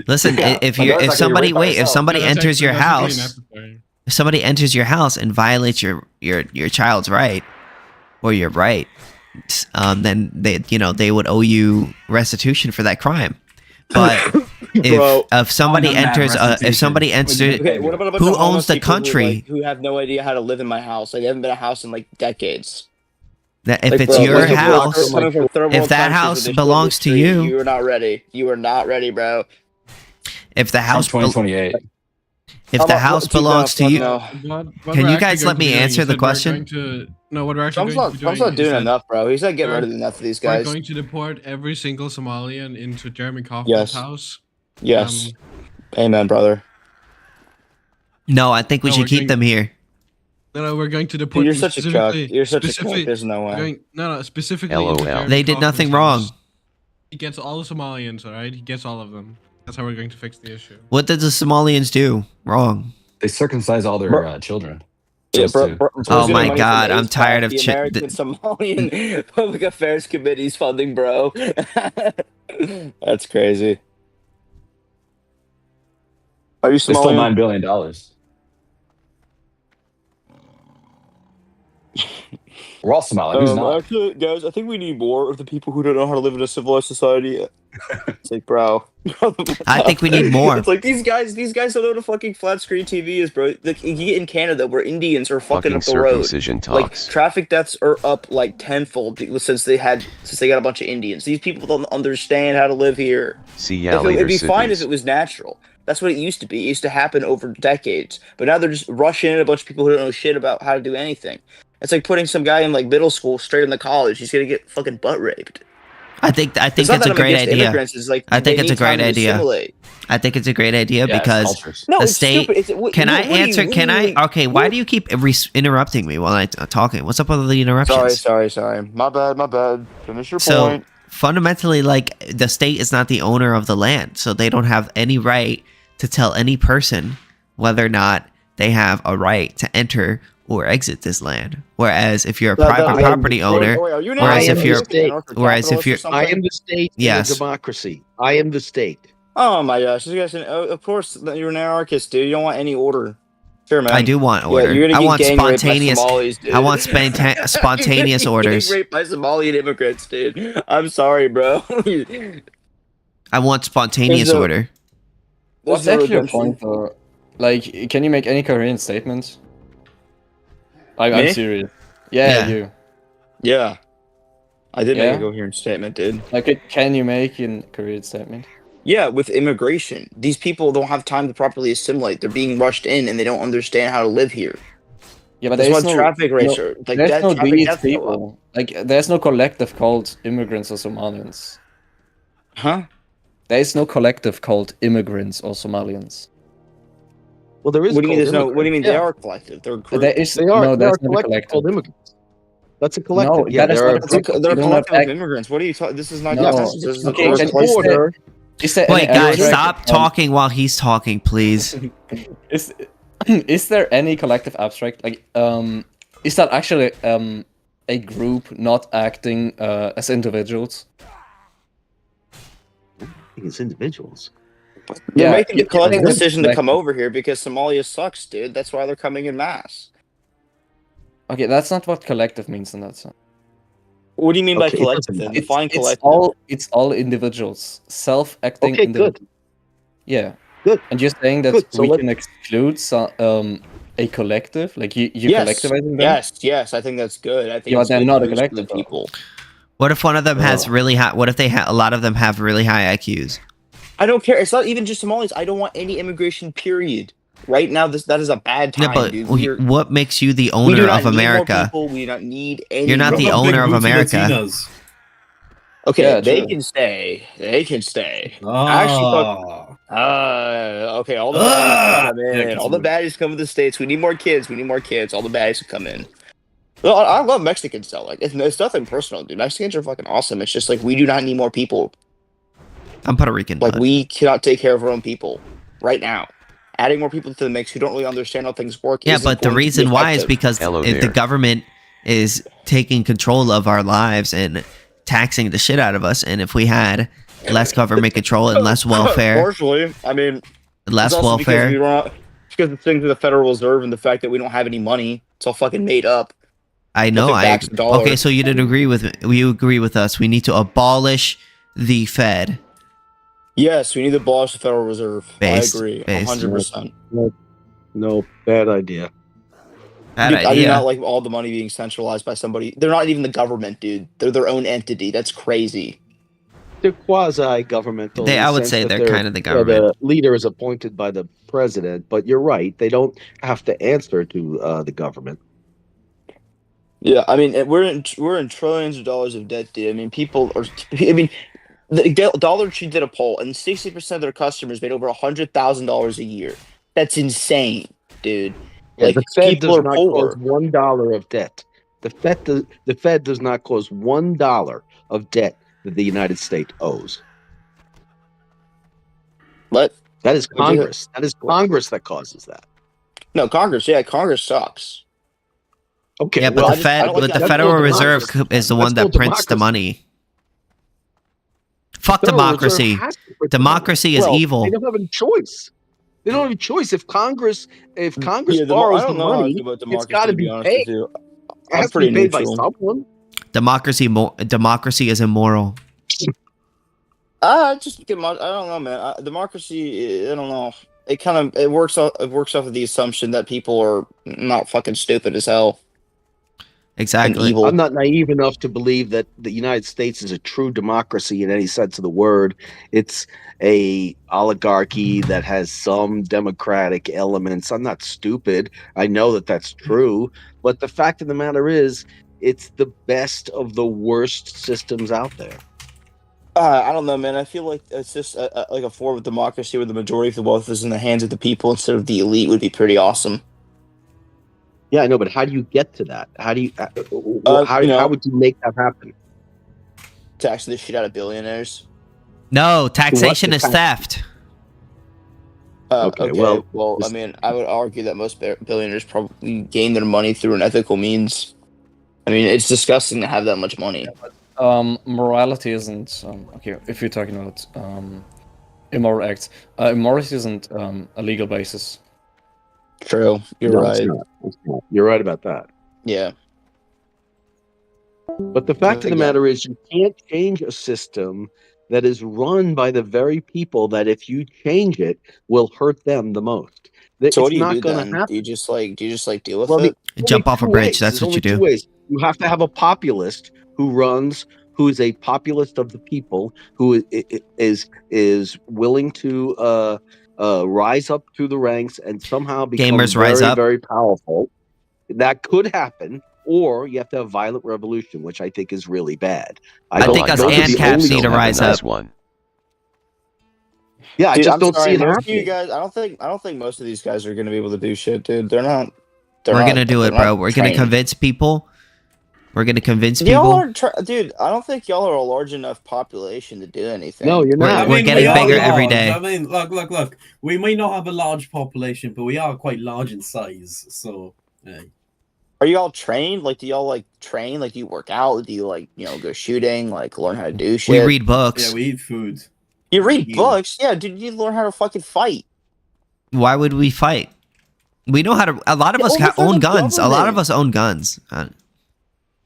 Listen, Yeah, if my you daughter's if not gonna somebody rape by wait, if herself. somebody That's enters your actually house, necessary. if somebody enters your house and violates your child's right or your right, then they would owe you restitution for that crime. But Bro. if somebody Oh, no, enters if somebody enters Okay, what about a bunch who of homeless owns the people country, who have no idea how to live in my house? Like they haven't been in a house in like decades. that if Like, it's bro, your like, if you're house, coming from third if world that countries house with this shit in belongs the to street, you, you are not ready. You are not ready, bro. if the house 2028. if the house belongs to you, Can you guys let me answer the question? What we're actually Trump's going to be not doing doing is that enough, bro. He's not getting we're- rid of enough of these we're guys. going to deport every single Somalian into Jeremy Kaufman's Yes. house. Yes. Amen, brother. no, I think we No, should we're keep going- them here. No, we're going to Dude, deport you're them such a cuck. specifically- You're such a specific- cuck. There's no we're way. going- No, specifically. LOL. into Jeremy They did nothing Kaufman's wrong. house. He gets all the Somalians, alright? He gets all of them. That's how we're going to fix the issue. What did the Somalians do wrong? They circumcise all their children. Yeah, Those two. Oh my money from God, the I'm AIDS tired of the chi- American Somalian Public Affairs Committee's funding, bro. That's crazy. Are you They stole Somalian? $9 billion. We're all Somali. Who's not? Actually, guys, I think we need more of the people who don't know how to live in a civilized society. It's like, bro. I think we need more. It's like these guys don't know what a fucking flat screen TV is, bro. Like you get in Canada where Indians are fucking up the road. circumcision Like talks. traffic deaths are up like tenfold since they got a bunch of Indians. These people don't understand how to live here. See ya later, It'd be fine if Sithis. it was natural. That's what it used to be. It used to happen over decades. But now they're just rushing in a bunch of people who don't know shit about how to do anything. It's like putting some guy in like middle school straight into college. He's gonna get fucking butt raped. I think not it's that a I'm great against idea. immigrants, it's like I think they it's a need time great to idea. assimilate. I think it's a great idea Yeah, it's because cultures. No, the it's state. stupid. It's, Can I what do you- answer? what Can do you- I? Okay, why do you keep interrupting me while I'm talking? What's up with the interruptions? Sorry. My bad. Finish your So point. fundamentally, like the state is not the owner of the land, so they don't have any right to tell any person whether or not they have a right to enter or exit this land. Whereas if you're a private property owner, Are you an whereas if anarchist you're- or whereas if capitalist or you're- something? I am the state Yes. in a democracy. I am the state. Oh my gosh, you guys! Of course, you're an anarchist, dude. You don't want any order. Sure, man. I do want Yeah, order. you're gonna I get want gang raped by spontaneous. Somalis, dude. I want spontaneous You're orders. getting raped by Somalian immigrants, dude. I'm sorry, bro. I want spontaneous There's a- order. What's There's no actually a redemption. point though? Like, can you make any coherent statements? I'm Me? serious. Yeah, Yeah. you. Yeah, I did Yeah? make a coherent statement, dude. Like, can you make a coherent statement? Yeah, with immigration, these people don't have time to properly assimilate. They're being rushed in, and they don't understand how to live here. Yeah, but That's there's why no traffic rates are like there's that. no Traffic these deaths go up. people. Like, there's no collective called immigrants or Somalians. Huh? There is no collective called immigrants or Somalians. Well, there is. What do you mean? called There's no. What do you mean? immigrants. They are collective. They're a group. There is They are. no. they are There's not a collective collective. called immigrants. That's a collective. No, yeah, that is there not are. a They're collective. a You do not collective of act- immigrants. What are you talking? This is not. No. Yes, this is Okay, the can first you place. say- Is there Wait, any guys, abstract- stop talking while he's talking, please. Is there any collective abstract is that actually a group not acting as individuals? It's individuals. They're Yeah, making the yeah, collective yeah. decision to Like- come over here because Somalia sucks, dude. That's why they're coming in mass. Okay, that's not what collective means in that sense. What do you mean by Okay, collective? it's- Then define It's collective. all individuals, self-acting. Okay, good. Yeah. Good. And you're saying that Good, so we let- can exclude a collective? Like you Yes, collectivizing them? yes. I think that's good. I think Yeah, it's they're good not a news for the collective, though. people. What if one of them has really high? What if a lot of them have really high IQs? I don't care. It's not even just Somalis. I don't want any immigration. Period. Right now, that is a bad time, Yeah, but dude. what makes you the We do owner not of need more America? people. We do not need any. You're not more the people. owner of America. Latinas. Okay, Yeah, they true. can stay. They can stay. Ah. I actually thought. Okay, all the baddies can come Yeah, in. All the continue. baddies come to the States. We need more kids. We need more kids. All the baddies can come in. Well, I love Mexicans though. Like, it's nothing personal, dude. Mexicans are fucking awesome. It's just like we do not need more people. I'm Puerto Rican. Like, but we cannot take care of our own people right now. Adding more people to the mix who don't really understand how things work. yeah, isn't but the going to be reason why is effective. because Hello if the there. government is taking control of our lives and taxing the shit out of us, and if we had less government control and less welfare, Partially, I mean, less it's also welfare. because the things with the Federal Reserve and the fact that we don't have any money. It's all fucking made up. I know. Nothing backs the dollar. Okay, so you didn't agree with me. You agree with us. We need to abolish the Fed. Yes, we need to abolish the Federal Reserve. Based- I agree, based. 100%. No, bad idea. Bad Dude, I do idea. not like all the money being centralized by somebody. They're not even the government, dude. They're their own entity. That's crazy. They're quasi-governmental. They- in the I would sense say that they're kind of the the government. leader is appointed by the president, but you're right. They don't have to answer to the government. Yeah, I mean, we're in trillions of dollars of debt, dude. I mean, people are. I mean, the Dollar Tree did a poll, and 60% of their customers made over $100,000 a year. That's insane, dude. Yeah, Like, the Fed people does are not poor. cause $1 of debt. The Fed does not cause $1 of debt that the United States owes. But that is What do you- Congress. That is Congress that causes that. No, Congress. Yeah, Congress sucks. Okay, Yeah, but well, the Fed, I don't like but the that. Federal That's Reserve democracy. is the That's one that called prints the democracy. money. Fuck Federal Reserve democracy. has to print the money. Democracy is Well, evil. They don't have any choice. They don't have a choice. If Congress Yeah, borrows I the don't know how I money, feel about it's democracy, got to to be be honest paid. with you. It has I'm to pretty be paid by neutral. someone. Democracy is immoral. I don't know, man. Democracy. I don't know. It works off of the assumption that people are not fucking stupid as hell. Exactly. Evil. I'm not naive enough to believe that the United States is a true democracy in any sense of the word. It's a oligarchy that has some democratic elements. I'm not stupid. I know that that's true. But the fact of the matter is, it's the best of the worst systems out there. I don't know, man. I feel like it's just like a form of democracy where the majority of the wealth is in the hands of the people instead of the elite would be pretty awesome. Yeah, I know, but how do you get to that? How do you? How would you make that happen? Taxing the shit out of billionaires. No, taxation What? is theft. Okay, Well, well, I mean, I would argue that most billionaires probably gain their money through an ethical means. I mean, it's disgusting to have that much money. Morality isn't okay. If you're talking about immoral acts, immorality isn't a legal basis. True, you're No, it's right. not. It's not. You're right about that. Yeah. But the fact of the matter is, you can't change a system that is run by the very people that, if you change it, will hurt them the most. So what do It's you not do going then? to happen. Do you just deal with Well, it? Jump off a two bridge. ways. That's There's what you only do. two ways. You have to have a populist who is a populist of the people, who is willing to rise up through the ranks and somehow become Gamers rise very, up. very powerful. That could happen. Or you have to have violent revolution, which I think is really bad. I think us AnCaps need to rise up. Yeah, I Dude, just I'm don't sorry, see it most of happening. you guys. I don't think most of these guys are going to be able to do shit, dude. We're Gonna do it, bro. We're gonna convince people. We're gonna convince people. Dude, I don't think y'all are a large enough population to do anything. No, you're not. We're getting we are bigger every large. day. I mean, look. We may not have a large population, but we are quite large in size. So, Are you all trained? Like, do y'all train? Like, do you work out? Do you go shooting? Like, learn how to do shit? We read books. yeah, we eat food. You read books? Yeah, dude. You learn how to fucking fight. Why would we fight? We know how to. A lot of us overthrow own the guns. A lot of government. us own guns.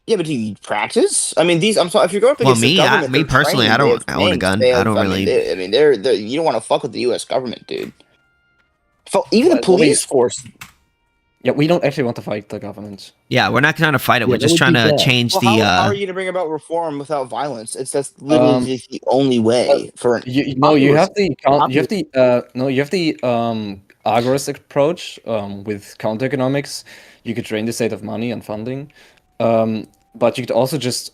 Yeah, but do you practice? I mean, I'm sorry. If you're going up against the government, me they're personally, trained, I they don't have own a tanks, gun. they I have- don't mean, really. they're you don't want to fuck with the U.S. government, dude. Even the But, I mean- police force. Yeah, we don't actually want to fight the government. Yeah, we're not trying to fight it. Yeah, We're that just would trying be to bad. change Well, the. how are you gonna bring about reform without violence? That's literally the only way for. You have the agorist approach with counter economics. You could drain the state of money and funding, but you could also just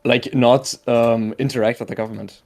like not interact with the government.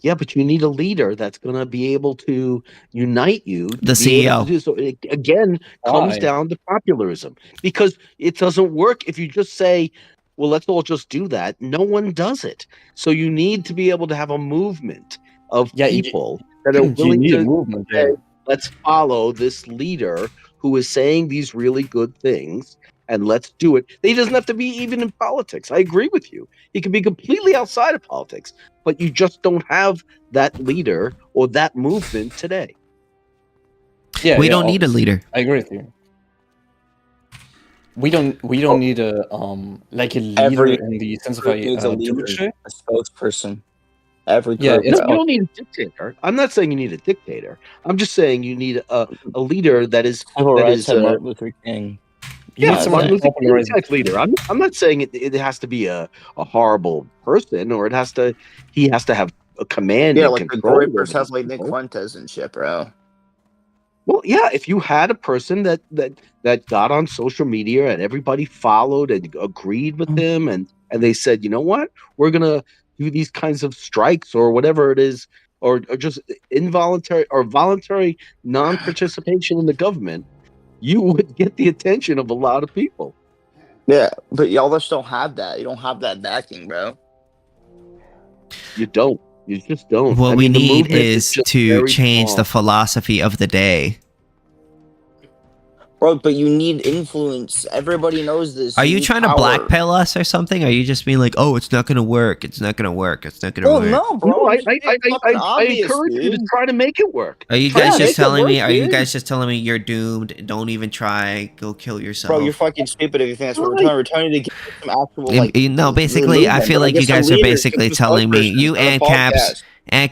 Yeah, but you need a leader that's going to be able to unite you. To The be able to CEO. do so. It, again, comes Why? down to popularism because it doesn't work if you just say, "Well, let's all just do that." No one does it. So you need to be able to have a movement of people that are you willing need a to movement, say, yeah. "Let's follow this leader who is saying these really good things." And let's do it. He doesn't have to be even in politics. I agree with you. He can be completely outside of politics, but you just don't have that leader or that movement today. Yeah, We don't need a leader. I agree with you. We don't need a like a leader Every in the sense of group needs a leader, dictatorship. a spokesperson. Every Yeah, group. No, you don't need a dictator. I'm not saying you need a dictator. I'm just saying you need a leader that is Civil that rights is had Martin Luther King. You need yeah, someone Martin to Luther King popularize type leader. I'm not saying it has to be a horrible person or he has to have a command Yeah, and like the control over Groypers have these like Nick people. Fuentes and shit, bro. Well, yeah, if you had a person that got on social media and everybody followed and agreed with him and they said, you know what, we're gonna do these kinds of strikes or whatever it is, or just involuntary or voluntary non-participation in the government, you would get the attention of a lot of people. Yeah, but y'all just don't have that. You don't have that backing, bro. You don't. You just don't. What I we mean, the need movement is just to very change small. the philosophy of the day. Bro, but you need influence. Everybody knows this. Are you need trying to power. blackmail us or something? Are you just being like, "Oh, it's not gonna work. It's not gonna work. It's not gonna Well, work"? no, bro. No, I It's fucking obvious, encourage you to dude. try to make it work. Are you Try guys to just make it telling me? work, Are you dude. guys just telling me you're doomed? Don't even try. Go kill yourself. Bro, you're fucking stupid if you think that's what we're Right. trying. We're trying to get some actual like. No, basically, I movement, feel bro. like Get you some guys are leaders, basically get some telling me spokespersons you on a and podcast.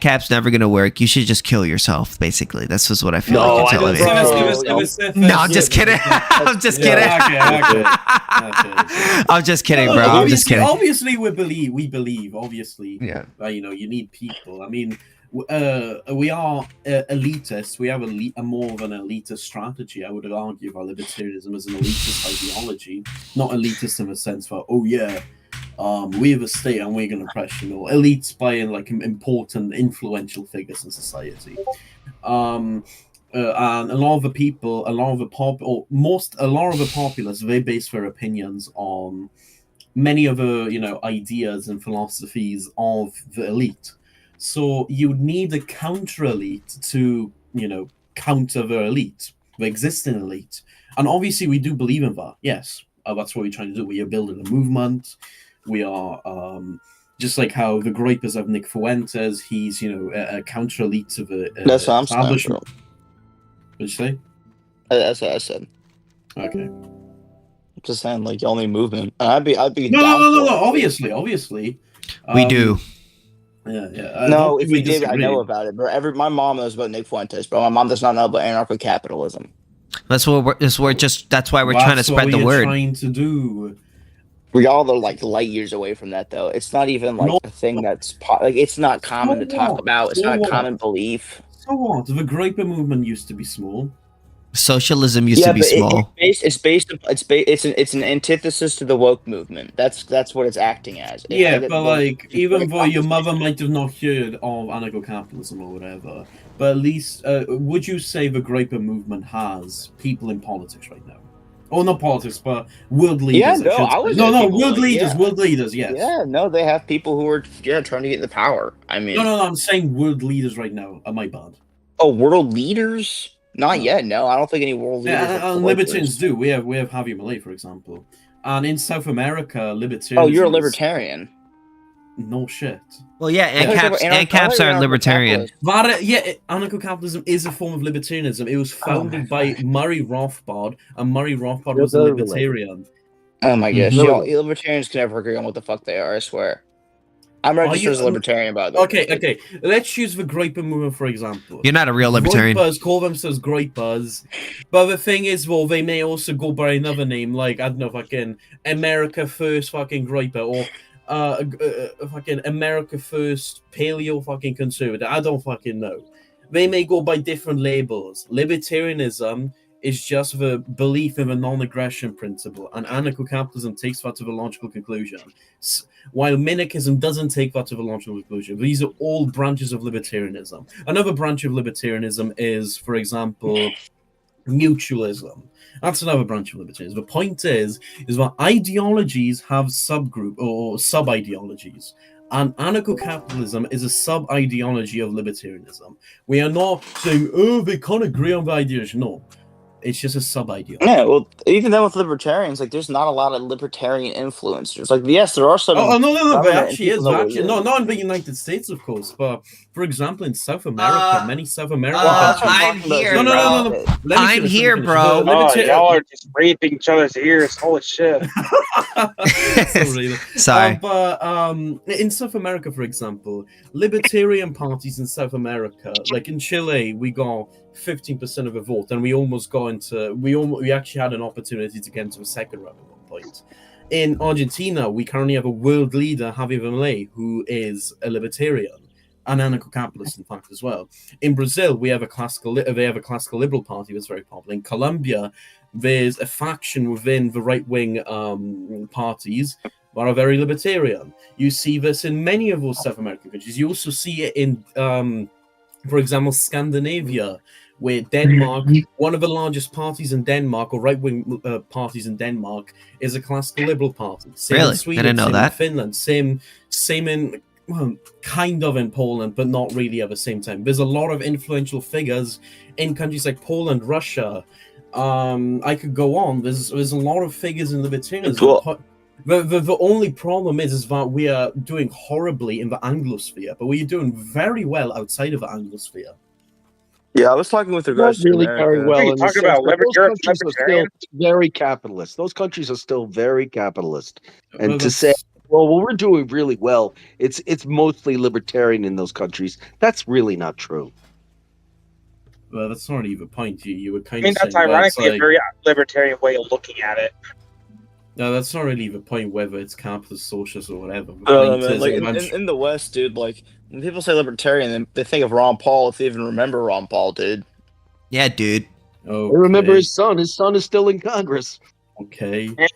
Caps never gonna work. You should just kill yourself. Basically, that's just what I feel No, like I you're don't telling me. think No, I'm just kidding. I'm just kidding. I'm just kidding, bro. I'm just kidding. Obviously, we believe. Obviously, Yeah. you know, you need people. I mean, we are elitists. We have a more of an elitist strategy. I would argue that libertarianism is an elitist ideology, not elitist in the sense that we have a state and we're going to press elites by like important, influential figures in society. And a lot of the people, a lot of the populace, they base their opinions on many of the ideas and philosophies of the elite. So you need a counter elite to counter the elite, the existing elite, and obviously we do believe in that. Yes, that's what we're trying to do. We are building a movement. We are just like how the Groypers have Nick Fuentes. He's a counter elite to the That's what I'm saying, establishment. bro. What'd you say? That's what I said. Okay. Just saying, like y'all need movement. And I'd be No. down for it. Obviously. We do. Yeah. No, if we we did, I disagree. know about it, bro. My mom knows about Nick Fuentes, bro. My mom does not know about anarcho-capitalism. That's what that's why we're trying to That's spread what the we are word. trying to do. We all are like light years away from that, though. It's not even like a thing that's like it's not common to talk about. It's not a common belief. So what? The Groyper movement used to be small. Socialism used to be small. It's an antithesis to the woke movement. That's what it's acting as. Yeah, but like, even though your mother might have not heard of anarcho-capitalism or whatever, but at least, would you say the Groyper movement has people in politics right now? Oh, not politics, but world leaders. World leaders, yes. Yeah, no, they have people who are trying to get the power. I mean, No, I'm saying world leaders right now. My bad. Oh, world leaders? Not yet. No, I don't think any world leaders. And libertarians do. We have Javier Milei, for example, and in South America, libertarians. Oh, you're a libertarian. No shit. Well, yeah, AnCaps are libertarian. Anarcho-capitalism is a form of libertarianism. It was founded by Murray Rothbard, and Murray Rothbard was a libertarian. Oh my gosh, libertarians can never agree on what the fuck they are, I swear. I'm Are registered you as a libertarian, by the way. okay? Let's use the Groyper movement for example. You're not a real libertarian. Groypers call themselves Groypers, but the thing is, well, they may also go by another name, like I don't know, fucking America First fucking Groyper, or fucking America First Paleo fucking Conservative. I don't fucking know. They may go by different labels. Libertarianism is just the belief in the non-aggression principle, and anarcho-capitalism takes that to the logical conclusion. While minarchism doesn't take that to the logical conclusion. These are all branches of libertarianism. Another branch of libertarianism is, for example, mutualism. That's another branch of libertarianism. The point is that ideologies have subgroup or sub-ideologies. And anarcho-capitalism is a sub-ideology of libertarianism. We are not saying, oh, they can't agree on the ideology. No. It's just a sub-ideology. Yeah, well, even then with libertarians, like, there's not a lot of libertarian influencers. Like, yes, there are some. No, there actually is. Actually, not in the United States, of course, but for example, in South America, many South American countries. I'm here. No. I'm here, bro. Oh, y'all are just raping each other's ears. Holy shit. Sorry. But in South America, for example, libertarian parties in South America, like in Chile, we got 15% of the vote, and we almost got into. We actually had an opportunity to get into the second round at one point. In Argentina, we currently have a world leader, Javier Milei, who is a libertarian, an anarcho-capitalist, in fact, as well. In Brazil, they have a classical liberal party that's very popular. In Colombia, there's a faction within the right-wing parties that are very libertarian. You see this in many of those South American countries. You also see it in, for example, Scandinavia, where Denmark, one of the largest parties in Denmark, or right-wing parties in Denmark, is a classical liberal party. Same Really? in Sweden, I didn't know same that. in Finland, same in, well, kind of in Poland, but not really at the same time. There's a lot of influential figures in countries like Poland, Russia. I could go on. There's a lot of figures in libertarianism. Cool. The only problem is that we are doing horribly in the Anglosphere, but we are doing very well outside of the Anglosphere. Yeah, I was talking with regards Not really to very America. well. Are you in the talking sense about that those you're a countries are still libertarian? very capitalist. Those countries are still very capitalist. And Well, to say, well, we're doing really well, it's mostly libertarian in those countries. That's really not true. Well, that's not even the point. You were I kind mean, of that's saying ironically like, a very libertarian way of looking at it. no, that's not really the point. Whether it's capitalist, socialist, or whatever. The point Man, is like eventually- in the West, dude, like when people say libertarian, they think of Ron Paul, if they even remember Ron Paul, dude. Yeah, dude. Okay. I remember his son. His son is still in Congress. Okay. Yeah,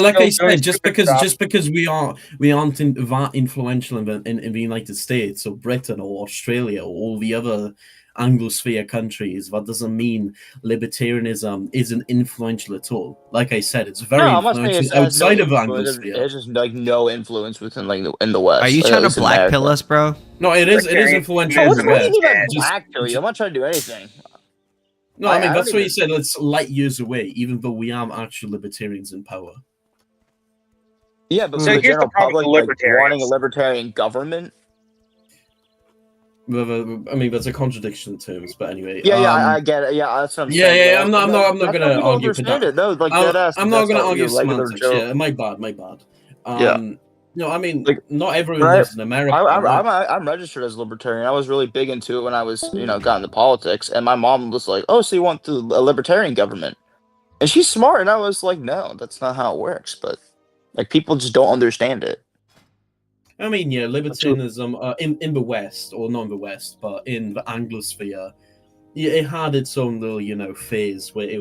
Like I said, just because we aren't that influential in the United States or Britain or Australia or all the other Anglosphere countries, that doesn't mean libertarianism isn't influential at all. Like I said, it's very No, I'm not saying influential it has no outside of influence. Anglosphere. It's just like no influence within like in the West. Are you like, trying at to least in black pill America. us, bro? No, it is influential. What do in the you West. mean by Just- black pill you? I'm not trying to do anything. No, I mean I that's don't what you even- said. It's light years away, even though we are actual libertarians in power. Yeah, but So for the here's the general problem public, with like, wanting a libertarians. libertarian government. I mean, that's a contradiction in terms, but anyway. Yeah, I get it. Yeah, that's what I'm Yeah, saying. yeah, but I'm not that's gonna how people argue. understand it. No, like I'm deadass, not that's gonna how argue your regular semantics. joke. Yeah, my bad. Yeah. No, I mean, Like, not everyone right? lives in America. I'm registered as a libertarian. I was really big into it when I was, got into politics. And my mom was like, "Oh, so you want a libertarian government?" And she's smart, and I was like, "No, that's not how it works." But like, people just don't understand it. I mean, yeah, libertarianism in the West, or not in the West, but in the Anglosphere, yeah, it had its own little, phase where it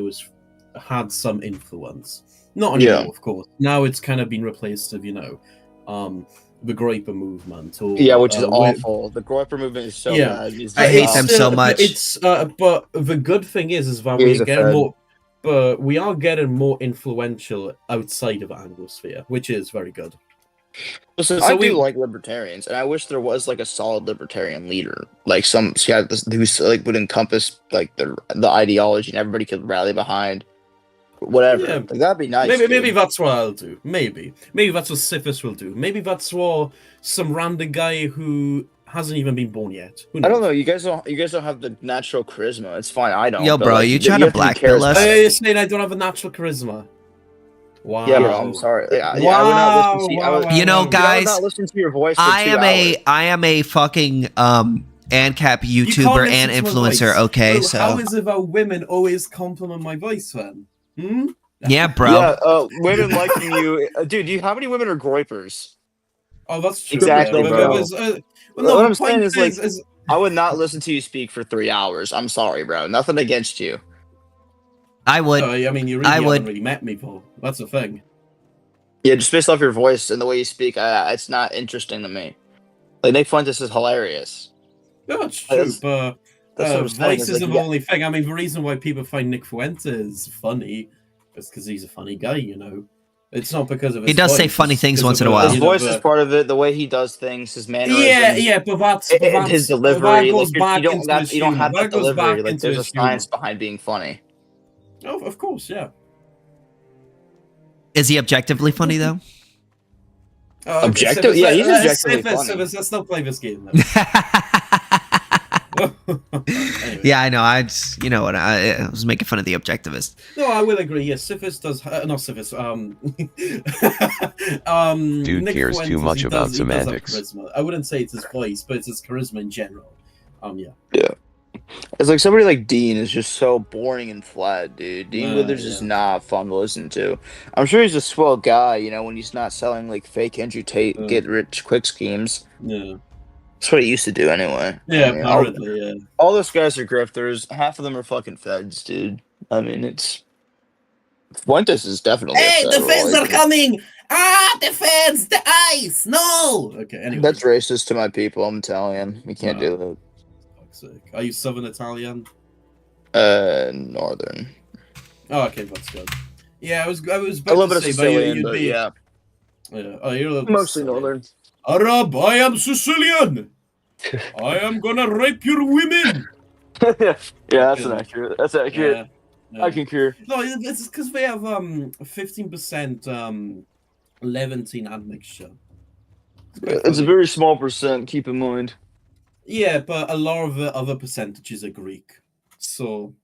had some influence. Not anymore, Yeah. of course. Now it's kind of been replaced with, the Groyper movement. Or, Yeah, which is with- awful. The Groyper movement is so Yeah. bad. I hate them so much. But the good thing is that He is we're a getting Fed. more. But we are getting more influential outside of Anglosphere, which is very good. Listen, So I we- do like libertarians, and I wish there was like a solid libertarian leader, like who's like would encompass like the ideology, and everybody could rally behind. Whatever, Yeah. like, that'd be nice. Maybe dude. that's what I'll do. Maybe that's what Sithis will do. Maybe that's what some random guy who hasn't even been born yet. Who I don't knows? know. You guys don't have the natural charisma. It's fine. I don't. Yo, but, bro, like, you you trying to have be black pill us? charismatic. You're saying I don't have a natural charisma? Wow. Yeah, bro. I'm sorry. Like, I would not listen to you. You know, I would guys, not listen to your voice for I 2 am hours. I am a fucking AnCap You can't YouTuber listen and to my influencer. voice. Okay, Well, so how is it that women always compliment my voice then? Hmm? yeah, bro. Yeah, women liking you, dude. How many women are groypers? Oh, that's true. Exactly, yeah. bro. Well, no, What the I'm saying point is, like, is I would not listen to you speak for 3 hours. I'm sorry, bro. Nothing against you. I would. I mean, you really haven't really met me, Paul. That's the thing. Yeah, just based off your voice and the way you speak, it's not interesting to me. Like, Nick Fuentes is hilarious. Yeah, that's true, but that's what I'm saying, voice is, like, isn't the only thing. I mean, the reason why people find Nick Fuentes funny is because he's a funny guy, you know? It's not because of his He does say voice, funny it's things because once of in a while. His voice is part of it. The way he does things, his mannerisms. Yeah, but that's and his delivery. that goes Like, back you into don't his you don't humor. have that That goes delivery. back Like, into there's a his humor. science behind being funny. Oh, of course, yeah. Is he objectively funny though? Objective? Yeah, he's objectively funny. Let's not play this game. Yeah, I know. I just, you know what? I was making fun of the objectivist. No, I will agree. Yes, Sithis does. Not Sithis. Dude Nick cares Fuentes, too much he about does have semantics. charisma. I wouldn't say it's his voice, but it's his charisma in general. Yeah. Yeah. It's like somebody like Dean is just so boring and flat, dude. Dean Withers is not fun to listen to. I'm sure he's a swell guy, you know, when he's not selling like fake Andrew Tate get rich quick schemes. Yeah. That's what he used to do anyway. Yeah, I mean, apparently, yeah. all those guys are grifters. Half of them are fucking feds, dude. I mean, it's Fuentes is definitely. Hey, a the federal feds are agent. coming! Ah, the feds! The ice! No! Okay, anyway. That's racist to my people. I'm Italian. We can't do that. Are you Southern Italian? Northern. Oh, okay, that's good. Yeah, I was A about little to bit say, of but Sicilian, you'd but be. yeah. Yeah. Oh, you're a little Mostly Sicilian. northern. Arab, I am Sicilian! I am gonna rape your women! Yeah, that's accurate. That's accurate. Yeah. I concur. No, it's because they have 15% Levantine admixture. It's a very small percent. Keep in mind. Yeah, but a lot of the other percentages are Greek. So,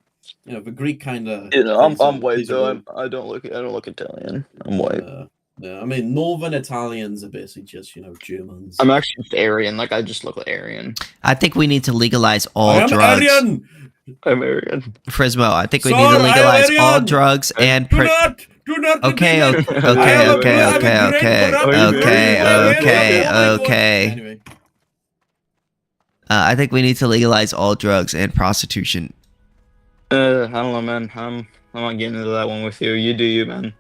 you know, the Greek kind of. You know, I'm white though. I don't look Italian. I'm white. Yeah, I mean, Northern Italians are basically just, you know, Germans. I'm actually just Aryan. Like, I just look like Aryan. I think we need to legalize all I am drugs. Aryan! I'm Aryan. Frismo, I think we Sir, need to I am legalize all Aryan! drugs and. Do not. Okay, continue. okay, I am a okay, great okay, corrupt- okay. Anyway. I think we need to legalize all drugs and prostitution. I don't know, man. I'm not getting into that one with you. You do you, man.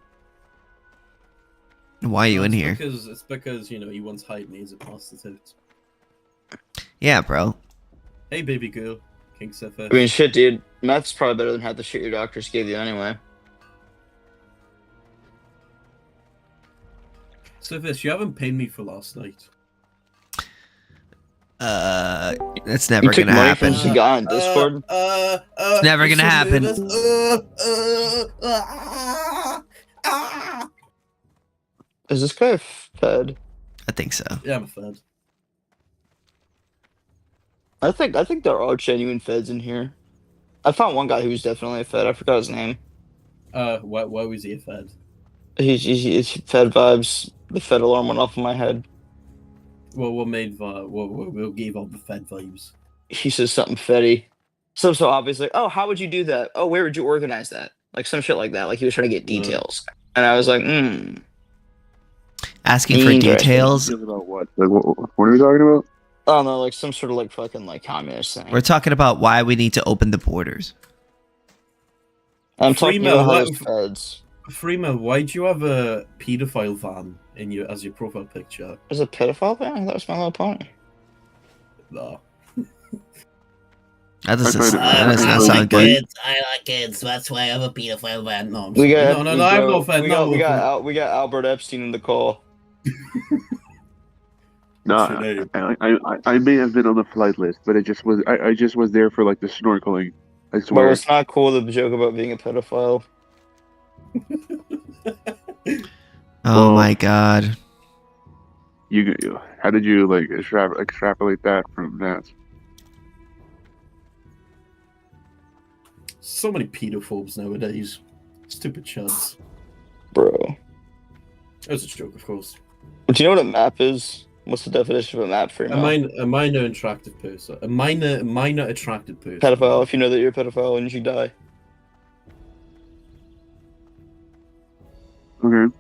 Why are you in here? It's because, you know, he once hired me as a prostitute. Yeah, bro. Hey, baby girl. KingSithis. I mean, shit, dude. Meth's probably better than half the shit your doctors gave you anyway. Sithis, you haven't paid me for last night. It's never took gonna money happen. from Sagat on Discord? It's never gonna happen. Is this guy a fed? I think so. Yeah, I'm a fed. I think there are genuine feds in here. I found one guy who was definitely a fed. I forgot his name. Why was he a fed? He's fed vibes. The fed alarm went off in my head. Well, what gave off the fed vibes? He says something fetty. So obvious, like, oh, how would you do that? Oh, where would you organize that? Like some shit like that. Like he was trying to get details. And I was like, Asking for details. About what? Like, what are we talking about? I don't know, like some sort of like fucking like communist thing. We're talking about why we need to open the borders. I'm talking Freemel, about those feds. Freemel, why do you have a pedophile van in as your profile picture? Is it a pedophile van? That was My Little Pony. No. That does not sound good. I like kids. That's why I have a pedophile van. No, I'm We sorry. got no, I'm no fan. We got Albert Epstein in the call. No, I may have been on the flight list, but it just was. I just was there for like the snorkeling. I swear. Well, it's not cool to joke about being a pedophile. Oh my god. How did you like extrapolate that from that? So many pedophobes nowadays. Stupid chuds. Bro. That was a joke, of course. Do you know what a map is? What's the definition of a map for you? A minor attractive person. A minor attracted person. Pedophile. If you know that you're a pedophile and you should die. Okay.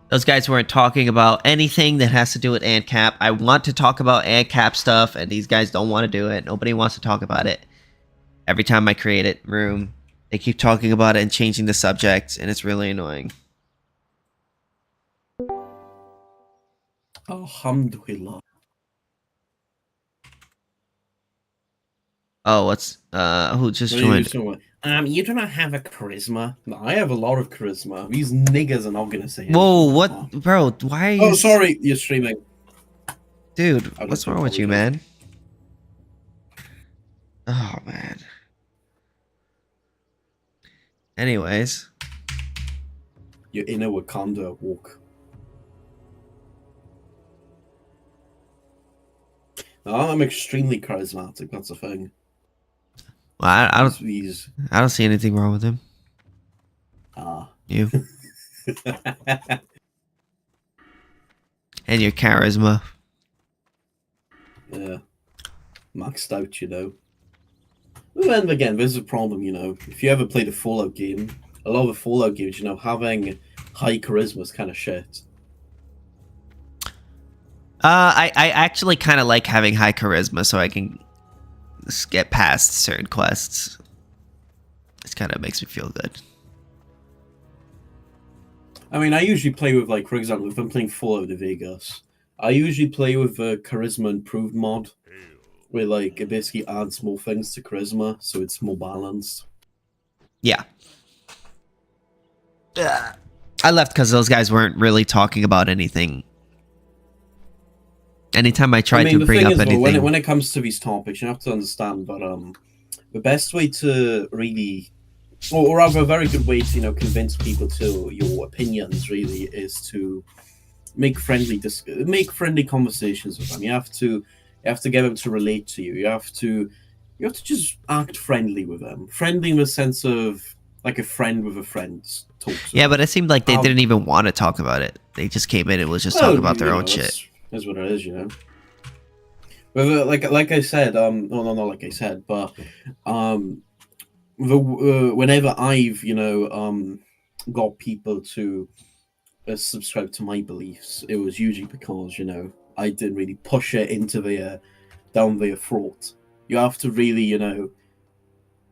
Those guys weren't talking about anything that has to do with AnCap. I want to talk about AnCap stuff, and these guys don't want to do it. Nobody wants to talk about it. Every time I create a room, they keep talking about it and changing the subject, and it's really annoying. Alhamdulillah. Oh, what's who just joined? You do not have a charisma. No, I have a lot of charisma. These niggas are not gonna say anything. Whoa, what, bro? Why are you? Oh, sorry, you're streaming. Dude, what's wrong with you, man? Oh man. Anyways, Your inner Wakanda walk. No, I'm extremely charismatic. That's the thing. well, I don't see anything wrong with him. You and your charisma. Yeah, maxed out, you know. Well, then again, there's a problem, you know. If you ever played a Fallout game, a lot of the Fallout games, you know, having high charisma is kind of shit. I actually kind of like having high charisma so I can get past certain quests. It kind of makes me feel good. I mean, I usually play with, like, for example, if I'm playing Fallout New Vegas, I usually play with the Charisma Improved mod, where, like, it basically adds more things to Charisma, so it's more balanced. Yeah. I left because those guys weren't really talking about anything. Anytime I tried to bring up anything, when it comes to these topics, you have to understand that the best way to really, or rather, a very good way to, you know, convince people to your opinions really is to make friendly conversations with them. You have to get them to relate to you. You have to just act friendly with them. Friendly in the sense of like a friend with a friend talks. Yeah, but it seemed like they didn't even want to talk about it. They just came in and was just talking about their own shit. That's what it is, you know. But like I said, not like I said, but whenever I've, you know, got people to subscribe to my beliefs, it was usually because, you know, I didn't really push it into their down their throat. You have to really, you know,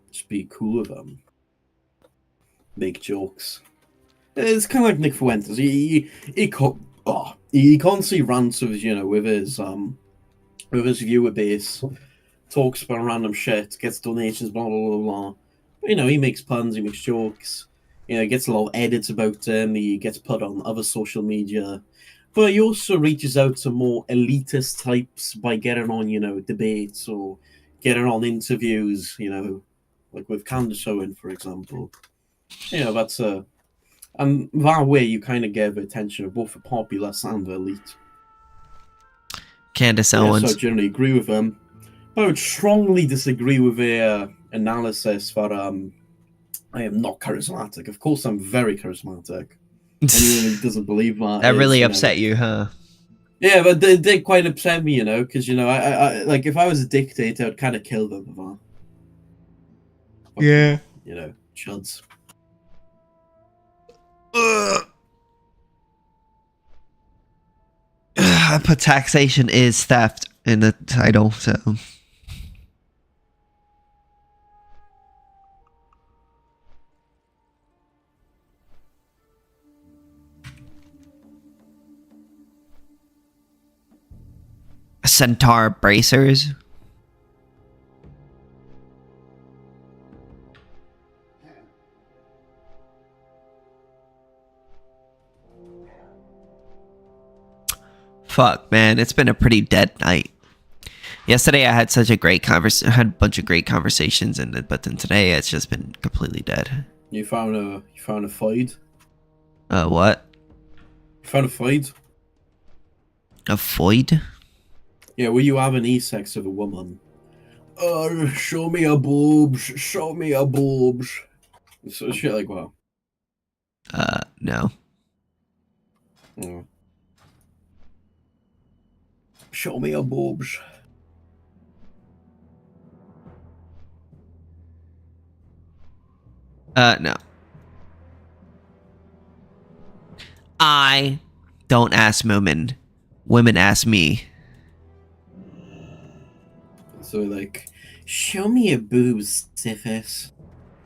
just be cool with them, make jokes. It's kind of like Nick Fuentes. He constantly rants with, you know, with his viewer base, talks about random shit, gets donations, blah blah blah blah. But, you know, he makes puns, he makes jokes. You know, he gets a lot of edits about him. He gets put on other social media, but he also reaches out to more elitist types by getting on, you know, debates or getting on interviews. You know, like with Candace Owen, for example. You know, that's a. And that way, you kind of get the attention of both the populace and the elite. Candace Owens. Owens. So I generally agree with them. I would strongly disagree with their analysis that I am not charismatic. Of course, I'm very charismatic. Anyone who doesn't believe that really upset you, huh? Yeah, but they did quite upset me, you know, because, you know, I like, if I was a dictator, I'd kind of kill them with that. Yeah. You know, chuds. I put taxation is theft in the title, so. Centaur bracers. Fuck, man, it's been a pretty dead night. Yesterday I had such a great had a bunch of great conversations, but then today it's just been completely dead. You found a fight? What? Found a fight. A void? Yeah, where you have an e-sex of a woman. Show me a boobs. Show me a boobs. So shit like wow. No. Yeah. Show me a boobs. No. I don't ask women. Women ask me. So like, show me your boobs, Sithis.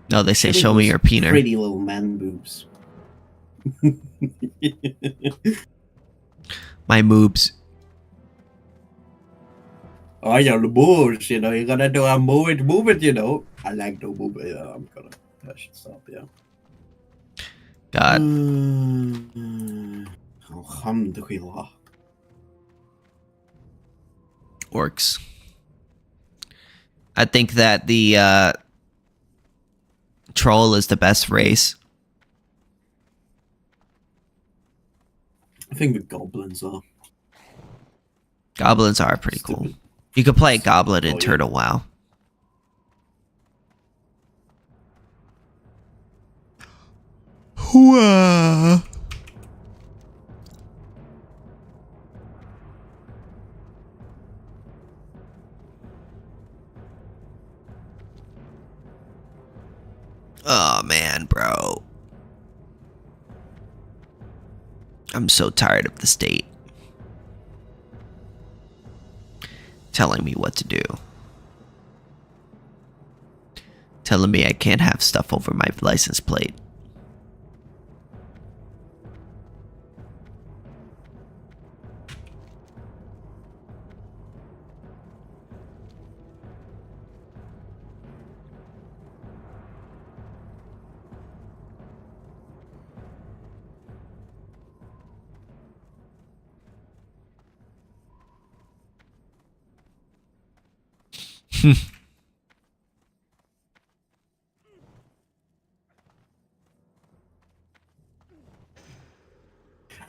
No, they say, show me those your peener. Pretty little man boobs. My moobs. Oh, yeah, the boobs, you know, you gotta do a move it, you know. I like to move it. I'm gonna, I should stop, yeah. God. Alhamdulillah. Orcs. I think that the troll is the best race. I think the goblins are. Goblins are pretty cool. You could play Goblin in yeah. Turtle WoW. Hooah. Oh man, bro. I'm so tired of the state telling me what to do. Telling me I can't have stuff over my license plate.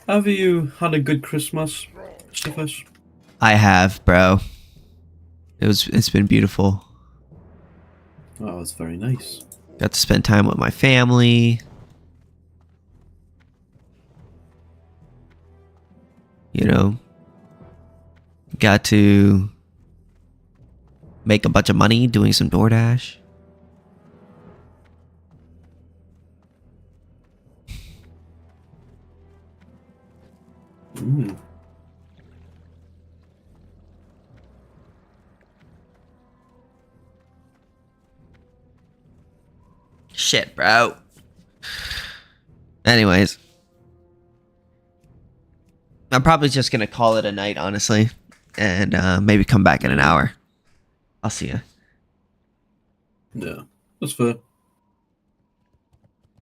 Have you had a good Christmas, Sithis? I have, bro. It's been beautiful. Oh, it's very nice. Got to spend time with my family. You know, got to make a bunch of money doing some DoorDash. Mm. Shit, bro. Anyways, I'm probably just gonna call it a night, honestly, and maybe come back in an hour. I'll see ya. Yeah, that's fair.